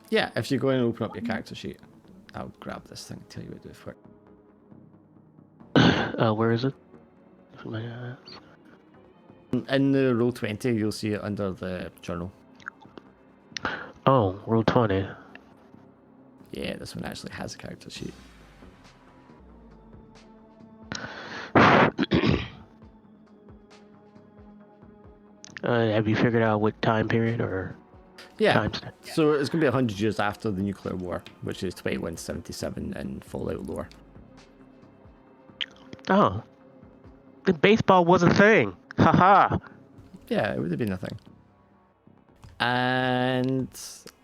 Yeah, if you go and open up your character sheet, I'll grab this thing and tell you what to do for it. Where is it? In the Roll20, you'll see it under the journal. Oh, Roll20. Yeah, this one actually has a character sheet. Have you figured out what time period or Yeah, time stamp? so it's going to be 100 years after the nuclear war, which is 2177 in Fallout lore. Oh. The baseball was a thing. Haha. Yeah, it would have been a thing. And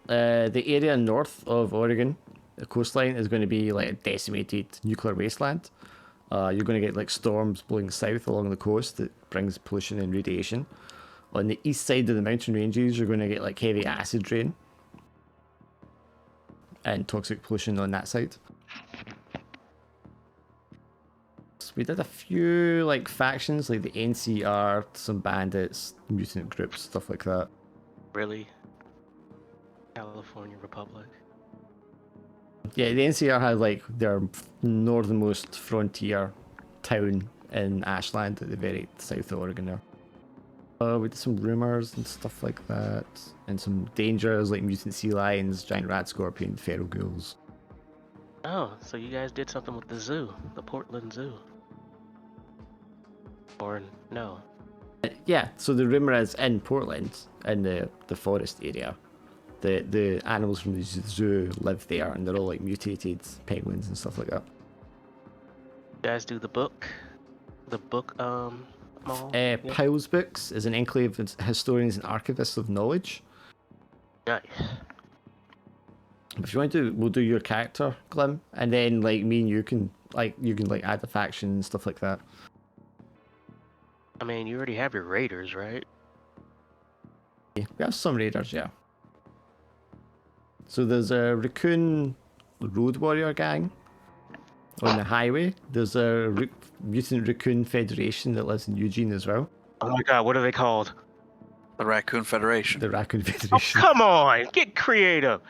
the area north of Oregon, the coastline, is going to be like a decimated nuclear wasteland. You're going to get like storms blowing south along the coast that brings pollution and radiation. On the east side of the mountain ranges, you're going to get like heavy acid rain and toxic pollution on that side. So we did a few like factions, like the NCR, some bandits, mutant groups, stuff like that. Really? California Republic. Yeah, the NCR had like their northernmost frontier town in Ashland at the very south of Oregon there. We did some rumors and stuff like that, and some dangers like mutant sea lions, giant rat scorpion, feral ghouls. Oh, so you guys did something with the zoo, the Portland Zoo. Or no? Yeah, so the rumor is in Portland, in the forest area, the animals from the zoo live there, and they're all like mutated penguins and stuff like that. You guys do the book mall? Yeah. Pyle's Books is an enclave of historians and archivists of knowledge. Nice. If you want to, we'll do your character, Glim, and then like me and you can add the faction and stuff like that. I mean, you already have your raiders, right? Yeah, we have some raiders, yeah. So there's a raccoon road warrior gang on the highway. There's a mutant raccoon federation that lives in Eugene as well. Oh my god, what are they called? The Raccoon Federation. The Raccoon Oh, Federation. come on! Get creative!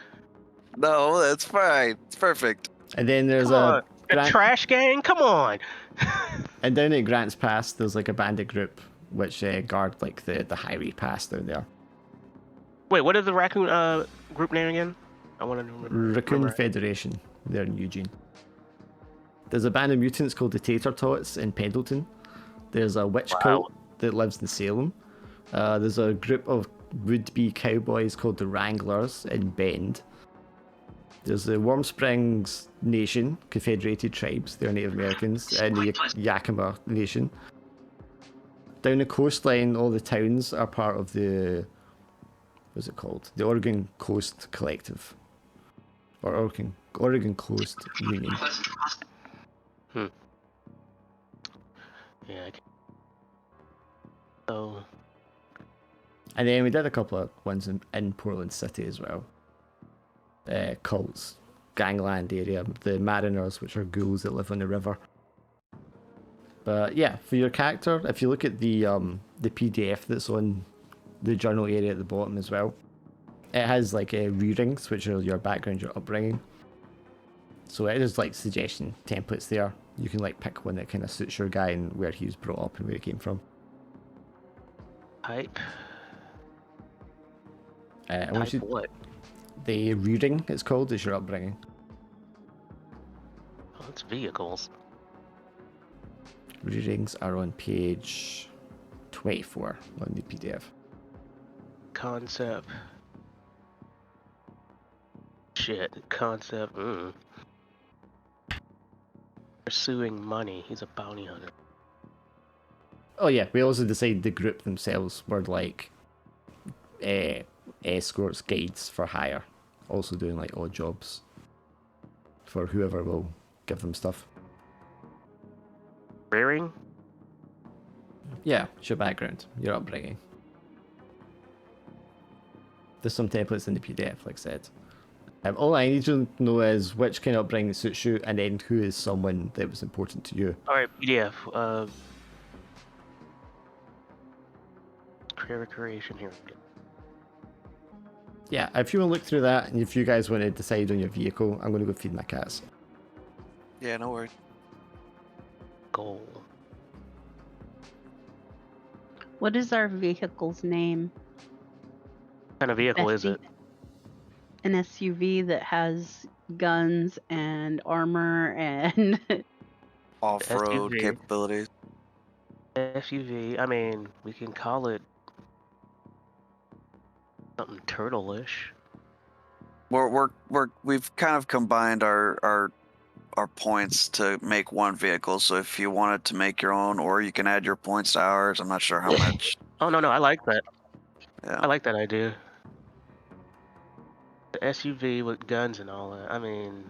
No, that's fine. It's perfect. And then there's Come on. A trash gang? Come on! And down at Grants Pass, there's like a bandit group which guard like the highway pass down there. Wait, what is the raccoon group name again? I want to remember. Raccoon Federation. They're in Eugene. There's a band of mutants called the Tater Tots in Pendleton. There's a witch cult that lives in Salem. There's a group of would-be cowboys called the Wranglers in Bend. There's the Warm Springs Nation, Confederated Tribes, they're Native Americans, and the Yakima Nation. Down the coastline, all the towns are part of the, what's it called? The Oregon Coast Collective. Or Oregon Coast Union. Yeah. So. And then we did a couple of ones in Portland City as well. Cults, gangland area, the Mariners, which are ghouls that live on the river. But yeah, for your character, if you look at the PDF that's on the journal area at the bottom as well, it has like readings, which are your background, your upbringing. So it is like suggestion templates there. You can like pick one that kind of suits your guy and where he was brought up and where he came from. Type. Type what? The reading, it's called, is your upbringing. Oh, it's vehicles. Readings are on page 24 on the PDF. Concept. Shit. Concept. Pursuing money. He's a bounty hunter. Oh yeah, we also decided the group themselves were like escorts, guides for hire. Also doing like odd jobs for whoever will give them stuff. Rearing? Yeah, it's your background, your upbringing. There's some templates in the PDF, like I said. All I need to know is which kind of upbringing suits you, and then who is someone that was important to you. Alright, PDF. Creation here. Yeah, if you want to look through that, and if you guys want to decide on your vehicle, I'm going to go feed my cats. Yeah, no worries. Goal. What is our vehicle's name? What kind of vehicle is it? An SUV that has guns and armor and Off-road SUV. capabilities. SUV. I mean, we can call it something turtle-ish. We've kind of combined our points to make one vehicle. So if you wanted to make your own, or you can add your points to ours. I'm not sure how much. Oh no, I like that. Yeah. I like that idea. The SUV with guns and all that. I mean,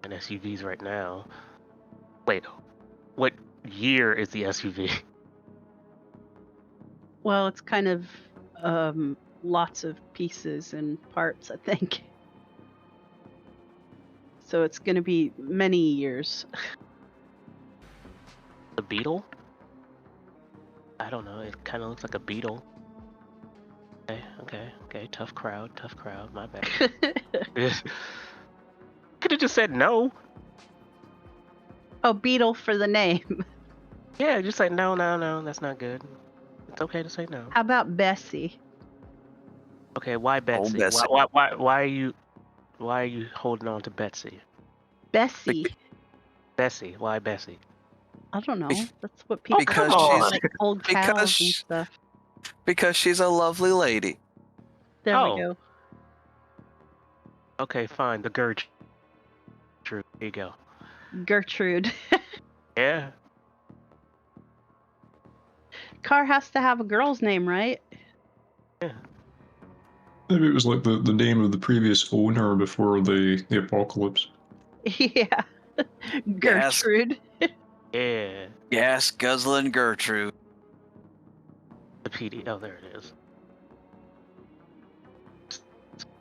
an SUVs right now. Wait, what year is the SUV? well, it's kind of lots of pieces and parts, I think. So it's going to be many years. The Beetle? I don't know. It kind of looks like a beetle. Okay. Tough crowd. My bad. Could have just said no. Oh, Beetle for the name. Yeah, just say no. That's not good. It's okay to say no. How about Bessie? Okay, why Betsy? Bessie. Why are you holding on to Betsy? Bessie. Bessie, why Bessie? I don't know. That's what Oh, people Because come call on. like old cows and stuff. Because she's a lovely lady. There Oh. we go. Okay, fine. The Gertrude. Here you go. Gertrude. Yeah. Car has to have a girl's name, right? Yeah. Maybe it was like the name of the previous owner before the apocalypse. Yeah. Gertrude. Yeah. Yes, guzzling Gertrude. The PD. Oh, there it is. It's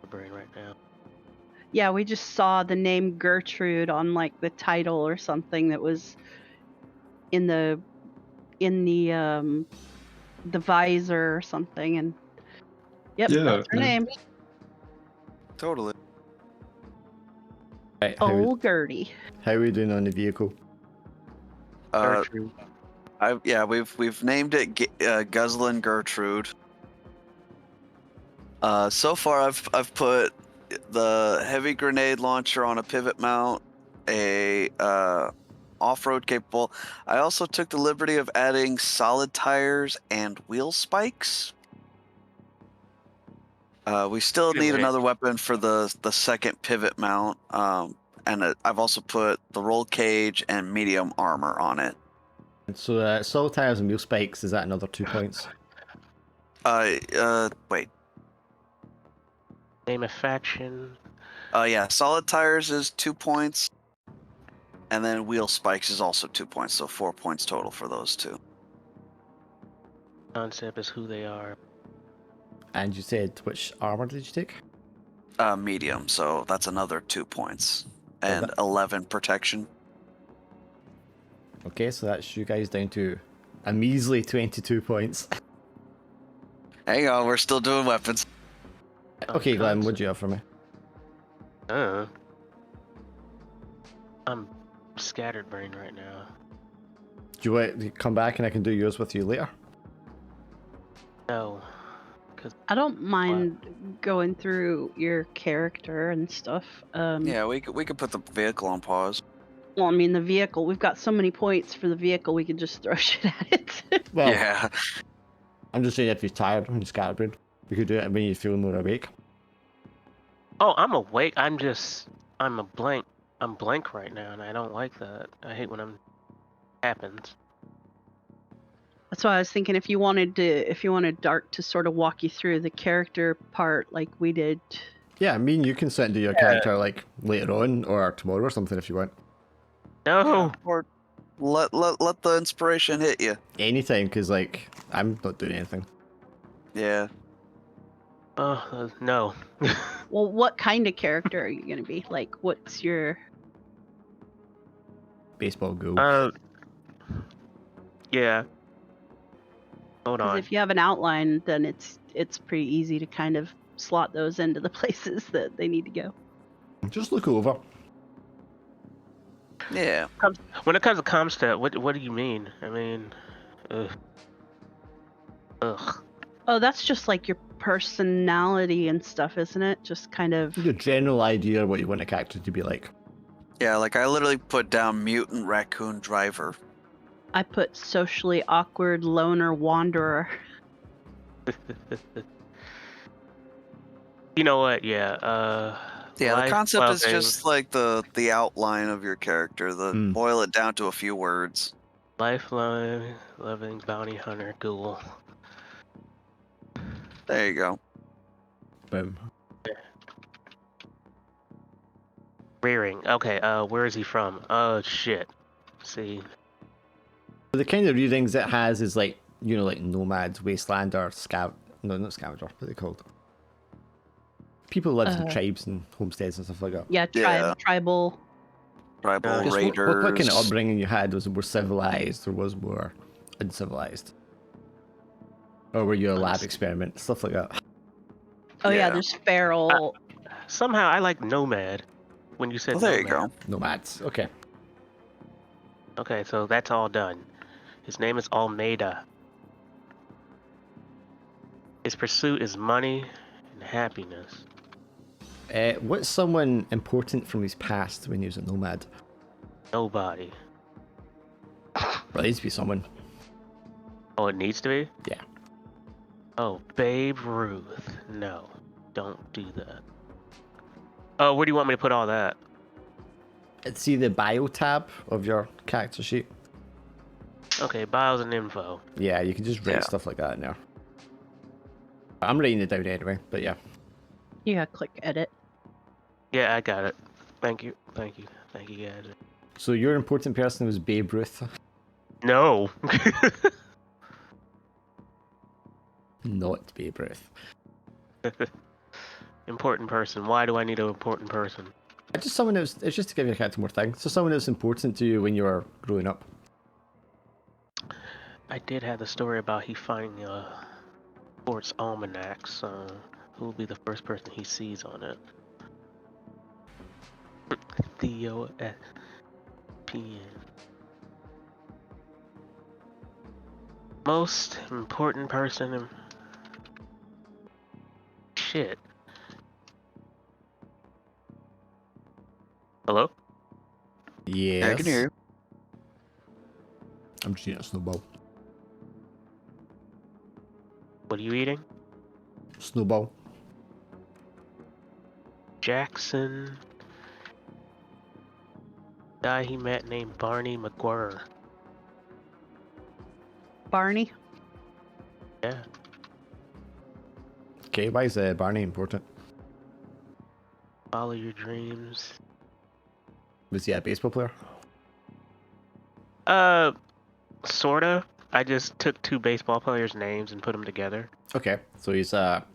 my brain right now. Yeah, we just saw the name Gertrude on like the title or something that was in the visor or something, and yep, Yeah, that's her yeah. name. Totally. Right, Oh, Gertie. how are we doing on the vehicle? Gertrude. We've named it Guzzlin' Gertrude. So far, I've put the heavy grenade launcher on a pivot mount, a off-road capable. I also took the liberty of adding solid tires and wheel spikes. We still need another weapon for the second pivot mount, and I've also put the roll cage and medium armor on it. So solid tires and wheel spikes, is that another 2 points? Wait. Name a faction. Yeah, solid tires is 2 points, and then wheel spikes is also 2 points, so 4 points total for those two. Concept is who they are. And you said which armor did you take? Medium, so that's another 2 points, and 11 protection. Okay, so that's you guys down to a measly 22 points. Hang on, we're still doing weapons. Okay, Glenn, what'd you have for me? I'm scattered brain right now. Do you want to come back and I can do yours with you later? No. I don't mind going through your character and stuff. Yeah, we could put the vehicle on pause. Well, I mean, the vehicle, we've got so many points for the vehicle, we could just throw shit at it. Well, yeah. I'm just saying if you're tired and scatterbrained, we could do it when you feel more awake. Oh, I'm awake. I'm a blank. I'm blank right now, and I don't like that. I hate when happens. That's why I was thinking if you wanted Dark to sort of walk you through the character part like we did. Yeah, I mean, you can sit and do your character like later on or tomorrow or something if you want. No. Or let the inspiration hit you. Anytime, because like I'm not doing anything. Yeah. No. Well, what kind of character are you going to be? Like, what's your... Baseball goal. Yeah. Hold on. Because if you have an outline, then it's pretty easy to kind of slot those into the places that they need to go. Just look over. Yeah. When it comes to Comstat, what do you mean? I mean, ugh. Oh, that's just like your personality and stuff, isn't it? Just kind of. Your general idea of what you want a character to be like. Yeah, like I literally put down mutant raccoon driver. I put socially awkward loner wanderer. You know what? Yeah. Yeah, the concept is life-loving- just like the outline of your character. Boil it down to a few words. life-loving bounty hunter ghoul. There you go. Boom. Rearing. Okay. Where is he from? Oh shit. See. The kind of readings it has is like, you know, like nomads, wasteland, or no, not scavenger. What are they called? People who live in tribes and homesteads and stuff like that. Yeah, tribal. Tribal Just raiders. what kind of upbringing you had? Was it more civilized or was more uncivilized? Or were you a lab experiment? Stuff like that. Oh yeah, Yeah. there's feral. Somehow I like nomad. When you said Well, there you nomad. go. Nomads. Okay. Okay, so that's all done. His name is Almeida. His pursuit is money and happiness. What's someone important from his past when he was a nomad? Nobody. Well, there needs to be someone. Oh, it needs to be? Yeah. Oh, Babe Ruth. No, don't do that. Oh, where do you want me to put all that? See the bio tab of your character sheet? Okay, bios and info. Yeah, you can just write stuff like that in there. I'm writing it down anyway, but yeah. Yeah, click edit. Yeah, I got it. Thank you, thank you, thank you guys. So your important person was Babe Ruth? No. Not Babe Ruth. Important person. Why do I need an important person? Just someone else. It's just to give your character more things. So someone else important to you when you were growing up. I did have the story about he finding sports almanacs. Who will be the first person he sees on it? Theo P. Most important person. Shit. Hello? Yes. Yeah, I can hear you. I'm just eating a snowball. What are you eating? Snowball. Jackson. Guy he met named Barney McGuire. Barney. Yeah. Okay, why is Barney important? Follow your dreams. Was he a baseball player? Sorta. I just took two baseball players' names and put them together. Okay, so he's that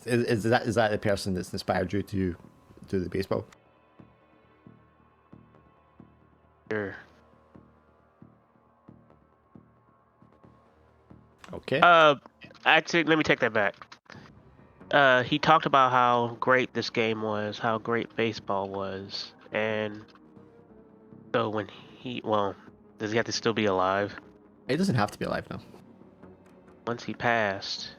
is that the person that's inspired you to do the baseball? Sure. Okay. Actually, let me take that back. He talked about how great this game was, how great baseball was, and so when does he have to still be alive? He doesn't have to be alive now. Once he passed,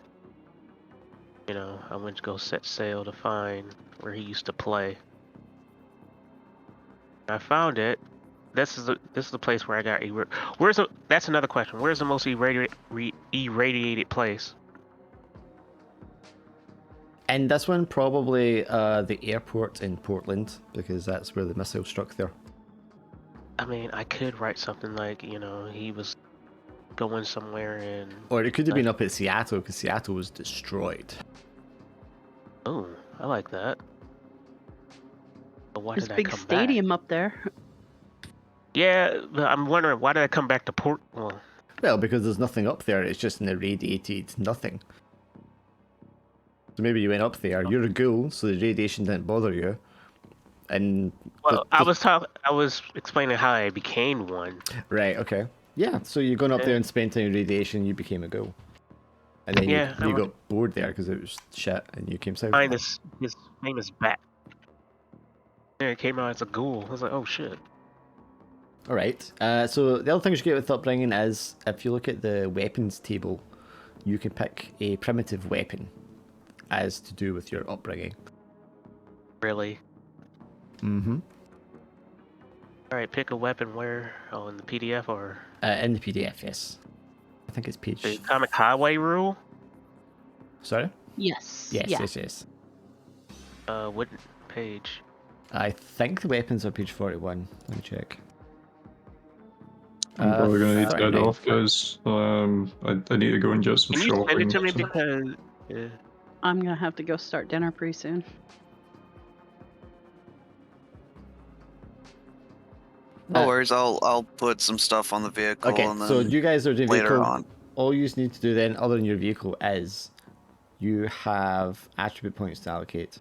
I went to go set sail to find where he used to play. I found it. This is the place where I got that's another question. Where's the most irradiated place? And this one probably the airport in Portland, because that's where the missile struck there. I mean, I could write something like, he was going somewhere in... Or it could have been up at Seattle, because Seattle was destroyed. Oh, I like that. But why There's did a big I come stadium back? up there. Yeah, but I'm wondering, why did I come back to Port... Well, because there's nothing up there, it's just an irradiated nothing. So maybe you went up there, you're a ghoul, so the radiation didn't bother you. And I was explaining how I became one. Right, okay. Yeah, so you're going up there and spent time in radiation, you became a ghoul. And then Yeah, you got bored there because it was shit, and you came south. Find his name is Bat. Yeah, it came out as a ghoul. I was like, oh shit. All right. So the other thing you get with upbringing is if you look at the weapons table, you can pick a primitive weapon as to do with your upbringing. Really? Mm-hmm. All right, pick a weapon where? Oh, in the PDF or? In the PDF, yes. I think it's page. The Atomic Highway rule? Sorry? Yes. Yes, Yeah. yes. What page? I think the weapons are page 41. Let me check. I'm probably gonna need to head 39. off, guys. I need to go and get some Can you shopping. send it to me so- because? I'm gonna have to go start dinner pretty soon. No worries. I'll put some stuff on the vehicle. Okay, and then so you guys are doing later vehicle. on. All you need to do then, other than your vehicle, is you have attribute points to allocate.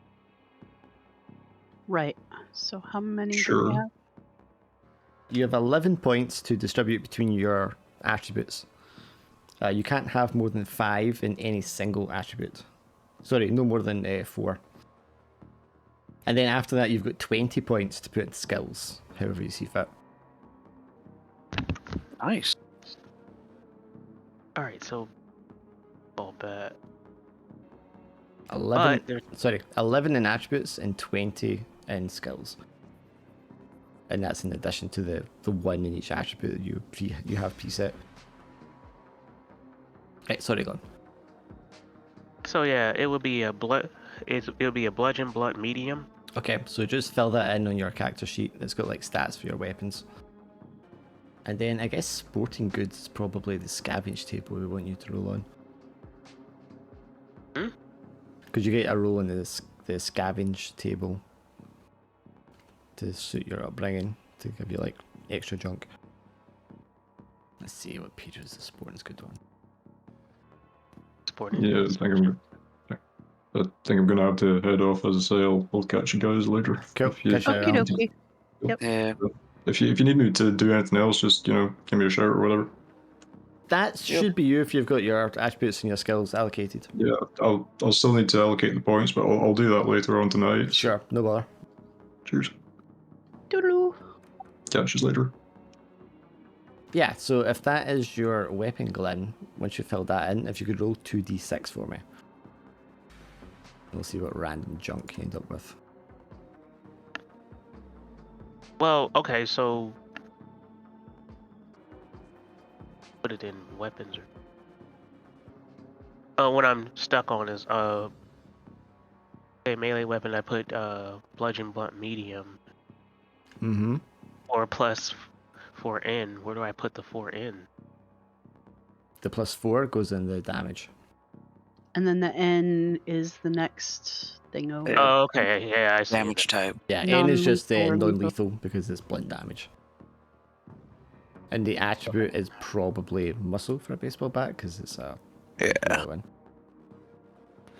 Right. So how many do Sure. we have? You have 11 points to distribute between your attributes. You can't have more than 5 in any single attribute. Sorry, no more than 4. And then after that, you've got 20 points to put in skills, however you see fit. Nice. All right, so. Oh, bad. 11. But there's 11 in attributes and 20 in skills. And that's in addition to the 1 in each attribute that you have preset. Right, sorry, go on. So yeah, it would be a bludgeon blunt medium. Okay, so just fill that in on your character sheet. It's got like stats for your weapons. And then I guess sporting goods is probably the scavenge table we want you to roll on. Hmm? Because you get a roll on the scavenge table to suit your upbringing, to give you like extra junk. Let's see what page is the sporting's good on. Sporting. Yeah, I think I'm gonna have to head off. As I say, I'll catch you guys later. Cool, If you, catch you Okie around. dokie. Yeah. if you need me to do anything else, just give me a shout or whatever. That should be you if you've got your attributes and your skills allocated. Yeah, I'll still need to allocate the points, but I'll do that later on tonight. Sure, no bother. Cheers. Doodaloo. Catch you later. Yeah, so if that is your weapon, Glenn, once you fill that in, if you could roll 2d6 for me. We'll see what random junk you end up with. Well, okay, so put it in weapons or. What I'm stuck on is a melee weapon. I put bludgeon blunt medium. Mm-hmm. Or plus 4N. Where do I put the 4N? The +4 goes in the damage. And then the N is the next thing over. Yeah. Oh, okay, yeah, I see. Damage type. Yeah, N is just Non-lethal or non-lethal because it's blunt damage. And the attribute is probably muscle for a baseball bat because it's a Yeah, one.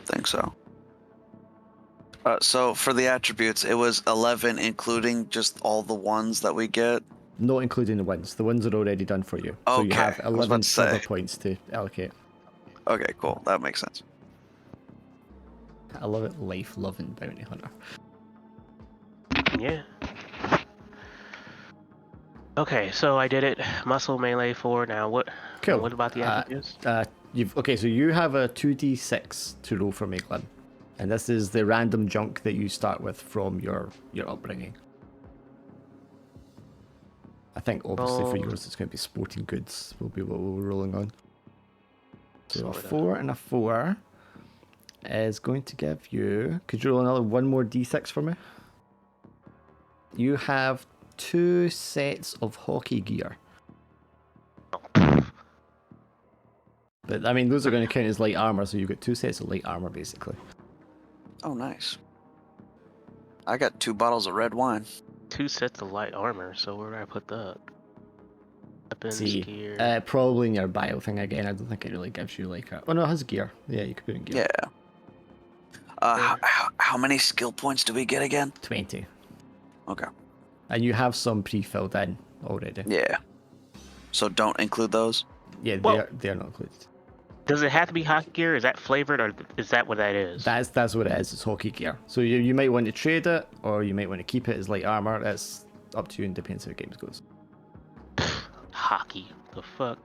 think so. So for the attributes, it was 11, including just all the ones that we get. Not including the wins. The wins are already done for you. So you Okay, have I was about 11 to say. further points to allocate. Okay, cool. That makes sense. I love it. Life-loving bounty hunter. Yeah. Okay, so I did it. Muscle melee 4. Now what? Cool. What about the attributes? So you have a 2d6 to roll for me, Glenn. And this is the random junk that you start with from your upbringing. I think obviously for yours it's going to be sporting goods will be what we're rolling on. So a 4 and a 4 is going to give you... Could you roll another one more d6 for me? You have 2 sets of hockey gear. But I mean, those are going to count as light armor, so you've got 2 sets of light armor basically. Oh, nice. I got 2 bottles of red wine. 2 sets of light armor. So where do I put that? Weapons, See, gear. probably in your bio thing again. I don't think it really gives you like a... Oh no, it has gear. Yeah, you could put in gear. Yeah. How many skill points do we get again? 20. Okay. And you have some pre-filled in already. Yeah. So don't include those? Yeah, Well- they're not included. Does it have to be hockey gear? Is that flavored, or is that what that is? That's what it is. It's hockey gear. So you might want to trade it, or you might want to keep it as light armor. That's up to you and depends how the game goes. Hockey. The fuck?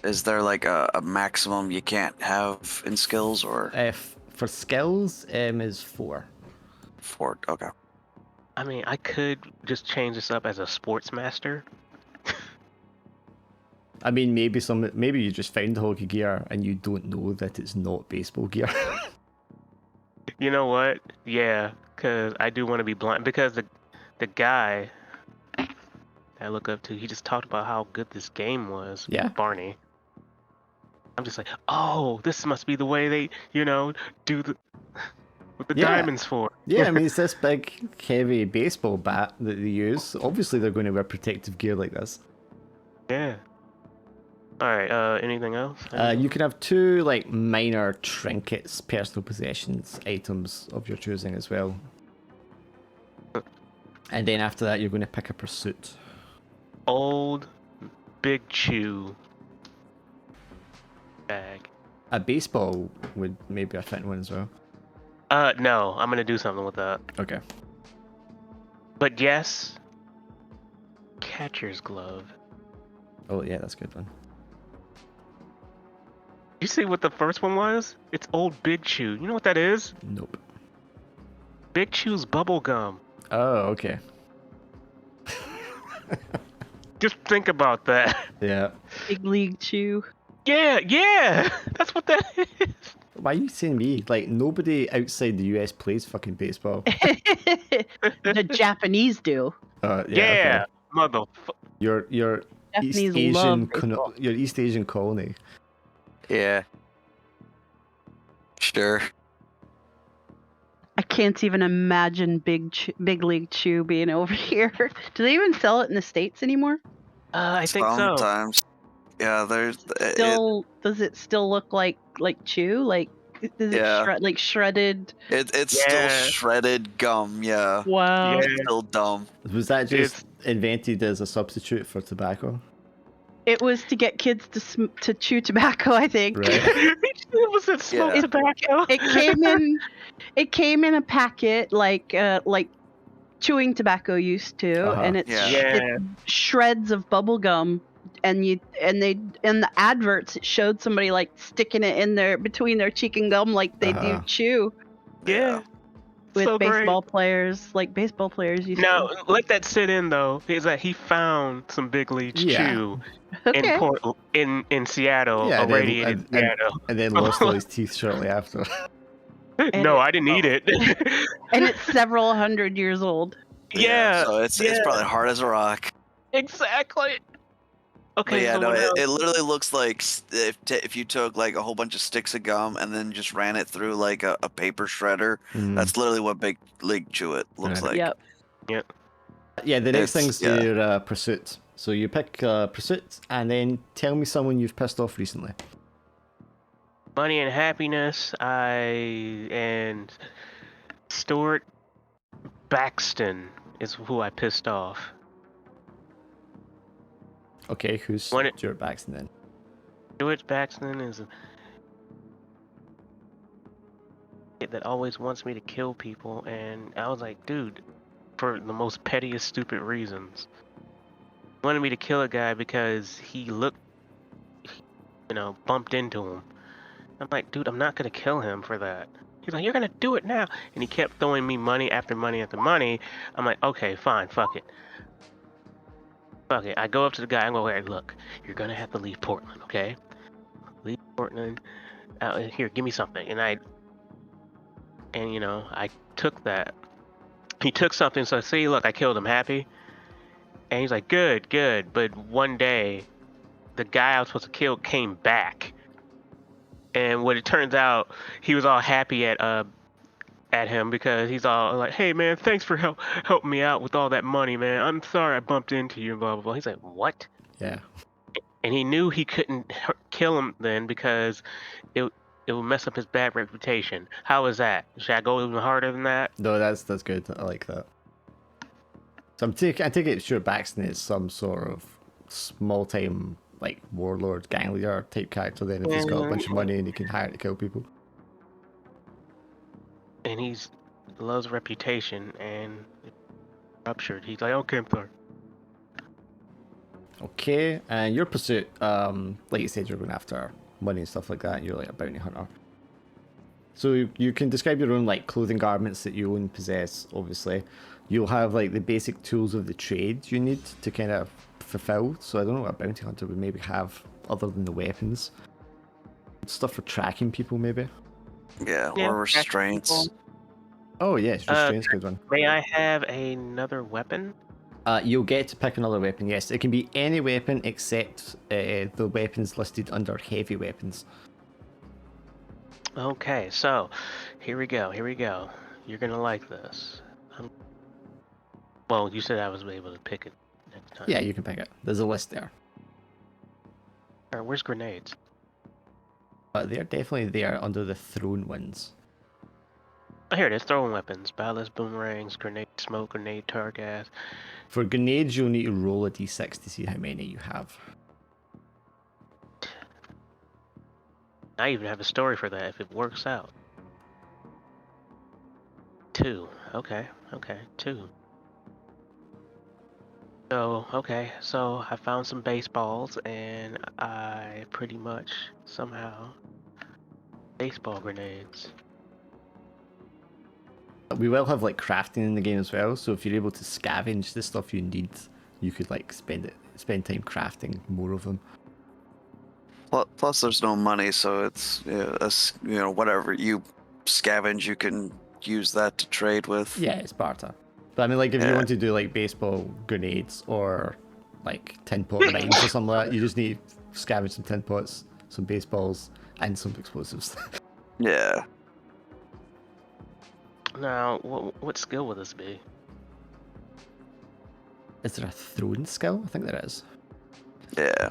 Is there like a maximum you can't have in skills, or For skills, is 4. 4? Okay. I mean, I could just change this up as a sports master. I mean, maybe you just found the hockey gear and you don't know that it's not baseball gear. You know what? Yeah, because I do want to be blind. Because the guy I look up to, he just talked about how good this game was. Yeah. Barney. I'm just like, oh, this must be the way they, do what the diamonds for. Yeah, I mean, it's this big, heavy baseball bat that they use. Obviously, they're going to wear protective gear like this. Yeah. All right. Anything else? You can have 2 like minor trinkets, personal possessions, items of your choosing as well. And then after that, you're going to pick a pursuit. Old Big Chew bag. A baseball would maybe a fitting one as well. No, I'm gonna do something with that. Okay. But yes, catcher's glove. Oh yeah, that's a good one. You see what the first one was? It's Old Big Chew. You know what that is? Nope. Big Chew's bubble gum. Oh, okay. Just think about that. Yeah. Big League Chew. Yeah, that's what that is. Why are you saying me? Like, nobody outside the US plays fucking baseball. The Japanese do. Yeah, okay. motherfucker. Your East Japanese love Asian baseball. your East Asian colony. Yeah. Sure. I can't even imagine Big League Chew being over here. Do they even sell it in the States anymore? I think so. Sometimes. Yeah, there's Does it still look like chew? Like is it shredded? It's still shredded gum. Yeah. Wow. It's still dumb. Was that just invented as a substitute for tobacco? It was to get kids to chew tobacco, I think. Right. It was a smoked tobacco. It came in a packet like chewing tobacco used to, and it's shreds of bubble gum. And in the adverts, it showed somebody like sticking it in there between their cheek and gum like they do chew. Yeah. With So baseball players, like baseball players used Now, to. let that sit in though. Is that he found some Big League Chew in Seattle, irradiated Seattle. And then lost all his teeth shortly after. No, I didn't eat it. And it's several hundred years old. Yeah. So it's probably hard as a rock. Exactly. Okay. But so it literally looks like if you took like a whole bunch of sticks of gum and then just ran it through like a paper shredder. That's literally what Big League Chew it looks like. Yep. Yeah, the next thing's your pursuit. So you pick pursuit and then tell me someone you've pissed off recently. Money and Happiness. And Stuart Baxton is who I pissed off. Okay, who's Stuart Baxton then? Stuart Baxton is a kid that always wants me to kill people, and I was like, dude, for the most pettiest, stupid reasons. He wanted me to kill a guy because he bumped into him. I'm like, dude, I'm not gonna kill him for that. He's like, you're gonna do it now, and he kept throwing me money after money after money. I'm like, okay, fine, fuck it. Okay, I go up to the guy. I'm going, look, you're going to have to leave Portland, okay? Leave Portland. Here, give me something. And I took that. He took something. So, see, look, I killed him. Happy? And he's like, good. But one day, the guy I was supposed to kill came back. And what it turns out, he was all happy at him because he's all like, hey man, thanks for helping me out with all that money, man. I'm sorry I bumped into you, blah blah blah. He's like, what? Yeah. And he knew he couldn't kill him then because it would mess up his bad reputation. How is that? Should I go even harder than that? No, that's good. I like that. So I take it Stuart Baxton is some sort of small time like warlord, gang leader type character. Then if he's got a bunch of money and he can hire to kill people. And he's loves reputation and ruptured. He's like, okay, I'm sorry. Okay, and your pursuit, like you said, you're going after money and stuff like that. You're like a bounty hunter. So you can describe your own like clothing garments that you own and possess. Obviously, you'll have like the basic tools of the trade you need to kind of fulfill. So I don't know what a bounty hunter would maybe have other than the weapons. Stuff for tracking people, maybe. Yeah, or restraints. Oh yes, restraints, good one. May I have another weapon? You'll get to pick another weapon. Yes, it can be any weapon except the weapons listed under heavy weapons. Okay, so here we go. You're gonna like this. Well, you said I was able to pick it next time. Yeah, you can pick it. There's a list there. Alright, where's grenades? They're definitely there under the thrown ones. Oh, here it is. Throwing weapons. Ballast, boomerangs, grenade, smoke, grenade, tar gas. For grenades, you'll need to roll a d6 to see how many you have. I even have a story for that if it works out. 2. Okay, 2. So I found some baseballs and I pretty much somehow baseball grenades. We will have like crafting in the game as well, so if you're able to scavenge the stuff you need, you could like spend time crafting more of them. Plus, there's no money, so it's whatever you scavenge, you can use that to trade with. Yeah, it's barter. But I mean, like if you want to do like baseball grenades or like tin pot mines or something like that, you just need to scavenge some tin pots, some baseballs, and some explosives. Yeah. Now, what skill would this be? Is there a throwing skill? I think there is. Yeah.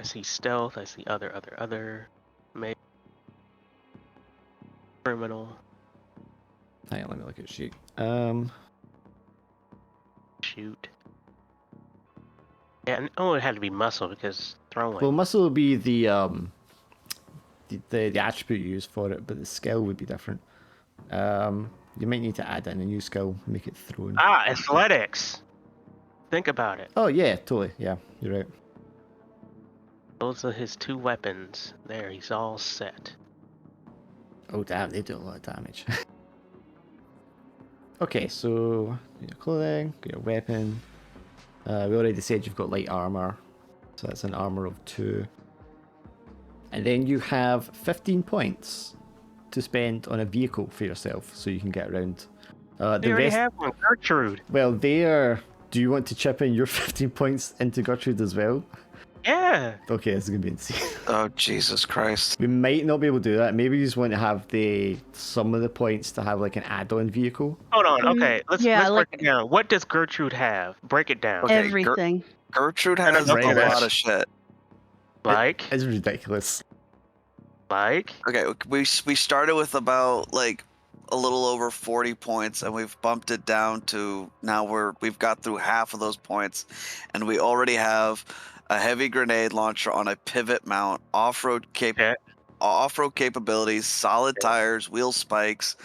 I see stealth. I see other. Maybe criminal. Hang on, let me look at sheet. Shoot. Yeah. It had to be muscle because throwing. Well, muscle will be the attribute you use for it, but the skill would be different. You might need to add in a new skill, make it thrown. Athletics. Think about it. Oh yeah, totally. Yeah, you're right. Those are his 2 weapons. There, he's all set. Oh damn, they do a lot of damage. Okay, so your clothing, your weapon. We already said you've got light armor, so that's an armor of 2. And then you have 15 points to spend on a vehicle for yourself, so you can get around. You already have one, Gertrude. Well, do you want to chip in your 15 points into Gertrude as well? Yeah. Okay, this is gonna be insane. Oh Jesus Christ. We might not be able to do that. Maybe you just want to have some of the points to have like an add-on vehicle. Hold on. Okay, let's break it down. What does Gertrude have? Break it down. Okay, Everything. Gertrude has a lot of shit. Like? It's ridiculous. Like? Okay, we started with about like a little over 40 points, and we've bumped it down to now we've got through half of those points, and we already have a heavy grenade launcher on a pivot mount, off-road capabilities, solid tires, wheel spikes,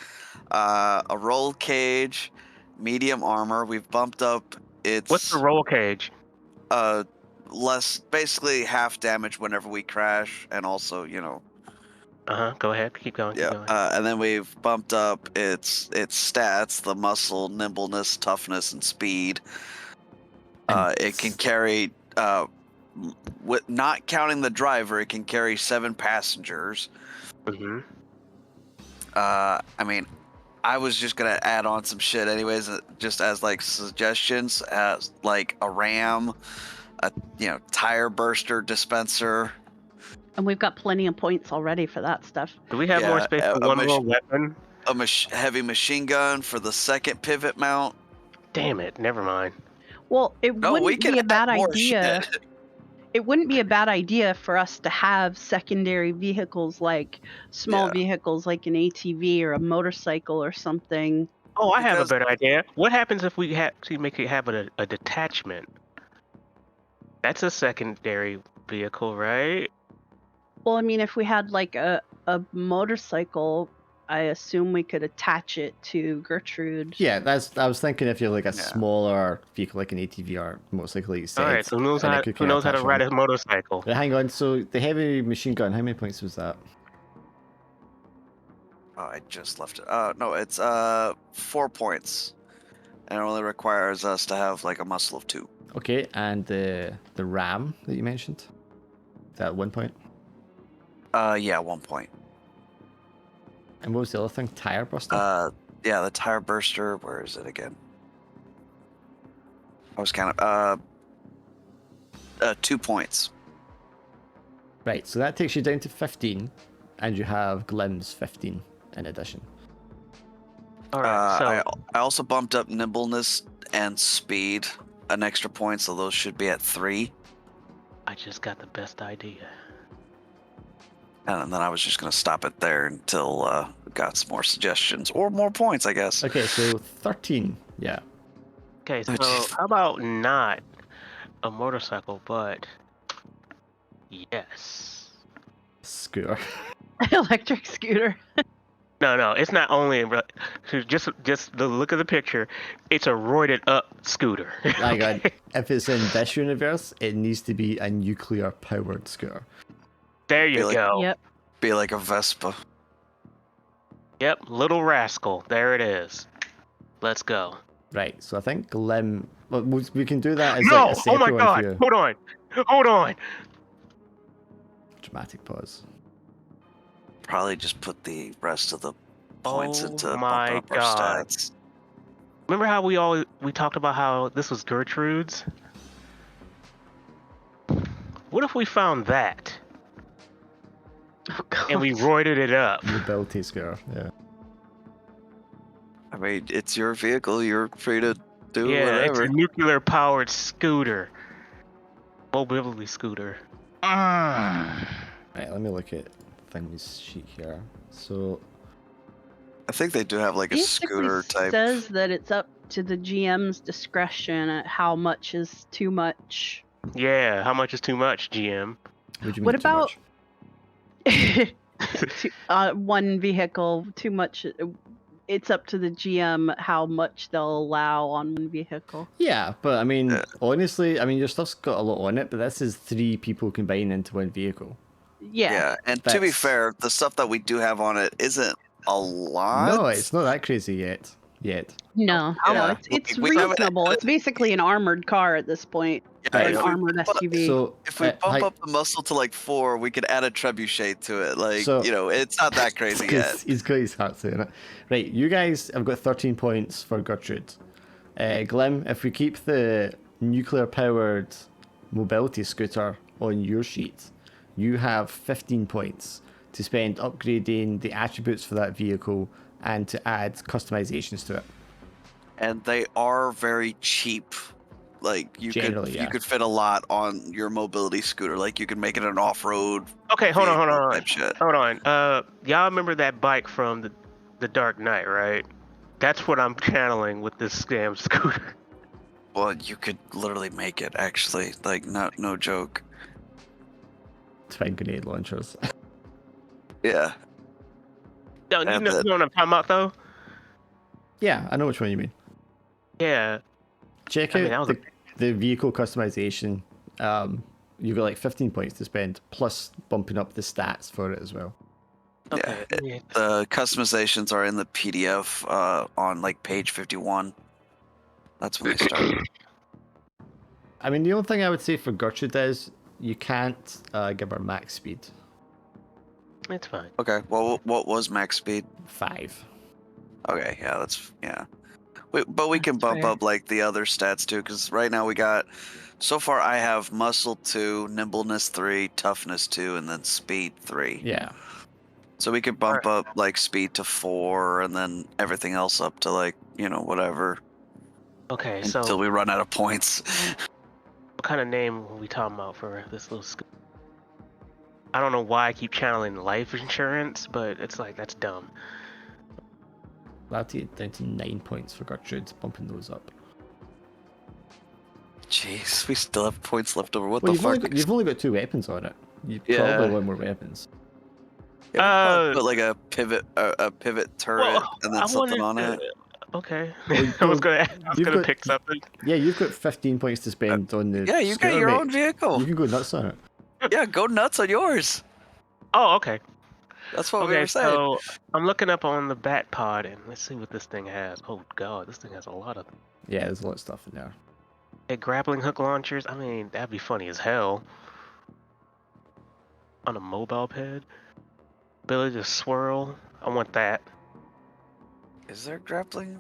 a roll cage, medium armor. We've bumped up its. What's the roll cage? Less, basically half damage whenever we crash, and also Go ahead. Keep going. Yeah. Keep going. And then we've bumped up its stats: the muscle, nimbleness, toughness, and speed. It can carry. With not counting the driver, it can carry 7 passengers. Mm-hmm. I mean, I was just gonna add on some shit anyways, just as like suggestions, as like a ram, a tire burster dispenser. And we've got plenty of points already for that stuff. Do we have more space for one more weapon? A heavy machine gun for the second pivot mount. Damn it! Never mind. Well, it wouldn't be a bad idea. Shit. It wouldn't be a bad idea for us to have secondary vehicles, like small vehicles like an ATV or a motorcycle or something. Oh, I have a better idea. What happens if we have to make it have a detachment? That's a secondary vehicle, right? Well, I mean, if we had like a motorcycle, I assume we could attach it to Gertrude. Yeah, I was thinking if you're like a Yeah. smaller vehicle like an ATV or motorcycle, like you said. All right, so who knows and how it could who kinda knows how to attach ride on. a motorcycle? But hang on, so the heavy machine gun, how many points was that? Oh, I just left it. No, it's 4 points, and it only requires us to have like a muscle of 2. Okay, and the RAM that you mentioned, is that 1 point? Yeah, 1 point. And what was the other thing? Tire buster? Yeah, the tire burster. Where is it again? I was kind of 2 points. Right, so that takes you down to 15, and you have Glim's 15 in addition. All right, so I also bumped up nimbleness and speed an extra point, so those should be at 3. I just got the best idea. And then I was just gonna stop it there until we got some more suggestions or more points, I guess. Okay, so 13, yeah. Okay, so jeez. how about not a motorcycle, but yes. Scooter. Electric scooter. No, it's not only just the look of the picture. It's a roided up scooter. My God, if it's in this universe, it needs to be a nuclear powered scooter. There you like- go. Yep. Be like a Vespa. Yep, little rascal. There it is. Let's go. Right, so I think Glim. Well, we can do that as No! like a Oh separate my one god! for you. Hold on! Dramatic pause. Probably just put the rest of the points Oh into bump my up our God. stats. Remember how we talked about how this was Gertrude's? What if we found that Oh, God. and we roided it up? Mobility scooter, yeah. I mean, it's your vehicle. You're free to do Yeah, whatever. it's a nuclear powered scooter. Mobility scooter. Right, let me look at things sheet here. So, I think they do have like a Basically scooter type. says that it's up to the GM's discretion at how much is too much. Yeah, how much is too much, GM? what do you mean What too about much? one vehicle too much? It's up to the GM how much they'll allow on one vehicle. Yeah, but I mean, Yeah. honestly, I mean, your stuff's got a lot on it, but this is 3 people combined into one vehicle. Yeah. And to be That's- fair, the stuff that we do have on it isn't a lot. No, it's not that crazy yet. No, Yeah. no, it's We haven't- reasonable. It's basically an armored car at this point. Yeah, Or an if we armored bump up- SUV. So, If we bump hi- up the muscle to like 4, we could add a trebuchet to it. Like, So- it's not that crazy yet. he's got his heart saying it. Right, you guys have got 13 points for Gertrude. Glim, if we keep the nuclear powered mobility scooter on your sheet, you have 15 points to spend upgrading the attributes for that vehicle and to add customizations to it. And they are very cheap. Like you Generally, could yeah. you could fit a lot on your mobility scooter. Like you could make it an off-road. Okay, hold vehicle on. type shit. Hold on. Y'all remember that bike from the Dark Knight, right? That's what I'm channeling with this scam scooter. Well, you could literally make it actually. Like no joke. Twin grenade launchers. Yeah. No, you And know what I'm talking about, though? Yeah, I know which one you mean. Yeah. Check I mean, out that was the vehicle customization. You've got like 15 points to spend, plus bumping up the stats for it as well. Okay. Yeah. The customizations are in the PDF on like page 51. That's when they start. I mean, the only thing I would say for Gertrude is you can't give her max speed. It's fine. Okay. Well, what was max speed? 5. Okay. Yeah. But we can That's bump fair. up like the other stats too, because right now we got. So far, I have muscle 2, nimbleness 3, toughness 2, and then speed 3. Yeah. So we could bump up like speed to 4, and then everything else up to like whatever Okay, until so we run out of points. what kind of name are we talking about for this little scooter? I don't know why I keep channeling life insurance, but it's like, that's dumb. That'll take it down to 9 points for Gertrude, bumping those up. Jeez, we still have points left over. What Well, the fuck? you've only got 2 weapons on it. You Yeah. probably want more weapons. Yeah, we probably put like a pivot turret and then something on it. Okay. Well, I was gonna pick something. Yeah, you've got 15 points to spend on the. Yeah, you've got your own vehicle. You can go nuts on it. Yeah, go nuts on yours. Oh, okay. That's what we were saying. So I'm looking up on the bat pod and let's see what this thing has. Oh god, this thing has a lot of. Yeah, there's a lot of stuff in there. Hey, grappling hook launchers. I mean, that'd be funny as hell. On a mobile pad. Ability to swirl. I want that. Is there grappling?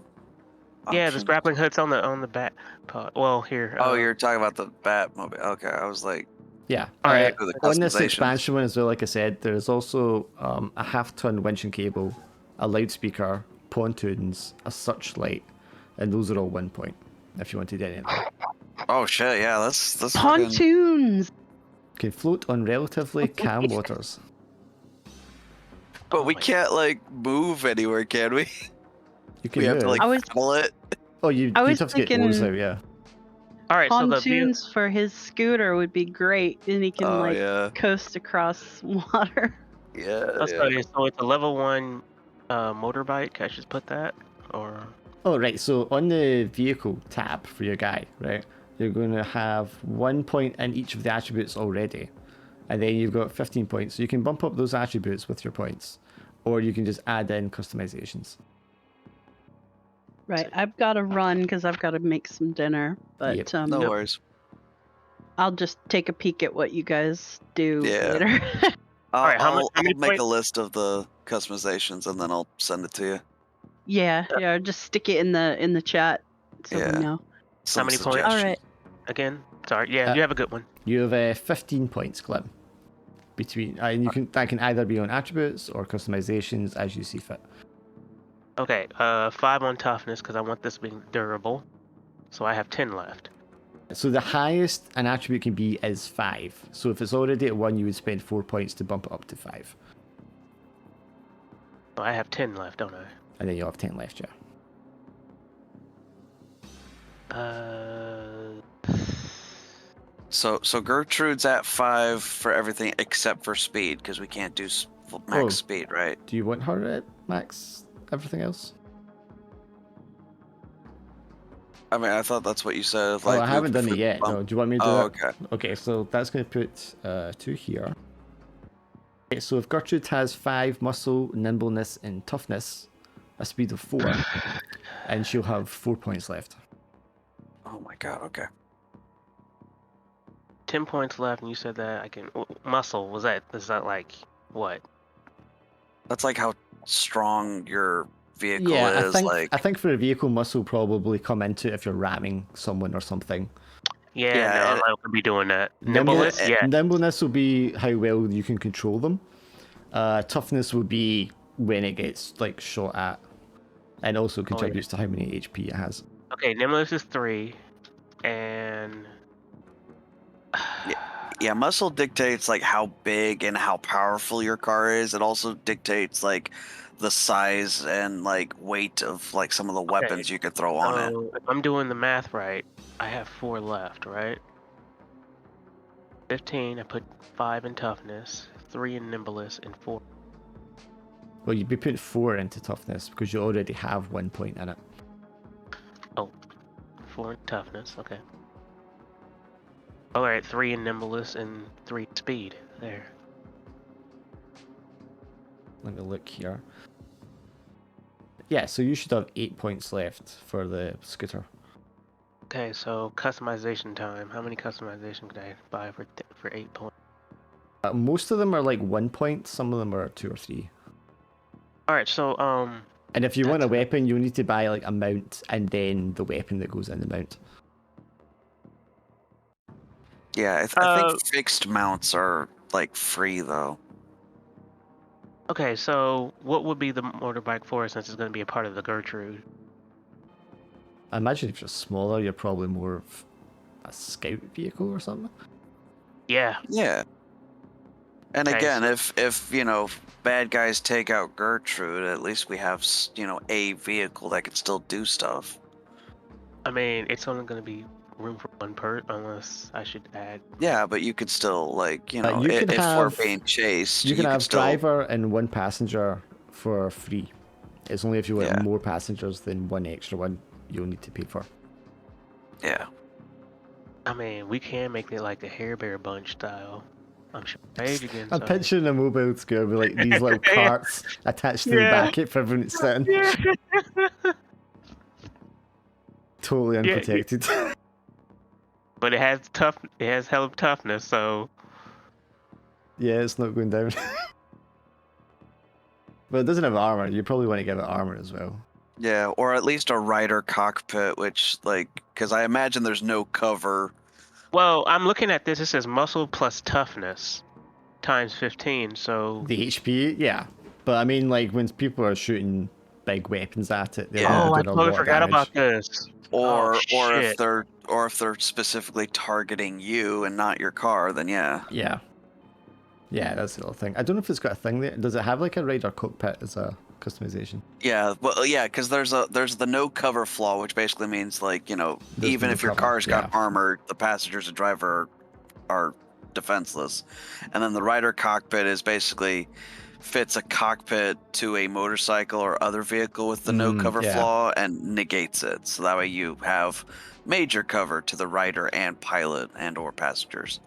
Yeah, there's options? grappling hooks on the bat pod. Well, here. Oh, you're talking about the Batmobile. Okay, I was like, Yeah. All right. On this expansion one as well, like I said, there's also a half-ton winch and cable, a loudspeaker, pontoons, a searchlight, and those are all 1 point. If you wanted any of them. oh shit, yeah, that's Pontoons. Can float on relatively calm waters. But we can't like move anywhere, can we? You can We have move. to like I was- pedal it. Oh, you'd I was have to get thinking- oars out, yeah. All right. So the Pontoons for his scooter would be great, and he can Oh like yeah, coast across water. yeah. That's yeah. funny. So it's a level 1 motorbike. I should put that, or Oh, right. So on the vehicle tab for your guy, right, you're going to have 1 point in each of the attributes already. And then you've got 15 points. So you can bump up those attributes with your points. Or you can just add in customizations. Right. I've got to run because I've got to make some dinner. But Yep. No worries. I'll just take a peek at what you guys do Yeah. later. Alright, how I'll many make a points? list of the customizations and then I'll send it to you. yeah. Just stick it in the chat so Yeah. we know. Some many points? All suggestions. right. again? Sorry. Yeah, you have a good one. You have 15 points, Clem. Between, and that can either be on attributes or customizations as you see fit. Okay. 5 on toughness because I want this being durable. So I have 10 left. So the highest an attribute can be is 5. So if it's already at 1, you would spend 4 points to bump it up to 5. So I have 10 left, don't I? And then you'll have 10 left, yeah. So Gertrude's at 5 for everything except for speed because we can't do max speed, right? Do you want her at max everything else? I mean, I thought that's what you said. I haven't done it yet. bump. No, do you want me to do Oh, that? okay. Okay, so that's going to put 2 here. Okay, so if Gertrude has 5 muscle, nimbleness, and toughness, a speed of 4, and she'll have 4 points left. Oh my god. Okay. 10 points left, and you said that I can muscle. Is that like what? That's like how strong your vehicle Yeah, is. I think for a vehicle, muscle probably come into it if you're ramming someone or something. Yeah, Yeah, no, I'm and- not gonna be doing that. Nimbleness, yeah. Nimbleness will be how well you can control them. Toughness will be when it gets like shot at, and also contributes to how many HP it has. Okay, nimbleness is 3, and Yeah, muscle dictates like how big and how powerful your car is. It also dictates like the size and like weight of like some of the weapons you could throw on it. so if I'm doing the math right, I have 4 left, right? 15. I put 5 in toughness, 3 in nimbleness, and 4. Well, you'd be putting 4 into toughness because you already have 1 point in it. 4 in toughness. Okay. All right, 3 in nimbleness and 3 speed. There. Let me look here. Yeah, so you should have 8 points left for the scooter. Okay, so customization time. How many customization can I buy for 8 points? Most of them are like 1 point. Some of them are 2 or 3. All right, so And if you want a weapon, you'll need to buy like a mount and then the weapon that goes in the mount. Yeah, I think fixed mounts are like free though. okay, so what would be the motorbike for since it's going to be a part of the Gertrude? I imagine if you're smaller, you're probably more of a scout vehicle or something. Yeah. Yeah. And Okay, again, if you know bad guys take out Gertrude, at least we have a vehicle that can still do stuff. I mean, it's only going to be room for one per unless I should add. Yeah, but you could still, like, you know, you could if we're have- being chased, You can could have still. driver and one passenger for free. It's only if you want Yeah. more passengers than one extra one you'll need to pay for. Yeah. I mean, we can make it like the Hair Bear Bunch style. I'm sure page again. I'm so. picturing a mobile scooter with like these little Yeah. carts attached to the Yeah. back for everyone to sit in. Totally Yeah, unprotected. But it has It has hell of toughness, so. Yeah, it's not going down. But it doesn't have armor. You probably want to give it armor as well. Yeah, or at least a rider cockpit, which, like, because I imagine there's no cover. Well, I'm looking at this. It says muscle plus toughness times 15. So. The HP, yeah. But I mean, like, when people are shooting big weapons at it, they're Yeah. Oh, I doing a totally lot forgot of about damage. this. Or Oh, if shit. they're specifically targeting you and not your car, then yeah. Yeah. Yeah, that's the other thing. I don't know if it's got a thing there. Does it have like a rider cockpit as a customization? Yeah, well, yeah, because there's the no cover flaw, which basically means, like, you know, There's even no if your cover, car's got yeah. armor, the passengers and driver are defenseless. And then the rider cockpit is basically fits a cockpit to a motorcycle or other vehicle with the no cover yeah. flaw and negates it. So that way you have major cover to the rider and pilot and or passengers.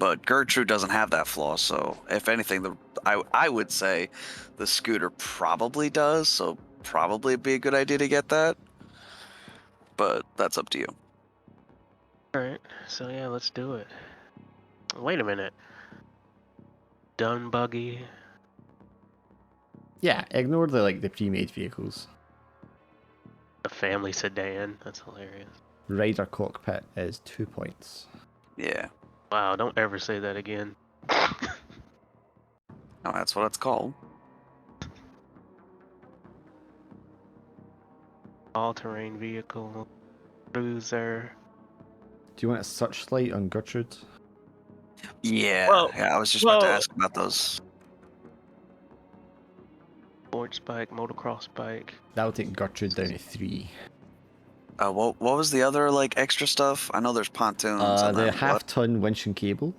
But Gertrude doesn't have that flaw, so if anything, I would say the scooter probably does, so probably it'd be a good idea to get that. But that's up to you. Alright, so yeah, let's do it. Wait a minute. Dun buggy. Yeah, ignore the pre-made vehicles. A family sedan. That's hilarious. Rider cockpit is 2 points. Yeah. Wow, don't ever say that again. No, that's what it's called. All-terrain vehicle. Cruiser. Do you want a searchlight on Gertrude? Yeah. Well- yeah, I was just about to well- ask about those. Sports bike, motocross bike. That'll take Gertrude down to 3. What was the other, like, extra stuff? I know there's pontoons and The then half-ton winch and cable.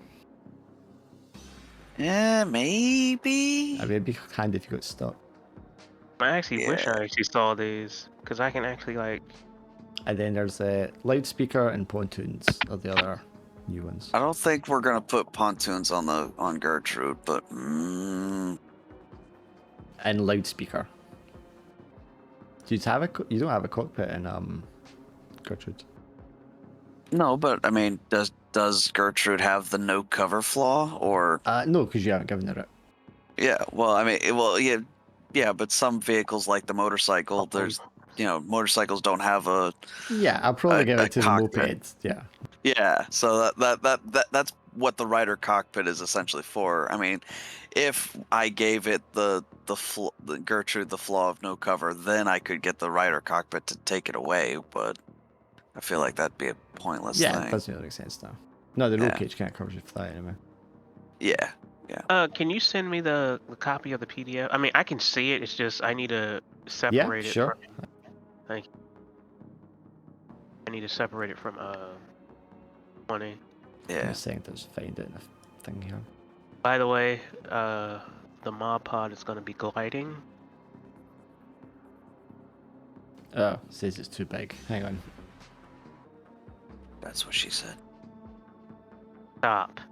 Yeah, maybe. I mean, it'd be handy if you got stuck. I actually wish Yeah. I actually saw these, because I can actually, like... And then there's a loudspeaker and pontoons are the other new ones. I don't think we're gonna put pontoons on Gertrude, but And loudspeaker. Do you have you don't have a cockpit in Gertrude? no. But I mean, does Gertrude have the no cover flaw or? No, because you haven't given her it. Yeah. Well, I mean, yeah. But some vehicles like the motorcycle, there's motorcycles don't have a. Yeah, I'll probably give a it to the cockpit. moped. Yeah. Yeah, so that's what the rider cockpit is essentially for. I mean, if I gave it the Gertrude the flaw of no cover, then I could get the rider cockpit to take it away. But I feel like that'd be a pointless Yeah, it thing. doesn't really make sense now. No, the roll Yeah. cage can't cover you for that anyway. Yeah. Can you send me the copy of the PDF? I mean, I can see it. It's just I need to separate it. sure. Thank you. I need to separate it from 20. Yeah. I'm saying to just find it in a thing here. By the way, the mod pod is going to be gliding. Oh, it says it's too big. Hang on. That's what she said.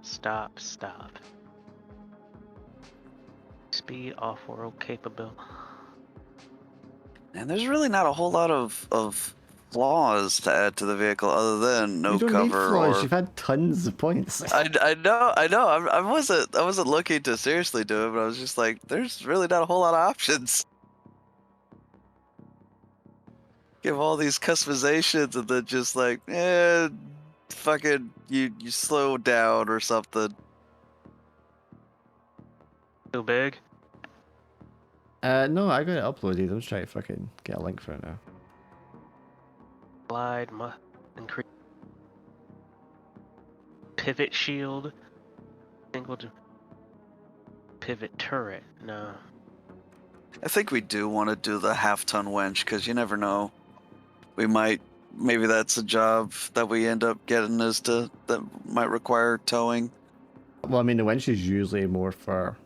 Stop. Speed off-world capability. And there's really not a whole lot of flaws to add to the vehicle other than no you don't cover need flaws. or. You've had tons of points. I know. I wasn't looking to seriously do it, but I was just like, there's really not a whole lot of options. Give all these customizations and then just like, fucking you slow down or something. Too big? No, I got it uploaded. I'm just trying to fucking get a link for it now. Glide, increase. Pivot shield. Pivot turret. No. I think we do want to do the half-ton winch because you never know. We might maybe that's a job that we end up getting that might require towing. Well, I mean, the winch is usually more for.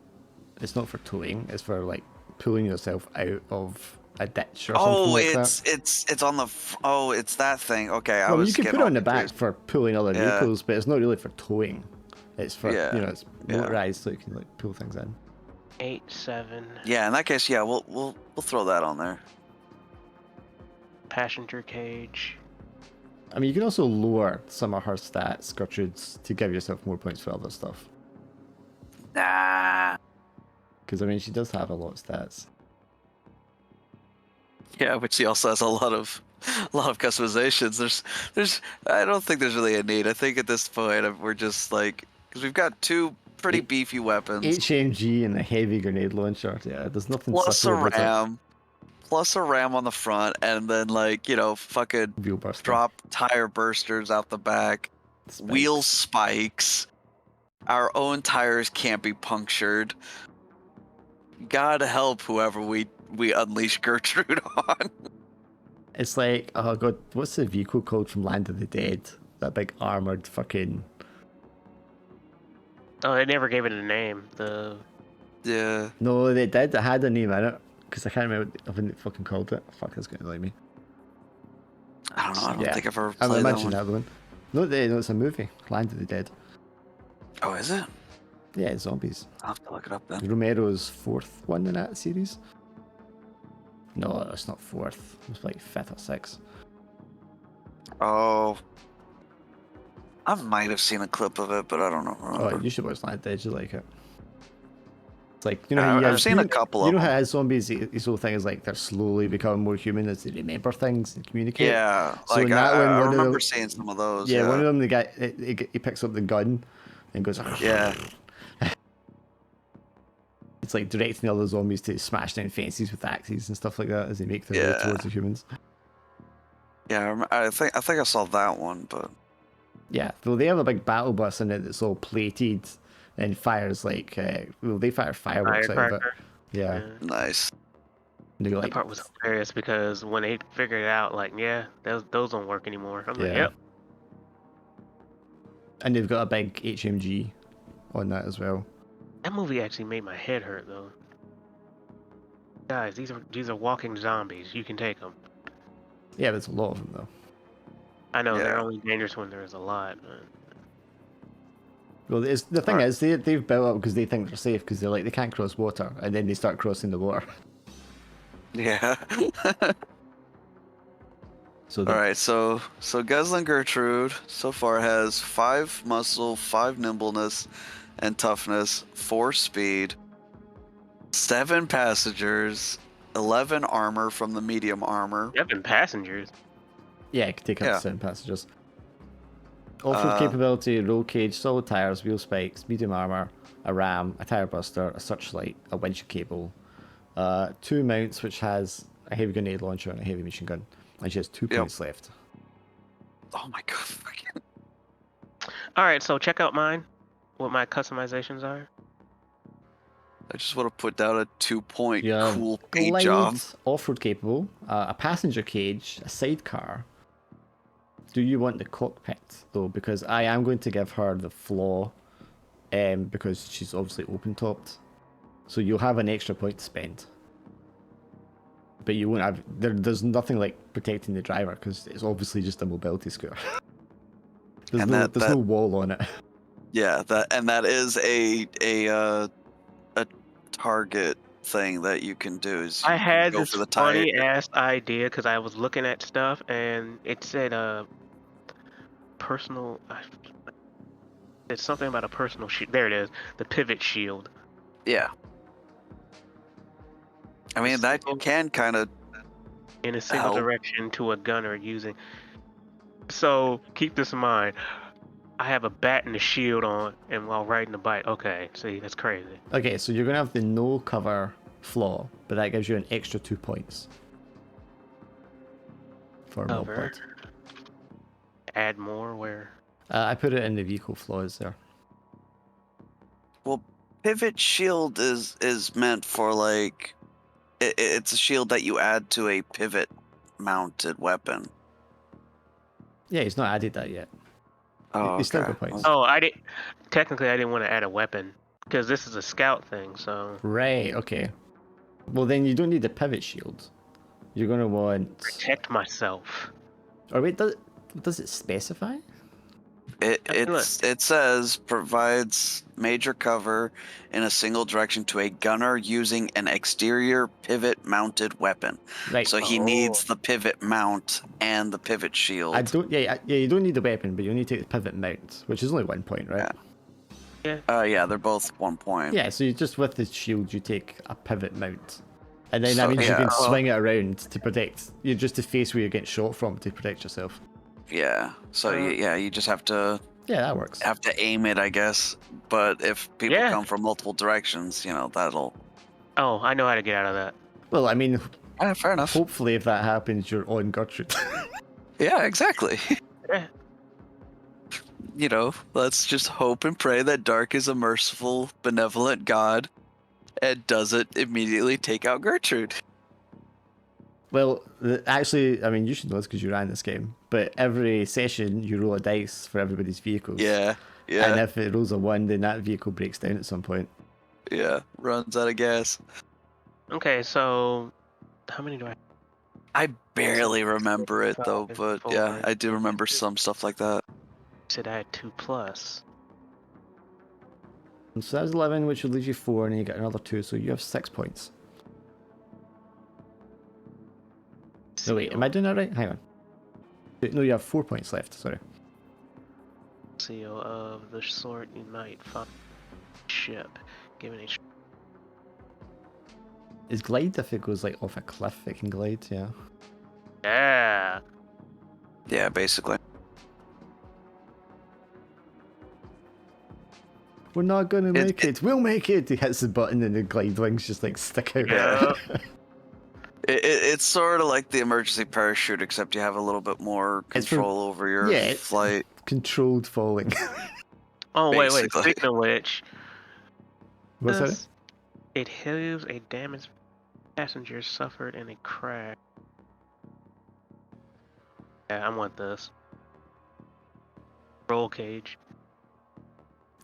It's not for towing. It's for like pulling yourself out of a ditch or something like that. It's on the. It's that thing. Okay, I Well, was. you can put it on the back for pulling other vehicles, but it's not really for towing. It's for it's motorized, so you can like pull things in. 8-7. Yeah, in that case, yeah, we'll throw that on there. Passenger cage. I mean, you can also lower some of her stats, Gertrude's, to give yourself more points for other stuff. Nah. Because I mean, she does have a lot of stats. Yeah, but she also has a lot of customizations. There's I don't think there's really a need. I think at this point we're just like, because we've got two pretty beefy weapons. HMG and a heavy grenade launcher. Yeah, there's nothing subtle about it. Plus a ram on the front, and then like, fucking drop tire bursters out the back, wheel spikes. Our own tires can't be punctured. God help whoever we unleash Gertrude on. It's like, oh god, what's the vehicle called from Land of the Dead? That big armored fucking. Oh, they never gave it a name. Yeah. No, they did. It had a name in it. Because I can't remember what they fucking called it. Fuck, that's gonna annoy me. I don't know. I don't think I've ever played that one. I mentioned that one. No, it's a movie. Land of the Dead. Oh, is it? Yeah, it's zombies. I'll have to look it up then. Romero's fourth one in that series. No, it's not fourth. It's like fifth or sixth. Oh. I might have seen a clip of it, but I don't know. Oh, you should watch Land of the Dead. You like it. It's like, I've seen a couple of them. You know how his zombies, his whole thing is like they're slowly becoming more human as they remember things and communicate. Yeah, so like I remember seeing some of those. Yeah, one of them, the guy, he picks up the gun and goes. Yeah. It's like directing the other zombies to smash down fences with axes and stuff like that as they make their way towards the humans. Yeah, I think I saw that one, but yeah, though they have a big battle bus in it that's all plated and fires like they fire fireworks out of it. Yeah. Nice. And that part was hilarious because when they figured it out, like, those don't work anymore. I'm like, yep. And they've got a big HMG on that as well. That movie actually made my head hurt though. Guys, these are walking zombies. You can take them. Yeah, there's a lot of them though. I know they're only dangerous when there's a lot. Well, the thing is, they've built up because they think they're safe because they're like they can't cross water, and then they start crossing the water. Yeah. All right, so Guzzling Gertrude so far has 5 muscle, 5 nimbleness and toughness, 4 speed, 7 passengers, 11 armor from the medium armor. 7 passengers? Yeah, it can take up to 7 passengers. Off-road capability, roll cage, solid tires, wheel spikes, medium armor, a ram, a tire buster, a searchlight, a winch cable, 2 mounts, which has a heavy grenade launcher and a heavy machine gun. And she has 2 points left. Oh my god. Alright, so check out mine. What my customizations are. I just want to put down a 2-point cool paint glide, job. Off-road capable, a passenger cage, a sidecar. Do you want the cockpit though? Because I am going to give her the floor, because she's obviously open-topped. So you'll have an extra point to spend. But you won't have. There's nothing like protecting the driver because it's obviously just a mobility scooter. There's no wall on it. Yeah, that is a target thing that you can do. Is I had this funny ass idea because I was looking at stuff and it said personal. It's something about a personal shield. There it is, the pivot shield. Yeah. I mean, that can kind of in a single direction to a gunner using. So keep this in mind. I have a bat and a shield on, and while riding the bike. Okay, see, that's crazy. Okay, so you're gonna have the no cover flaw, but that gives you an extra 2 points for cover. Add more where? I put it in the vehicle flaws there. Well, pivot shield is meant for like. It's a shield that you add to a pivot mounted weapon. Yeah, he's not added that yet. Oh, He's still okay. got points. Oh, I didn't want to add a weapon because this is a scout thing. So Right. Okay. Well, then you don't need the pivot shield. You're gonna want. protect myself. Or wait, does it specify? It says provides major cover in a single direction to a gunner using an exterior pivot mounted weapon. Right. So he needs the pivot mount and the pivot shield. Yeah. You don't need the weapon, but you need to take the pivot mount, which is only 1 point, right? Yeah, they're both 1 point. Yeah. So you just with the shield, you take a pivot mount, and then So, that means you yeah, can swing it around to protect. You're just to face where you're getting shot from to protect yourself. Yeah. So you just have to Yeah, that works. aim it, I guess. But if people come from multiple directions, that'll. Oh, I know how to get out of that. Well, I mean, Fair enough. hopefully if that happens, you're on Gertrude. Yeah, exactly. Yeah. Let's just hope and pray that Dark is a merciful, benevolent god and doesn't immediately take out Gertrude. Well, actually, I mean, you should know this because you ran this game, but every session you roll a dice for everybody's vehicles. Yeah. And if it rolls a 1, then that vehicle breaks down at some point. Yeah, runs out of gas. Okay, so how many do I? I barely remember it though, but yeah, 4, I do remember some stuff like that. Said I had 2+. And so that was 11, which would leave you 4, and then you get another 2, so you have 6 points. No, wait, am I doing that right? Hang on. No, you have 4 points left, sorry. Seal of the sort you might find ship, given a. Is glide if it goes like off a cliff? It can glide, yeah. Yeah. Yeah, basically. We're not gonna make it. We'll make it. He hits the button and the glide wings just like stick out. Yeah. It's sort of like the emergency parachute, except you have a little bit more control over your flight. Controlled falling. Oh wait. Basically. Speaking of which, What's that? it heals a damaged passenger suffered in a crash. Yeah, I want this. Roll cage.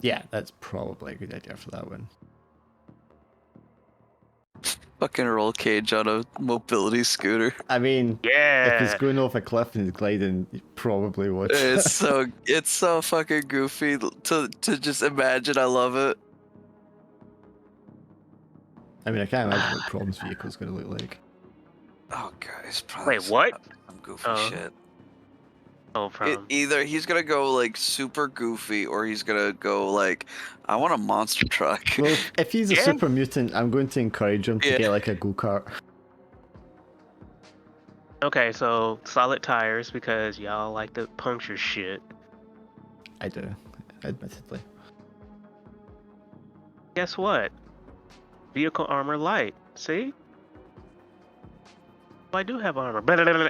Yeah, that's probably a good idea for that one. Fucking roll cage on a mobility scooter. I mean, Yeah. if he's going off a cliff and he's gliding, you probably would. It's so fucking goofy to just imagine. I love it. I mean, I can't imagine what Prom's vehicle's going to look like. Oh god, he's probably Wait, what? some goofy shit. Oh, from Either he's gonna go like super goofy, or he's gonna go like, I want a monster truck. Well, if he's a super mutant, I'm going to encourage him to get like a go-kart. Okay, so solid tires because y'all like to puncture shit. I do, admittedly. Guess what? Vehicle armor light. See? I do have armor. Blah, blah, blah, blah.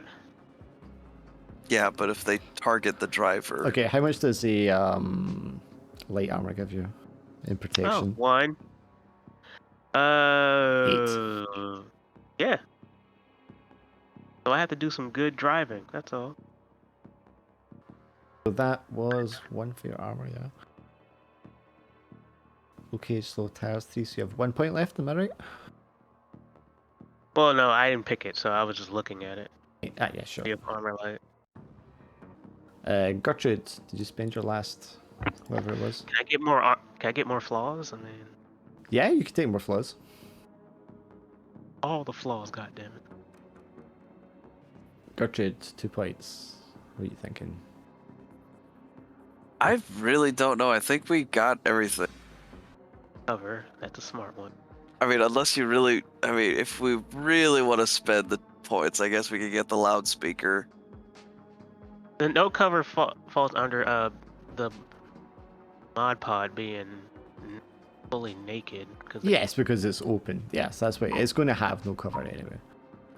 Yeah, but if they target the driver. Okay, how much does the light armor give you in protection? 1. 8. Yeah. So I have to do some good driving. That's all. So that was 1 for your armor, yeah. Okay, so tires 3, so you have 1 point left, am I right? Well, no, I didn't pick it, so I was just looking at it. Ah, yeah, sure. Vehicle armor light. Gertrude, did you spend your last, whatever it was? Can I get more flaws and then Yeah, you can take more flaws. all the flaws? Goddammit. Gertrude, 2 points. What are you thinking? I really don't know. I think we got everything. Cover. That's a smart one. I mean, if we really want to spend the points, I guess we could get the loudspeaker. And no cover falls under the mod pod being fully naked. Yes, because it's open. Yes, that's why it's going to have no cover anyway.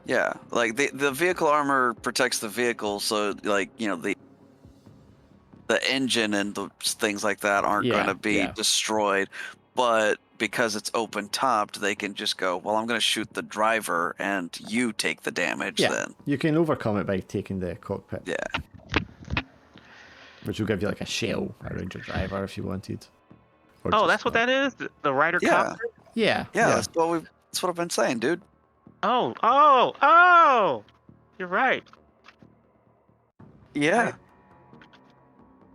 Yeah, like the vehicle armor protects the vehicle, so like the engine and the things like that aren't going to be destroyed. But because it's open topped, they can just go, well, I'm going to shoot the driver and you take the damage then. You can overcome it by taking the cockpit. Yeah. which will give you like a shell around your driver if you wanted. Or Oh, just that's what not. that is? The rider Yeah. cockpit? Yeah. That's what I've been saying, dude. Oh! You're right. Yeah.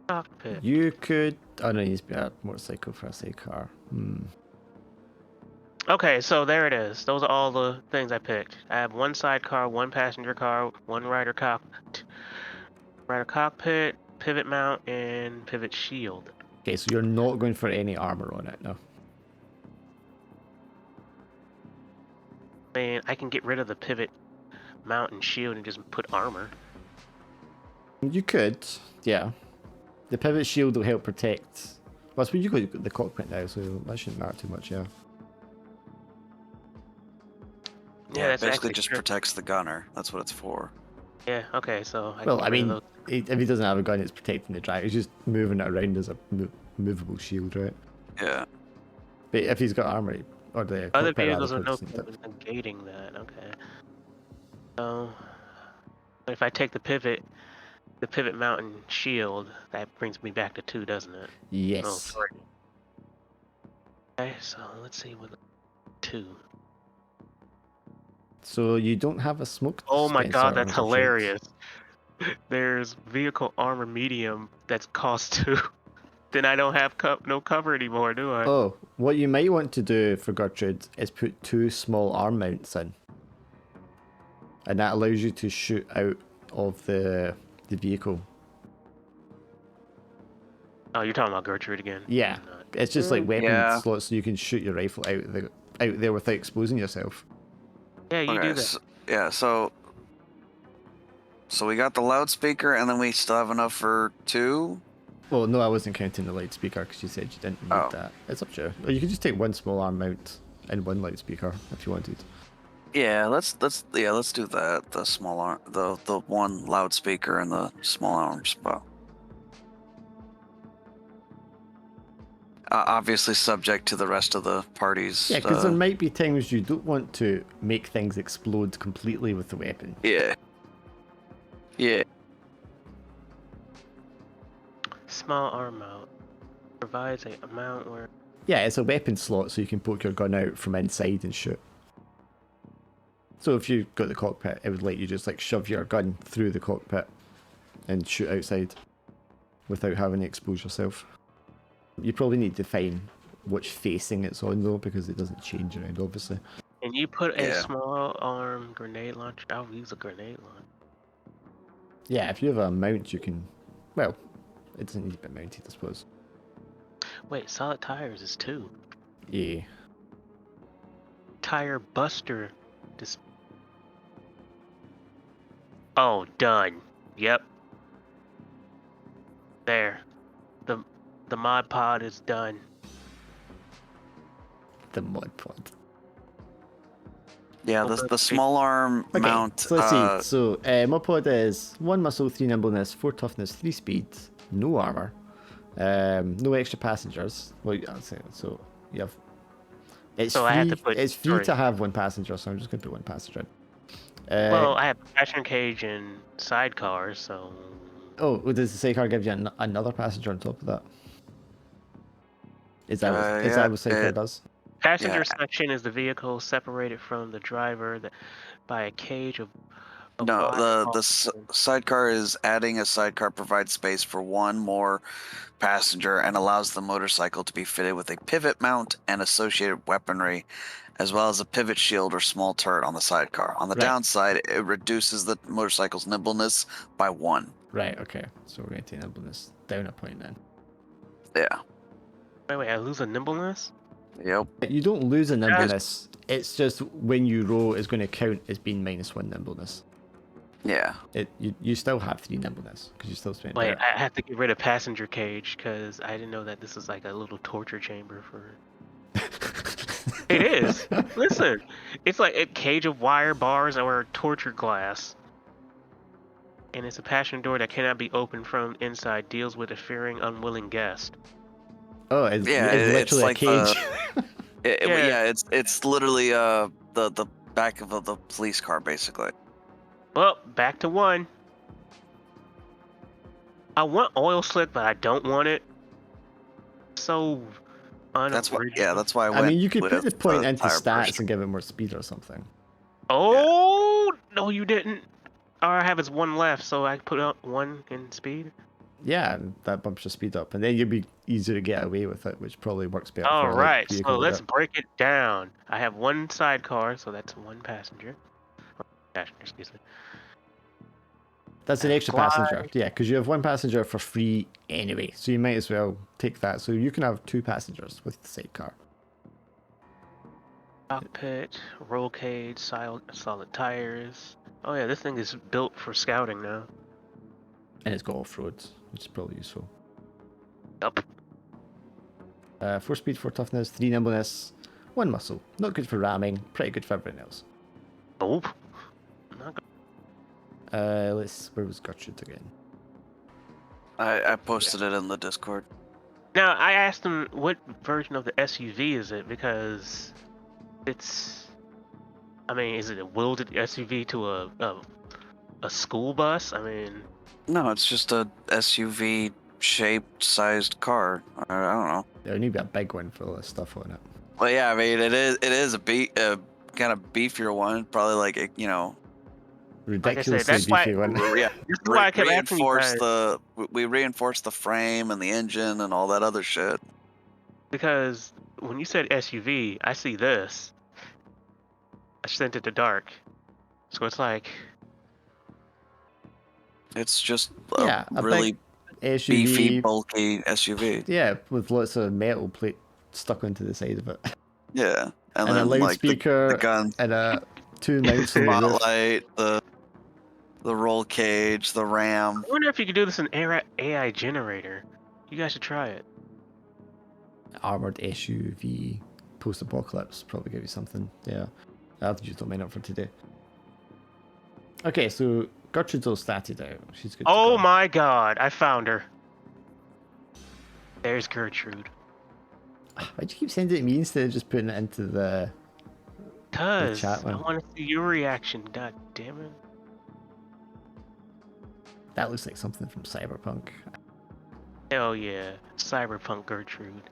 Cockpit. You could. Oh no, he's a motorcycle for a sidecar. Okay, so there it is. Those are all the things I picked. I have one sidecar, one passenger car, one rider cockpit, pivot mount, and pivot shield. Okay, so you're not going for any armor on it, no. Man, I can get rid of the pivot mount and shield and just put armor. You could, yeah. The pivot shield will help protect. Well, I suppose you got the cockpit now, so that shouldn't matter too much, yeah. Yeah, that's basically actually just true. protects the gunner. That's what it's for. Yeah, okay, so Well, can I get rid of mean, those. if he doesn't have a gun, it's protecting the driver. He's just moving it around as a movable shield, right? Yeah. But if he's got armor, or the Other cockpit vehicles rather, are no doesn't it? negating that. Okay. So if I take the pivot mount and shield, that brings me back to 2, doesn't it? Oh, Yes. 3. Okay, so let's see what 2. So you don't have a smoke Oh my dispenser god, on that's Gertrude. hilarious. There's vehicle armor medium that's cost 2. Then I don't have no cover anymore, do I? Oh, what you might want to do for Gertrude is put 2 small arm mounts in. And that allows you to shoot out of the vehicle. Oh, you're talking about Gertrude again? Yeah. I'm not. It's just like weapon Yeah. slots so you can shoot your rifle out there without exposing yourself. Yeah, you do that. So we got the loudspeaker, and then we still have enough for 2. Well, no, I wasn't counting the loudspeaker because you said you didn't need that. It's up to you. Or you could just take 1 small arm mount and 1 loudspeaker if you wanted. Yeah, let's do that. The small arm, the 1 loudspeaker and the small arm spot. Obviously subject to the rest of the parties. Yeah, because there might be times you don't want to make things explode completely with the weapon. Yeah. Small arm mount provides a mount where. Yeah, it's a weapon slot so you can poke your gun out from inside and shoot. So if you got the cockpit, it would let you just like shove your gun through the cockpit and shoot outside without having to expose yourself. You probably need to find which facing it's on though, because it doesn't change around, obviously. And you put a small arm grenade launcher. I'll use a grenade launcher. Yeah, if you have a mount, you can. Well, it doesn't need to be mounted, I suppose. Wait, solid tires is 2. Yeah. Tire buster. Oh, done. Yep. There. The mod pod is done. The mod pod. Yeah, the small arm mount. So let's see. So mod pod is 1 muscle, 3 nimbleness, 4 toughness, 3 speed, no armor, no extra passengers. Well, I'll say so. You have. It's So free. I have to put. It's free sorry. to have 1 passenger, so I'm just going to put 1 passenger. Well, I have passenger cage and sidecar, so. Oh, does the sidecar give you another passenger on top of that? Is that what sidecar does? Passenger section is the vehicle separated from the driver by a cage of. No, the sidecar is adding a sidecar provides space for 1 more passenger and allows the motorcycle to be fitted with a pivot mount and associated weaponry, as well as a pivot shield or small turret on the sidecar. On the downside, it reduces the motorcycle's nimbleness by 1. Right, okay. So we're going to take nimbleness down a point then. Yeah. Wait, I lose a nimbleness? Yep. You don't lose a nimbleness. It's just when you roll, it's going to count as being -1 nimbleness. Yeah. You still have 3 nimbleness because you still spent. Wait, I have to get rid of passenger cage because I didn't know that this is like a little torture chamber for. It is. Listen, it's like a cage of wire bars or torture glass. And it's a passenger door that cannot be opened from inside. Deals with a fearing, unwilling guest. Oh, it's literally like a cage. It's literally the back of the police car basically. Well, back to 1. I want oil slick, but I don't want it. So That's why. unoriginal. Yeah, that's why I I went. mean, you could put with the point into tire stats pressure. and give it more speed or something. Oh no, you didn't. All I have is one left, so I put up one in speed. Yeah, and that bumps your speed up, and then you'll be easier to get away with it, which probably works better All for a light right, vehicle. so like let's that. break it down. I have one sidecar, so that's one passenger. Passenger, excuse me. That's an extra Glide. passenger. Yeah, because you have one passenger for free anyway, so you might as well take that. So you can have 2 passengers with the sidecar. Cockpit, roll cage, solid tires. Oh yeah, this thing is built for scouting now. And it's got off-roads, which is probably useful. Yup. 4 speed, 4 toughness, 3 nimbleness, 1 muscle. Not good for ramming, pretty good for everything else. Nope. Not good. Where was Gertrude again? I posted it in the Discord. Now I asked him what version of the SUV is it because it's. I mean, is it a wielded SUV to a school bus? I mean. No, it's just a SUV shaped sized car. I don't know. There need to be a big one for all this stuff on it. Well, yeah, I mean it is a kind of beefier one, probably like you know. Ridiculously that's why- beefy one. Yeah, This is why I kept asking you guys. we reinforced the frame and the engine and all that other shit. Because when you said SUV, I see this. I sent it to dark. So it's like, It's just Yeah, a a really big SUV. beefy, bulky SUV. Yeah, with lots of metal plate stuck onto the side of it. Yeah, And then a loudspeaker, like the gun, and a 2 mounts on the roof. spotlight, the roll cage, the ram. I wonder if you could do this in AI generator. You guys should try it. Armored SUV, post-apocalypse, probably give you something. Yeah, I'll have to use mine up for today. Okay, so Gertrude's all statted out. She's good. Oh my god, I found her. There's Gertrude. Why'd you keep sending it to me instead of just putting it into the Cause chat I one? want to see your reaction. God damn it. That looks like something from Cyberpunk. Hell yeah, Cyberpunk Gertrude.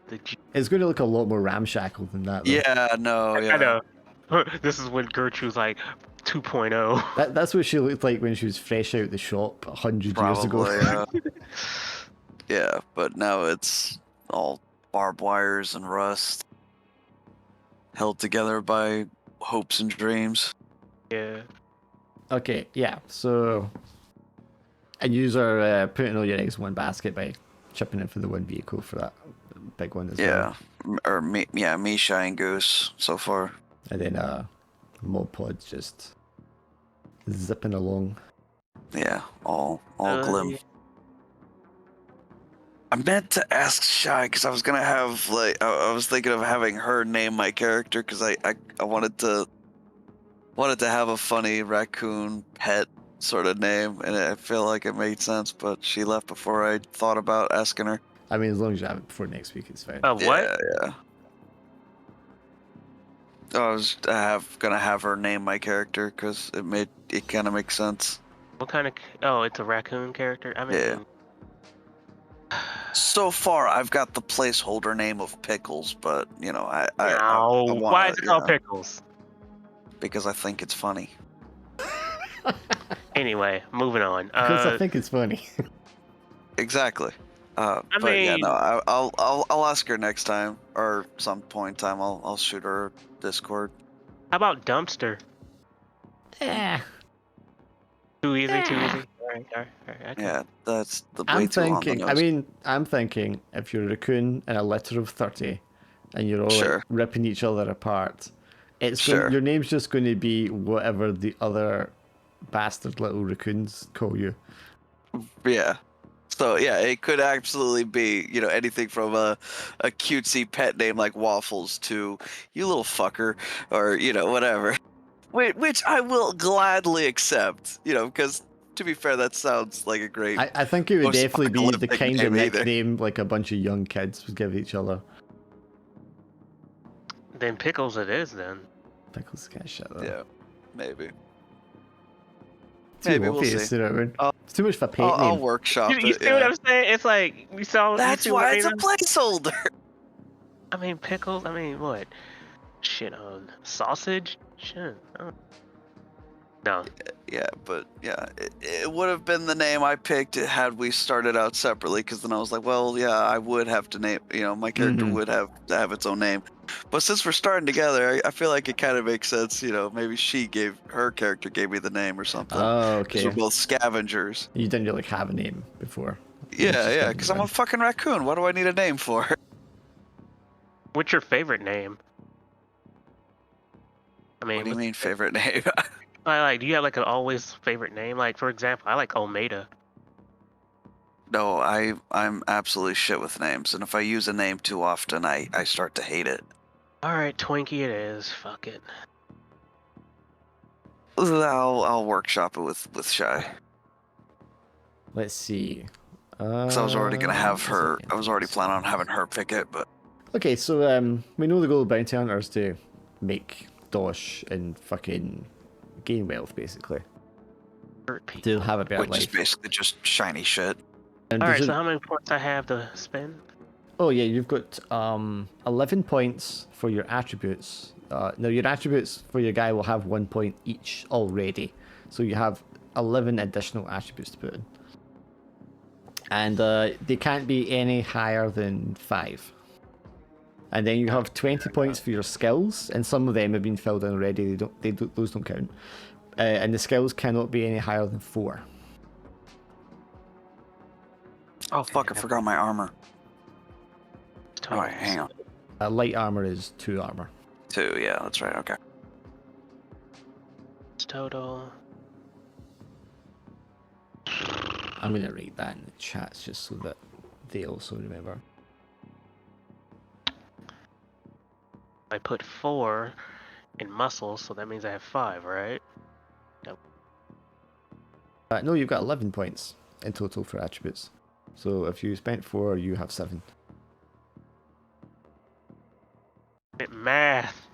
It's going to look a lot more ramshackle than that, though. Yeah, no, yeah. I know. This is when Gertrude's like 2.0. That's what she looked like when she was fresh out the shop 100 years ago. Probably, yeah, but now it's all barbed wires and rust, held together by hopes and dreams. Yeah. Okay, yeah, so... And you are putting all your eggs in one basket by chipping in for the one vehicle for that big one as well. Yeah, or me, Shy, and Goose so far. And then Mod Pod's just zipping along. Yeah, all glim. Yeah. I meant to ask Shy because I was gonna have I was thinking of having her name my character because I wanted to have a funny raccoon pet sort of name, and I feel like it made sense, but she left before I thought about asking her. I mean, as long as you have it before next week, it's fine. What? Yeah. I was gonna have her name my character because it kind of makes sense. What kind of? Oh, it's a raccoon character. I mean, Yeah. So far, I've got the placeholder name of Pickles, but you know, I wanna, why is it called Pickles? Because I think it's funny. Anyway, moving on. Because I think it's funny. Exactly. But yeah, mean- no, I'll ask her next time or some point in time. I'll shoot her Discord. How about dumpster? Yeah. Too easy. Too easy. All right. Okay. Yeah, that's the way I'm too long. thinking, I'm thinking if you're a raccoon in a litter of 30 and you're all Sure. like, ripping each other apart, Sure. your name's just going to be whatever the other bastard little raccoons call you. Yeah. So yeah, it could absolutely be, you know, anything from a cutesy pet name like Waffles to you little fucker, or you know, whatever. Which I will gladly accept, you know, because to be fair, that sounds like a great. I think it would definitely be the post-apocalyptic kind of name either. nickname like a bunch of young kids would give each other. Then Pickles it is then. Pickles kind of shit though. Yeah, maybe. Too Maybe we'll obvious, see. you know what I mean? It's too much for a paint I'll name. workshop You it. see what I'm saying? It's like you saw. That's you see why what it's a I mean? placeholder. I mean pickles. I mean what? Shit on sausage. Shit. No. Yeah, but yeah, it would have been the name I picked had we started out separately. Because then I was like, well, yeah, I would have to name. My character would have to have its own name. But since we're starting together, I feel like it kind of makes sense. Maybe her character gave me the name or something. Oh, Because okay. we're both scavengers. You didn't really have a name before. Yeah, because I'm a fucking raccoon. What do I need a name for? What's your favorite name? I mean, What do you mean favorite name? do you have like an always favorite name? Like for example, I like Omeda. No, I'm absolutely shit with names, and if I use a name too often, I start to hate it. All right, Twinkie it is. Fuck it. I'll workshop it with Shy. Let's see. Because I was already gonna have her. I was already planning on having her pick it, but. Okay, so we know the goal of bounty hunters to make dosh and fucking gain wealth, basically. To have a better life. Which is basically just shiny shit. And All right, so how many points I have to spend? Oh yeah, you've got 11 points for your attributes. Now your attributes for your guy will have 1 point each already, so you have 11 additional attributes to put in, and they can't be any higher than 5. And then you have 20 points for your skills, and some of them have been filled in already. Those don't count, and the skills cannot be any higher than 4. Oh fuck! I forgot my armor. Alright, hang on. Light armor is 2 armor. 2, yeah, that's right. Okay. It's total. I'm gonna write that in the chats just so that they also remember. I put 4 in muscles, so that means I have 5, right? Nope. No, you've got 11 points in total for attributes. So if you spent 4, you have 7. Math.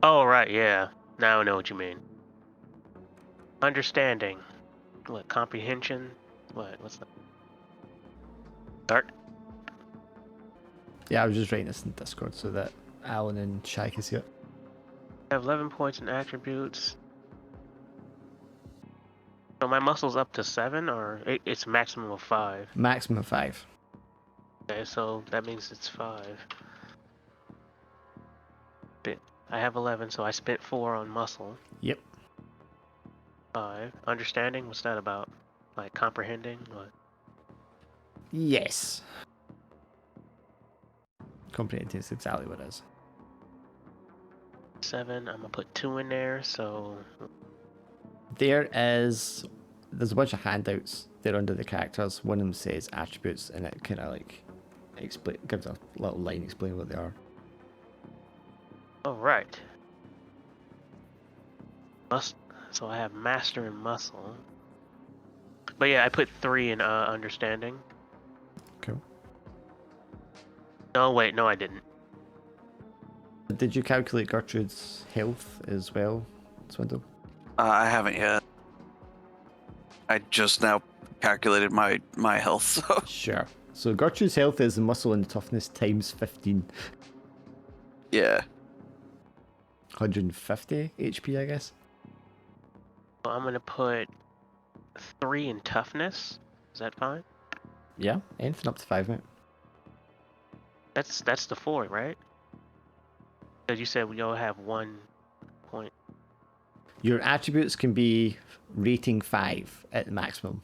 Oh, right, yeah. Now I know what you mean. Understanding. What, comprehension? What's that? Art? Yeah, I was just writing this in Discord so that Alan and Shai can see it. I have 11 points in attributes. So my muscle's up to 7, or it's maximum of 5? Maximum of 5. Okay, so that means it's 5. I have 11, so I spent 4 on muscle. Yep. 5. Understanding, what's that about? Like comprehending? What? Yes. Comprehending is exactly what it is. 7, I'm gonna put 2 in there, so... There's a bunch of handouts there under the characters. One of them says attributes, and it kind of like gives a little line explaining what they are. Oh, right. So I have master and muscle. But yeah, I put 3 in understanding. Cool. No, wait, no I didn't. Did you calculate Gertrude's health as well, Swindle? I haven't yet. I just now calculated my health. So. Sure. So Gertrude's health is the muscle and toughness times 15. Yeah. 150 HP, I guess. So I'm gonna put 3 in toughness. Is that fine? Yeah, anything up to 5, mate. That's the 4, right? Because you said we all have 1 point. Your attributes can be rating 5 at the maximum.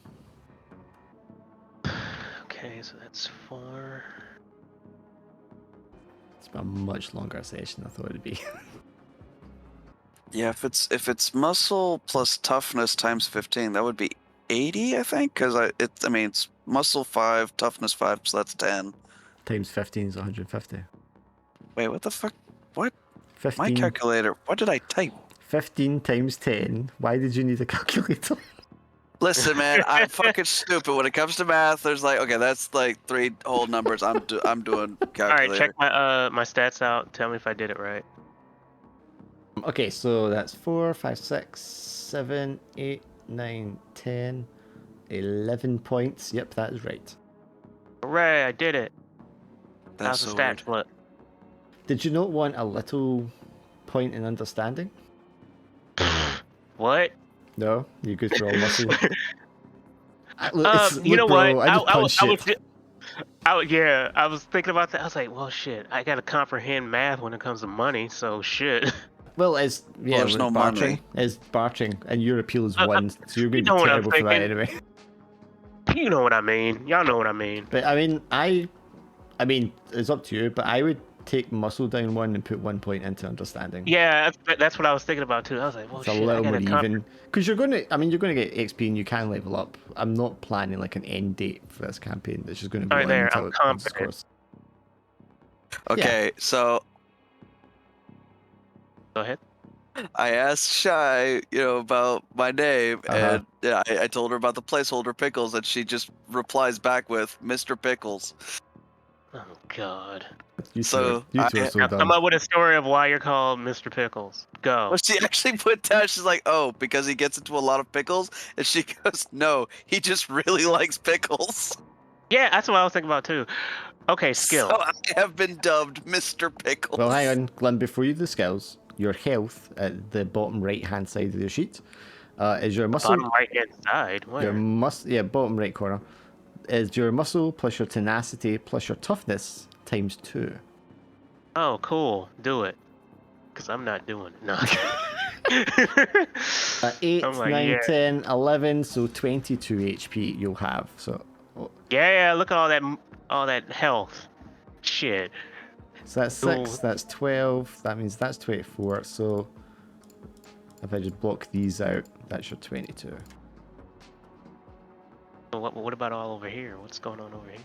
Okay, so that's 4. It's been a much longer session than I thought it'd be. Yeah, if it's muscle plus toughness times 15, that would be 80, I think. Because it's muscle 5, toughness 5, so that's 10. Times 15 is 150. Wait, what the fuck? What? 15, My calculator. What did I type? 15 times 10. Why did you need a calculator? Listen, man, I'm fucking stupid. When it comes to math, there's like, okay, that's like 3 whole numbers. I'm doing calculator. All right, check my stats out. Tell me if I did it right. Okay, so that's 4, 5, 6, 7, 8, 9, 10, 11 points. Yep, that is right. Hooray! I did it. That's How's the so stat weird. flip? Did you not want a little point in understanding? What? No, you go through all muscle. You Look, know bro, what? I just punched it. Yeah, I was thinking about that. I was like, well, shit, I gotta comprehend math when it comes to money, so shit. Well, it's there's no bartering. money. It's bartering, and your appeal is 1, so you're going to know be what I'm terrible for that thinking. anyway. You know what I mean. Y'all know what I mean. But I mean, it's up to you. But I would take muscle down 1 and put 1 point into understanding. Yeah, that's what I was thinking about too. I was like, well, It's a shit, little I more gotta even, because you're going to get XP and you can level up. I'm not planning like an end date for this campaign. It's just going to go Right on there, until I'm it confident. scores. Okay, so Go ahead. I asked Shy, about my name, and I told her about the placeholder Pickles, and she just replies back with Mr. Pickles. Oh God. You So two are so Now dumb. come up with a story of why you're called Mr. Pickles. Go. Well, she actually put down, she's like, oh, because he gets into a lot of pickles? And she goes, no, he just really likes pickles. Yeah, that's what I was thinking about too. Okay, skill. So I have been dubbed Mr. Pickles. Well, hang on, Glenn. Before you do the skills, your health at the bottom right-hand side of the sheet is your muscle. Bottom right hand side. Where? Bottom right corner is your muscle plus your tenacity plus your toughness times 2. Oh, cool. Do it. Because I'm not doing it. No. 8, I'm like, 9, yeah. 10, 11, so 22 HP you'll have. So Yeah, look at all that health. Shit. so that's 6, that's 12, that means that's 24. So if I just block these out, that's your 22. What about all over here? What's going on over here?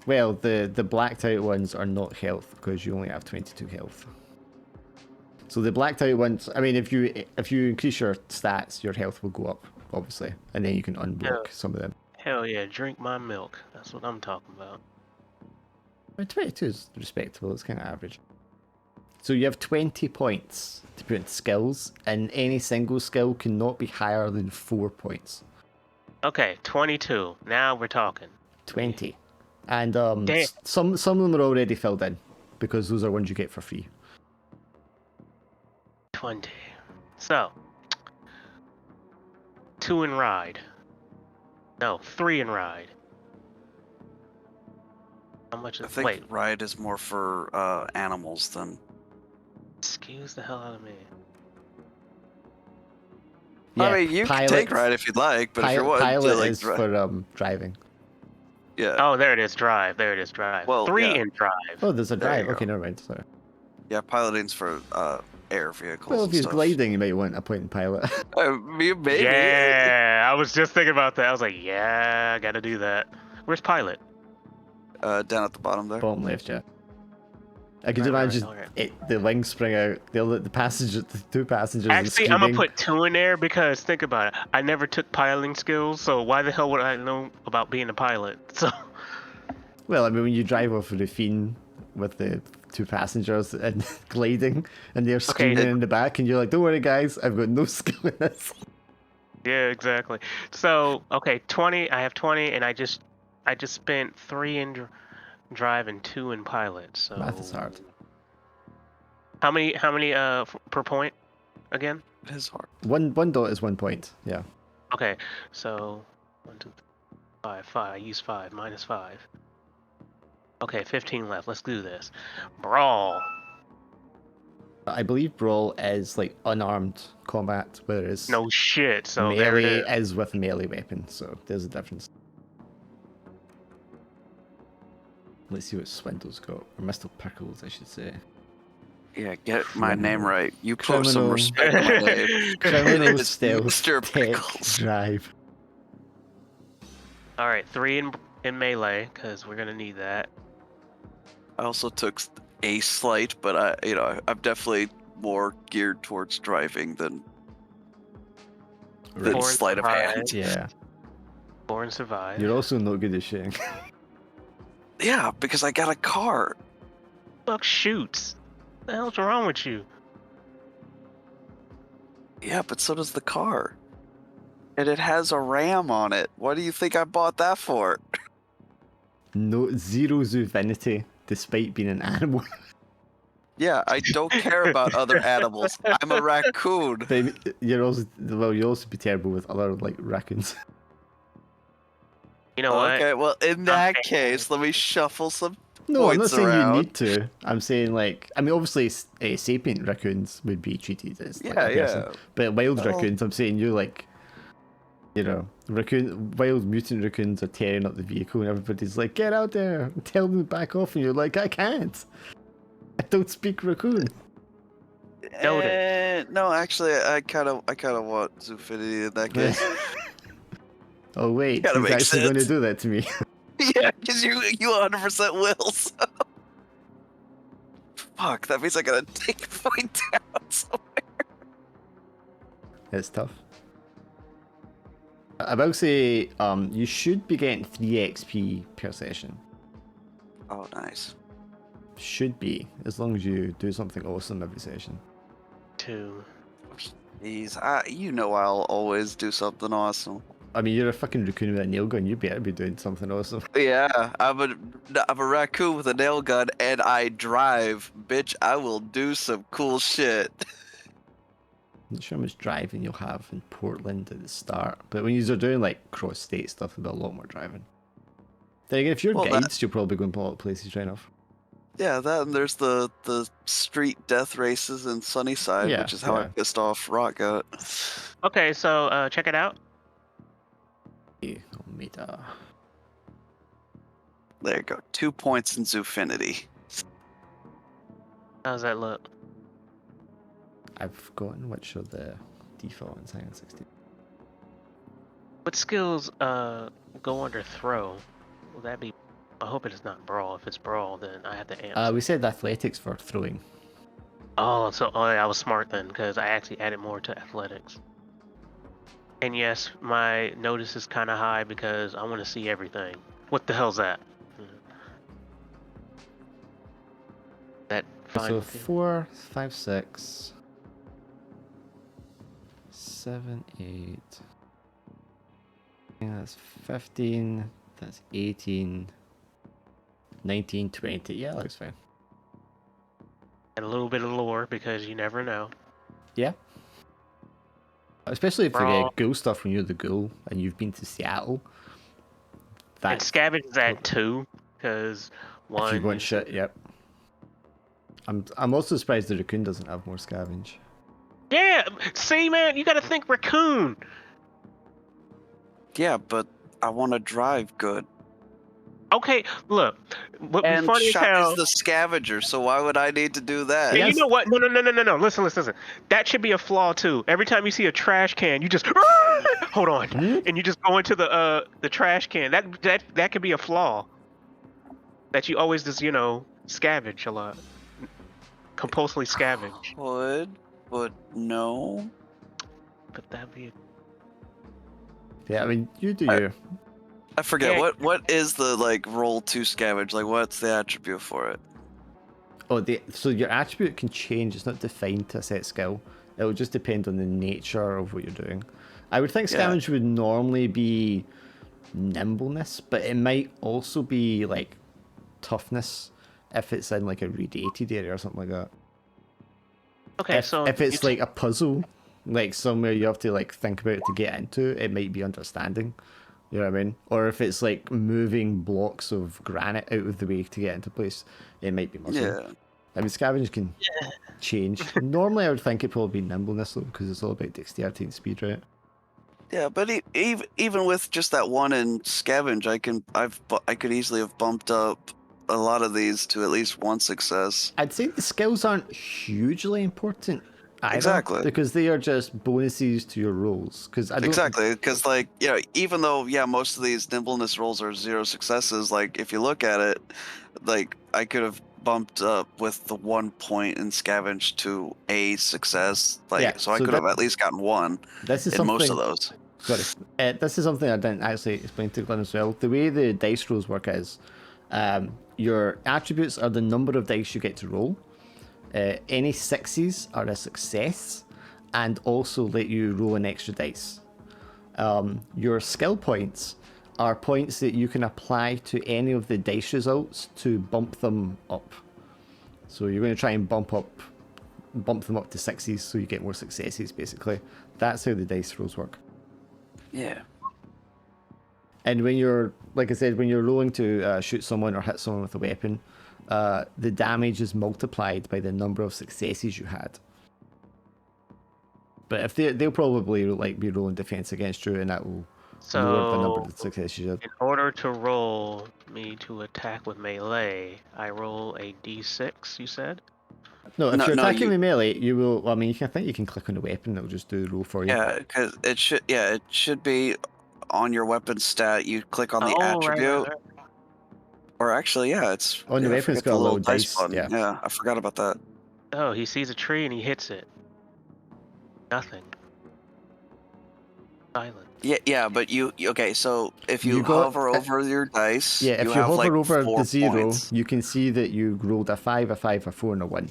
Well, the blacked out ones are not health because you only have 22 health. So the blacked out ones, I mean, if you increase your stats, your health will go up, obviously, and then you can unblock some of them. Hell yeah, drink my milk. That's what I'm talking about. I mean, 22 is respectable. It's kind of average. So you have 20 points to put into skills, and any single skill cannot be higher than 4 points. Okay, 22. Now we're talking. 20. And Damn. some of them are already filled in, because those are ones you get for free. 20. So, 2 in ride. No, 3 in ride. How much is... I think ride is more for animals than... Excuse the hell out of me. Yeah, I mean, you can take ride if you'd like, but if you want pilot to, like, is for driving. Yeah. Oh, there it is, drive. Well, 3 yeah. in drive. Oh, there's a There you drive. go. Okay, never mind. Sorry. Yeah, piloting's for air vehicles. Well, if and he's stuff. gliding, you might want a point in pilot. Maybe. Yeah, I was just thinking about that. I was like, yeah, I gotta do that. Where's pilot? Down at the bottom there. Bottom left, yeah. I could Right, imagine alright. the wings spring out. The two passengers. Actually, I'm gonna put 2 in there because think about it. I never took piloting skills, so why the hell would I know about being a pilot? So. Well, I mean, when you drive off of the Fiend with the 2 passengers and gliding, and they're screaming in the back, and you're like, "Don't worry, guys, I've got no skill in this." Yeah, exactly. So, okay, 20. I have 20, and I just spent 3 in drive and 2 in pilot. So Math is hard. How many per point again? It is hard. One dot is 1 point. Yeah. Okay, so 1, 2, 3, 5. I use 5 minus 5. Okay, 15 left. Let's do this. Brawl. I believe brawl is like unarmed combat, whereas No shit. So there it melee is. is with a melee weapon. So there's a difference. Let's see what Swindle's got, or Mr. Pickles, I should say. Yeah, get my name right. You put some Criminal. respect on my name. Criminal It's stealth Mr. tech Pickles. drive. All right, 3 in melee because we're gonna need that. I also took a slight, but I'm definitely more geared towards driving than Four and sleight of hand. Yeah. 4 and survive. You're also not good at shooting. Yeah, because I got a car. Fuck shoots. What the hell's wrong with you? Yeah, but so does the car. And it has a ram on it. What do you think I bought that for? No, zero zoovinity, despite being an animal. Yeah, I don't care about other animals. I'm a raccoon. But you'll also be terrible with other like raccoons. You know what? Okay, well, in that Okay. case, let me shuffle some No, I'm not points saying around. you need to. I'm saying like, I mean, obviously, sapient raccoons would be treated as like a person, but wild raccoons, I'm saying you like, you know, wild mutant raccoons are tearing up the vehicle, and everybody's like, "Get out there! Tell them to back off!" And you're like, "I can't. I don't speak raccoon." No, actually, I kind of want Zoofinity in that case. Oh wait, Gotta he's make actually going to sense. do that to me. Yeah, because you 100% will. So. Fuck, that means I gotta take a point down somewhere. It's tough. I will say, you should be getting 3 XP per session. Oh, nice. Should be, as long as you do something awesome every session. 2. Jeez, you know I'll always do something awesome. I mean, you're a fucking raccoon with a nail gun. You better be doing something awesome. Yeah, I'm a raccoon with a nail gun, and I drive. Bitch, I will do some cool shit. I'm not sure how much driving you'll have in Portland at the start, but when you're doing like cross-state stuff, there'll be a lot more driving. Then again, if you're guides, you'll probably go in a lot of places right enough. Yeah, that and there's the street death races in Sunnyside, which is how I pissed off Rock Goat. Okay, so check it out. Meta. There you go. 2 points in Zoofinity. How's that look? I've forgotten which are the default ones. Hang on, 16. What skills go under throw? Will that be? I hope it is not brawl. If it's brawl, then I have to answer. We said athletics for throwing. Oh, so I was smart then, because I actually added more to athletics. And yes, my notice is kind of high because I want to see everything. What the hell's that? That fine. So 4, 5, 6, 7, 8. Yeah, that's 15. That's 18. 19, 20. Yeah, that looks fine. And a little bit of lore because you never know. Yeah. Especially if you Brawl. get ghoul stuff when you're the ghoul and you've been to Seattle. And scavenge is at 2 because If you 1. want shit, yep. I'm also surprised the raccoon doesn't have more scavenge. Yeah, see, man, you got to think raccoon. Yeah, but I want to drive good. Okay, look. What be And funny as Shot hell. is the scavenger, so why would I need to do that? And you know what? No. Listen. That should be a flaw too. Every time you see a trash can, you just hold on, and you just go into the trash can. That could be a flaw. That you always just scavenge a lot, compulsively scavenge. Would, but no. But that'd be. Yeah, I mean, you do your... I forget, Yeah. what is the, roll to scavenge? Like, what's the attribute for it? Oh, so your attribute can change. It's not defined to a set skill. It will just depend on the nature of what you're doing. I would think scavenge would normally be nimbleness, but it might also be, like, toughness if it's in, like, a radiated area or something like that. Okay, If it's, like, a puzzle, like, somewhere you have to, like, think about to get into, it might be understanding. You know what I mean? Or if it's like moving blocks of granite out of the way to get into place, it might be muscle. Yeah. I mean, scavenge can change. Normally, I would think it'd probably be nimbleness though, because it's all about dexterity and speed, right? Yeah, but even with just that one in scavenge, I could easily have bumped up a lot of these to at least 1 success. I'd say the skills aren't hugely important either, Exactly. because they are just bonuses to your rolls. Exactly, because even though most of these nimbleness rolls are 0 successes, like if you look at it, like I could have bumped up with the 1 point in scavenge to a success, so I could have at least gotten 1 in most of those. Sorry, this is something I didn't actually explain to Glenn as well. The way the dice rolls work is, your attributes are the number of dice you get to roll. Any 6s are a success, and also let you roll an extra dice. Your skill points are points that you can apply to any of the dice results to bump them up. So you're going to try and bump them up to 6s so you get more successes, basically. That's how the dice rolls work. Yeah. And when you're, like I said, when you're rolling to shoot someone or hit someone with a weapon, the damage is multiplied by the number of successes you had. But if they'll probably like be rolling defense against you, and that will lower the number of successes you had. In order to roll me to attack with melee, I roll a d6, you said? No, if you're attacking with melee, you will. I mean, I think you can click on the weapon; it'll just do the roll for you. Yeah, because it should be on your weapon stat. You click on the attribute. Right. Or actually, yeah, it's on the weapon's got a little dice button. Yeah, I forgot about that. Oh, he sees a tree and he hits it. Nothing. Silent. Yeah, but okay. So if you hover over your dice, if you have hover like over 4 the 0, points. You can see that you rolled a 5, a 5, a 4, and a 1,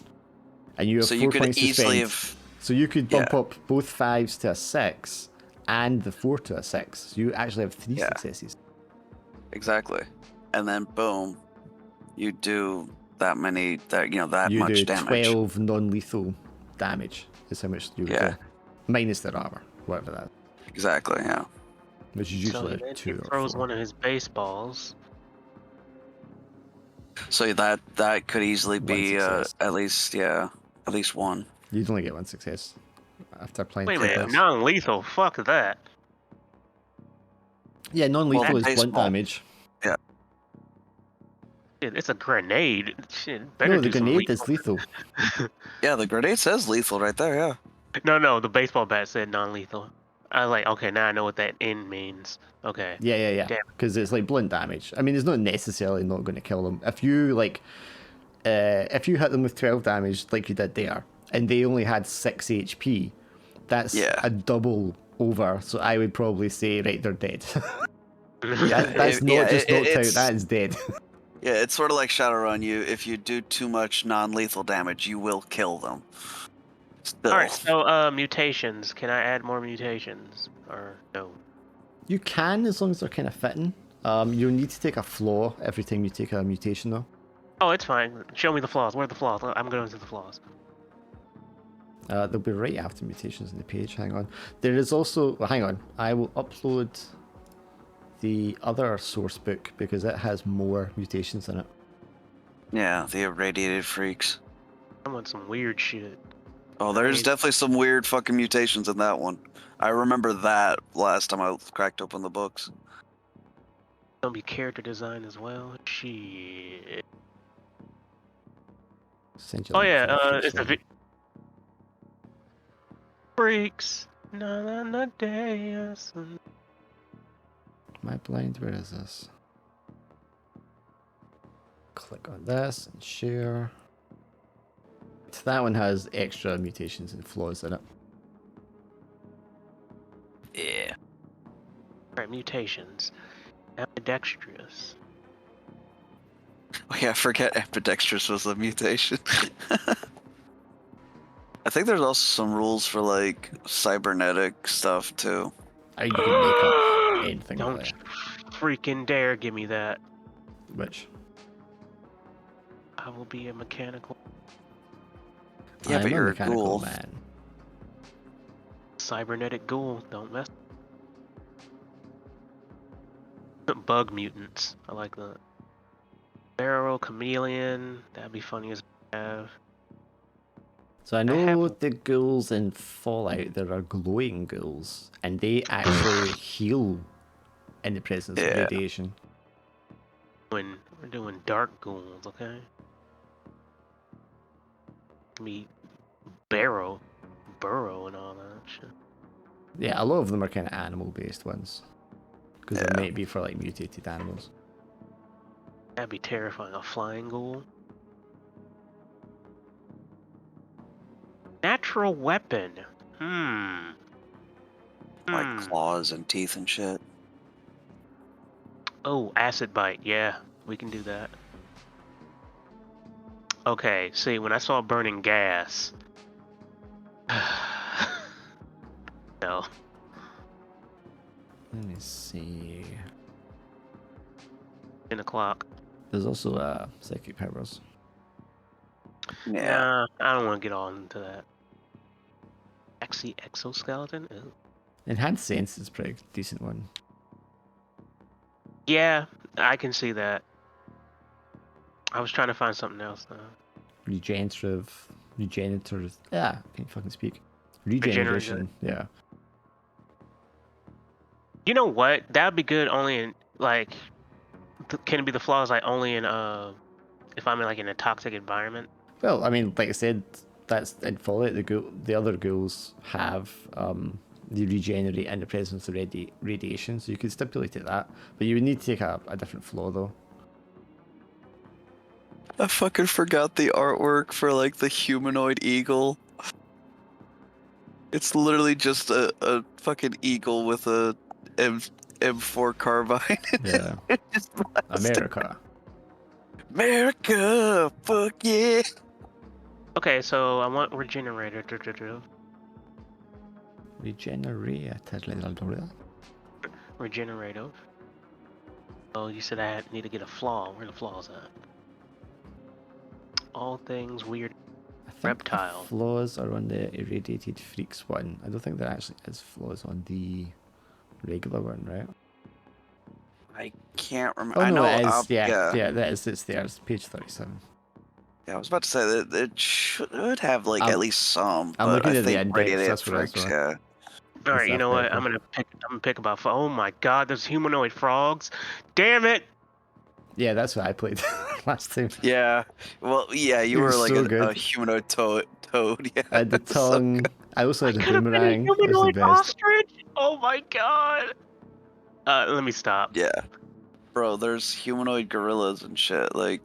and you have 4 points to spend. So you could bump up both 5s to a 6 and the 4 to a 6. So you actually have 3 successes. Exactly, and then boom, you do that many much damage. 12 non-lethal damage is how much you would do. Minus their armor, whatever that is. Exactly, yeah. Which is usually so 2 he or 4. throws one of his baseballs. So that could easily be at least 1. You'd only get 1 success after playing. Wait a minute, non-lethal? Fuck that. Yeah, non-lethal is blunt damage. Yeah. It's a grenade. Shit, better no, the do some grenade is lethal. Yeah, the grenade says lethal right there, yeah. No, the baseball bat said non-lethal. I was like, okay, now I know what that N means. Okay. Yeah. Because it's like blunt damage. I mean, it's not necessarily not going to kill them. If you if you hit them with 12 damage like you did there, and they only had 6 HP, that's a double over. So I would probably say, right, they're dead. That's not just knocked out. That is dead. Yeah, it's sort of like Shadowrun. If you do too much non-lethal damage, you will kill them. Still. All right, so mutations. Can I add more mutations or no? You can, as long as they're kind of fitting. You'll need to take a flaw every time you take a mutation, though. Oh, it's fine. Show me the flaws. Where are the flaws? I'm going to the flaws. They'll be right after mutations in the page. Hang on. There is also... Well, hang on. I will upload the other source book because it has more mutations in it. Yeah, the irradiated freaks. I want some weird shit. Oh, there's definitely some weird fucking mutations in that one. I remember that last time I cracked open the books. Gonna be character design as well. Shit. Oh yeah, it's the freaks. Na day. My blind, where is this? Click on this and share. So that one has extra mutations and flaws in it. Yeah. Alright, mutations. Ambidextrous. Oh yeah, I forget ambidextrous was a mutation. I think there's also some rules for like cybernetic stuff too. You can make up anything. Don't freaking dare give me that. Which? I will be a mechanical. Yeah, but you're a ghoul. Man. Cybernetic ghoul, don't mess. Bug mutants, I like that. Feral chameleon, that'd be funny as have. So I know the ghouls in Fallout, there are glowing ghouls, and they actually heal in the presence of radiation. We're doing dark ghouls, okay? Me burrow and all that shit. Yeah, a lot of them are kind of animal-based ones, because they might be for like mutated animals. That'd be terrifying. A flying ghoul. Natural weapon. Like claws and teeth and shit. Oh, acid bite. Yeah, we can do that. Okay, see, when I saw burning gas... No. Let me see. 10 o'clock. There's also psychic powers. Yeah. Nah, I don't want to get on into that. Exoskeleton? Ew. Enhanced sense is a pretty decent one. Yeah, I can see that. I was trying to find something else though. Regenerative. Yeah, can't fucking speak. Regeneration. Yeah. You know what? That would be good only in like. Can it be the flaws like only in if I'm in like in a toxic environment? Well, I mean, like I said, that's in Fallout. The other ghouls have they regenerate in the presence of radiation, so you could stipulate it that. But you would need to take a different flaw though. I fucking forgot the artwork for like the humanoid eagle. It's literally just a fucking eagle with a M4 carbine. Yeah. Just blasting. America, fuck yeah. Okay, so I want regenerator. Regenerative. Oh, you said I need to get a flaw. Where are the flaws at? All things weird. I think Reptile. the flaws are on the irradiated freaks one. I don't think there actually is flaws on the regular one, right? I can't remember. Oh I no, know. it is. Yeah, That is. It's there. It's page 37. Yeah, I was about to say that it should have like at least some. I'm but looking I at the think index, radiated that's what I freaks, saw. yeah. All right, you know what? I'm gonna pick about. Oh my God, there's humanoid frogs. Damn it! Yeah, that's what I played last time. Yeah. Well, yeah, you It were was like so a good. humanoid toad. Yeah. I had the tongue. I also had the Could have been a boomerang. It was the humanoid best. ostrich. Oh my God. Let me stop. Yeah. Bro, there's humanoid gorillas and shit, like,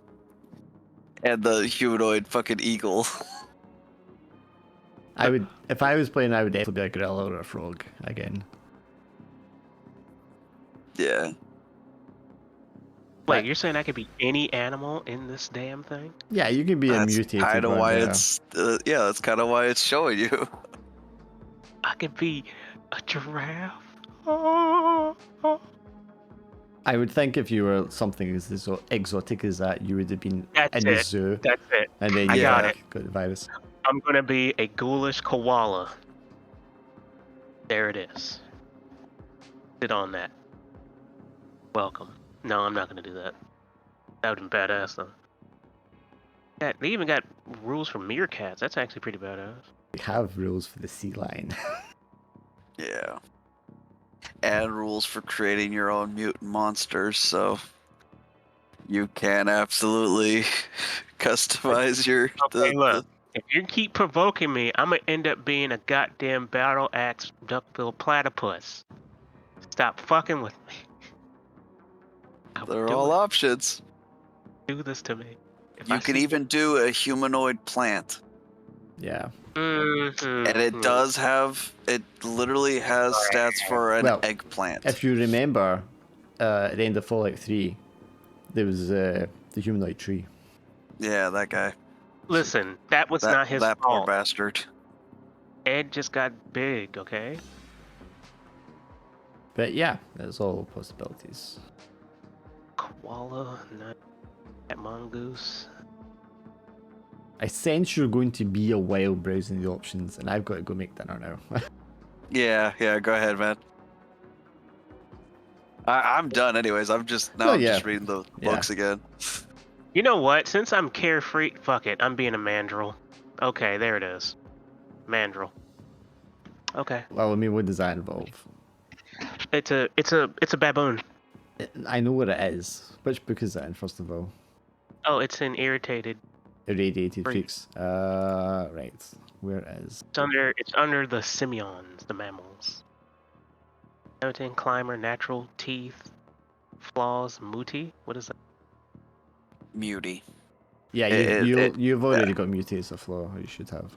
and the humanoid fucking eagle. I would, if I was playing, I would definitely be a gorilla or a frog again. Yeah. Wait, you're saying I could be any animal in this damn thing? Yeah, you can be a That's mutated kind of one. why Yeah. it's. Yeah, that's kind of why it's showing you. I could be a giraffe. Oh. I would think if you were something as exotic as that, you would have been in the zoo. That's it. And then I you got it. got the virus. I'm gonna be a ghoulish koala. There it is. Sit on that. Welcome. No, I'm not gonna do that. That would've been badass though. Yeah, they even got rules for meerkats. That's actually pretty badass. We have rules for the sea lion. Yeah. And rules for creating your own mutant monsters, so you can absolutely customize your. Okay, look. If you keep provoking me, I'm gonna end up being a goddamn battle axe duck-billed platypus. Stop fucking with me. They're all options. Do this to me. You could even do a humanoid plant. Yeah. Mm-hmm. And it does have, it literally has stats for an eggplant. If you remember, at the end of Fallout 3, there was the humanoid tree. Yeah, that guy. Listen, that was not his fault. That poor bastard. Ed just got big, okay? But yeah, there's all possibilities. Koala, not that mongoose. I sense you're going to be a while browsing the options, and I've got to go make dinner now. Yeah, go ahead, man. I'm done anyways. I'm just reading the books again. You know what? Since I'm carefree, fuck it. I'm being a mandrill. Okay, there it is. Mandrill. Okay. Well, I mean, what does that involve? It's a baboon. I know what it is. Which book is that in, first of all? Oh, it's in Irradiated Freaks. Right. Where is? It's under the simians, the mammals. 17 climber, natural teeth, flaws, muti. What is that? Muty. Yeah, you've already got muti as a flaw. You should have.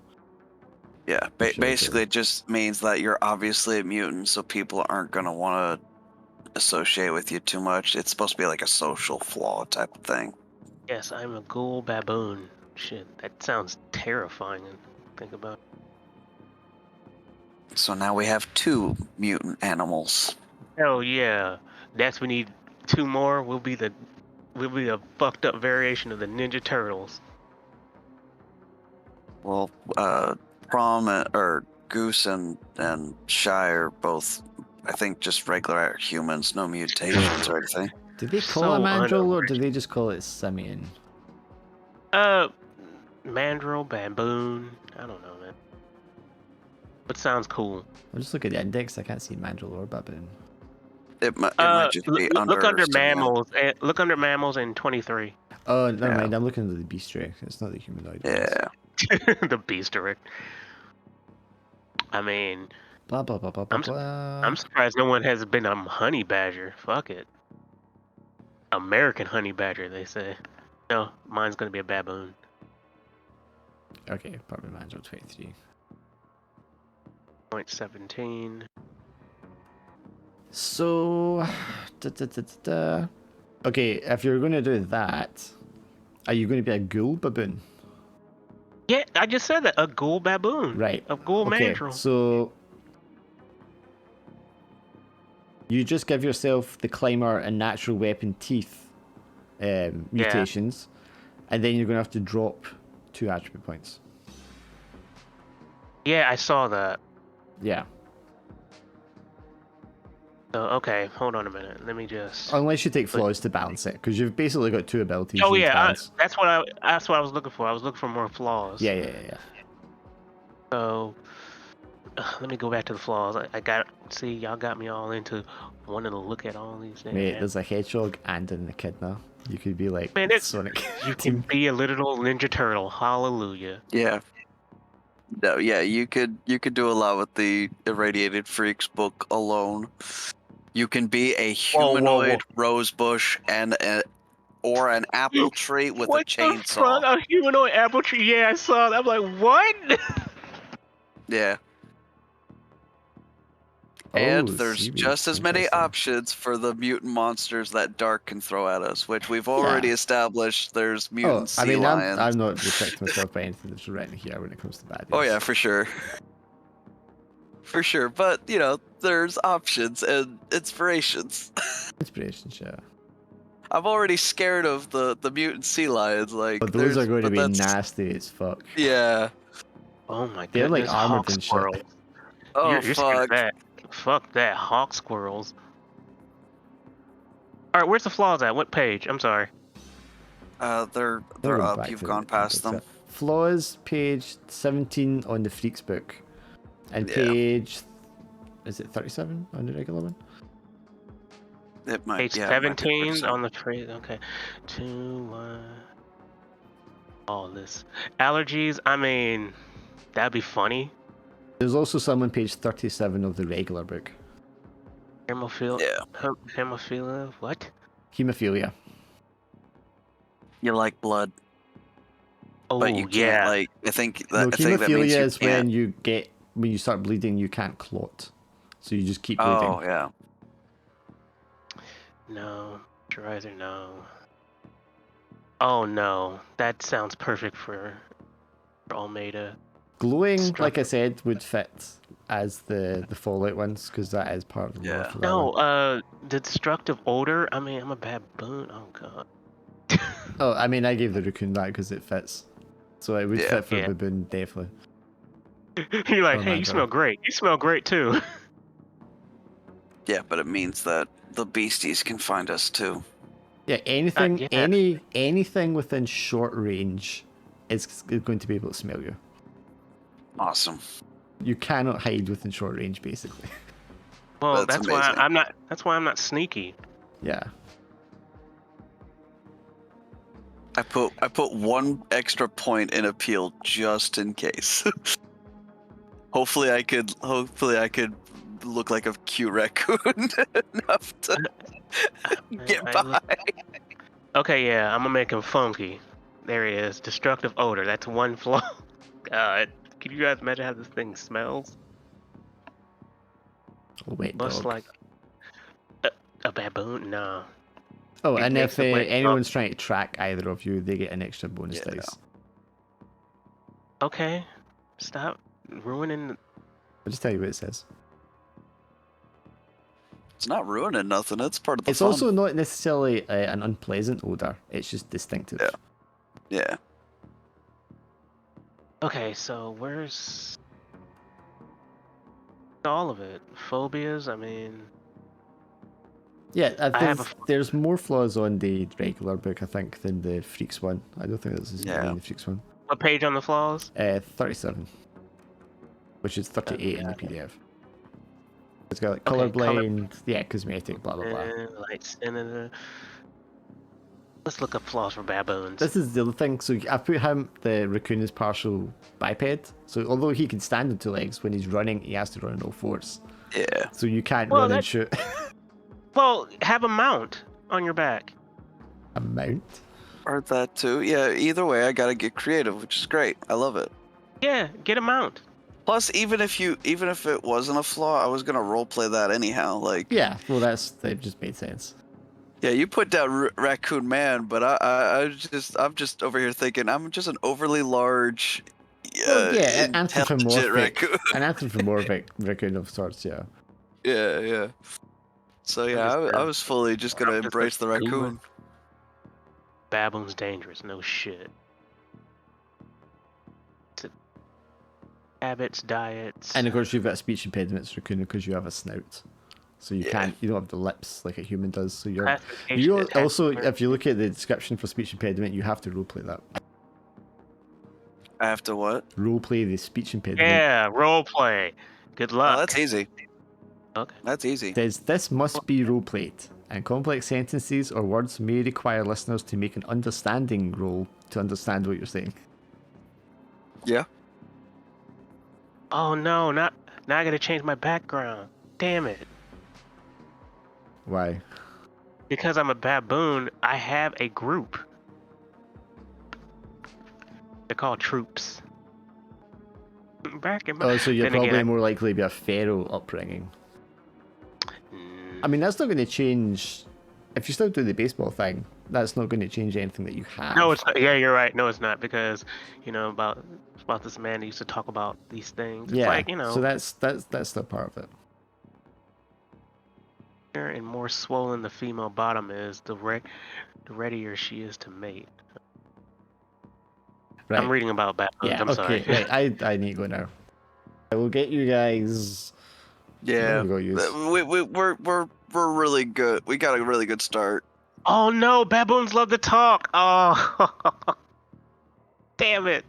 Yeah, basically it just means that you're obviously a mutant, so people aren't gonna want to associate with you too much. It's supposed to be like a social flaw type of thing. Yes, I'm a ghoul baboon. Shit, that sounds terrifying. Think about. So now we have 2 mutant animals. Hell yeah. Next we need 2 more. We'll be the fucked up variation of the Ninja Turtles. Well, Prom or Goose and Shy are both, I think, just regular humans, no mutations or anything. Do they call it So mandrill or do they just call it simian? Mandrill, baboon. I don't know, man. But sounds cool. I'll just look at the index. I can't see mandrill or baboon. It might just be look under simian. mammals. Look under mammals in 23. Oh, never mind. I'm looking at the bestiary. It's not the humanoid. Yeah. The beast direct. I mean, Blah blah blah blah blah blah. I'm surprised no one has been a honey badger. Fuck it. American honey badger, they say. No, mine's gonna be a baboon. Okay, probably mandrill 23. 0.17. So, okay, if you're going to do that, are you going to be a ghoul baboon? Yeah, I just said that. A ghoul baboon. Right. A ghoul mandrill. So you just give yourself the climber and natural weapon teeth mutations, and then you're going to have to drop 2 attribute points. Yeah, I saw that. Yeah. So, okay, hold on a minute. Let me just. Unless you take flaws to balance it, because you've basically got 2 abilities. Oh yeah, that's what I was looking for. I was looking for more flaws. Yeah. So, let me go back to the flaws. See, y'all got me all into wanting to look at all these things. Mate, there's a hedgehog and an echidna. You could be like Sonic. You can be a literal Ninja Turtle. Hallelujah. Yeah. No, yeah, you could do a lot with the Irradiated Freaks book alone. You can be a humanoid rosebush or an apple tree with a chainsaw. A humanoid apple tree? Yeah, I saw that. I'm like, what? Yeah. And there's just as many options for the mutant monsters that Dark can throw at us, which we've already established. There's mutant sea lions. I'm not restricting myself by anything that's written here when it comes to baddies. Oh yeah, for sure. For sure, but you know, there's options and inspirations. Inspirations, yeah. I'm already scared of the mutant sea lions. Like, but those are going to be nasty as fuck. Yeah. Oh my god. They're like armored and shit. Oh you're fuck. Fuck that, hawk squirrels. Alright, where's the flaws at? What page? I'm sorry. They're up. You've gone past them. Flaws, page 17 on the Freaks book. And page... Is it 37 on the regular one? It might, page 17 on the phrase. Okay. 2, 1... All this. Allergies, I mean... That'd be funny. There's also some on page 37 of the regular book. Hemophilia? Yeah. Hemophilia? What? Hemophilia. You like blood. Oh, but you can't, like, I think that hemophilia is when you start bleeding, you can't clot. So you just keep bleeding. Oh, yeah. No. Dreiser, no. Oh, no. That sounds perfect for Almeida. Glowing, like I said, would fit as the Fallout ones, because that is part of the lore for that one. The destructive odor, I mean, I'm a baboon. Oh, God. Oh, I mean, I gave the raccoon that because it fits. So it would fit for baboon, definitely. You're like, hey, you smell great. You smell great, too. Yeah, but it means that the beasties can find us, too. Yeah, anything within short range is going to be able to smell you. Awesome. You cannot hide within short range, basically. Well, that's why I'm not. That's why I'm not sneaky. Yeah. I put 1 extra point in appeal just in case. Hopefully I could look like a cute raccoon enough to get by. Okay, yeah, I'm gonna make him funky. There he is. Destructive odor. That's 1 flaw. God. Can you guys imagine how this thing smells? Wait, Must like a baboon? No. Oh, and if anyone's trying to track either of you, they get an extra bonus dice. Okay. Stop ruining. I'll just tell you what it says. It's not ruining nothing. It's part of the It's fun. also not necessarily an unpleasant odor. It's just distinctive. Yeah. Yeah. Okay, so where's all of it? Phobias? I mean, Yeah, I have a there's more flaws on the regular book, I think, than the Freaks one. I don't think there's as many in the Freaks one. what page on the flaws? 37, which is 38 in the PDF. It's got like Okay, colorblind, cosmetic, blah blah blah. Light skin. Let's look up flaws for baboons. This is the other thing. So I put him, the raccoon, is partial biped. So although he can stand on 2 legs, when he's running, he has to run on all 4s. Yeah. So you can't run and shoot. Well, have a mount on your back. A mount? Or that too. Yeah, either way, I gotta get creative, which is great. I love it. Yeah, get a mount. Plus, even if it wasn't a flaw, I was gonna roleplay that anyhow. Like. Yeah, well, that just made sense. Yeah, you put down Raccoon Man, but I'm just over here thinking I'm just an overly large, an intelligent raccoon. An anthropomorphic raccoon of sorts. Yeah. Yeah. So yeah, I was fully just gonna embrace the raccoon. Baboon's dangerous, no shit. Habits, diets. And of course, you've got a speech impediment, raccoon, because you have a snout. So you don't have the lips like a human does. So you also, if you look at the description for speech impediment, you have to roleplay that. I have to what? Roleplay the speech impediment. Yeah, roleplay. Good luck. Oh, that's easy. Okay. That's easy. This must be roleplayed, and complex sentences or words may require listeners to make an understanding roll to understand what you're saying. Yeah. Oh no, now I gotta change my background. Damn it. Why? Because I'm a baboon, I have a group. They're called troops. Back in my... So you're Then probably again, more likely to be a pharaoh upbringing. I mean, that's not going to change. If you still do the baseball thing, that's not going to change anything that you have. No, it's not. Yeah, you're right. No, it's not, because about this man that used to talk about these things. It's like, So that's still part of it. And more swollen the female bottom is, the readier she is to mate. Right. I'm reading about baboons. Yeah. I'm sorry. Right. I need to go now. I will get you guys. Yeah. We're really good. We got a really good start. Oh no, baboons love to talk. Oh, damn it.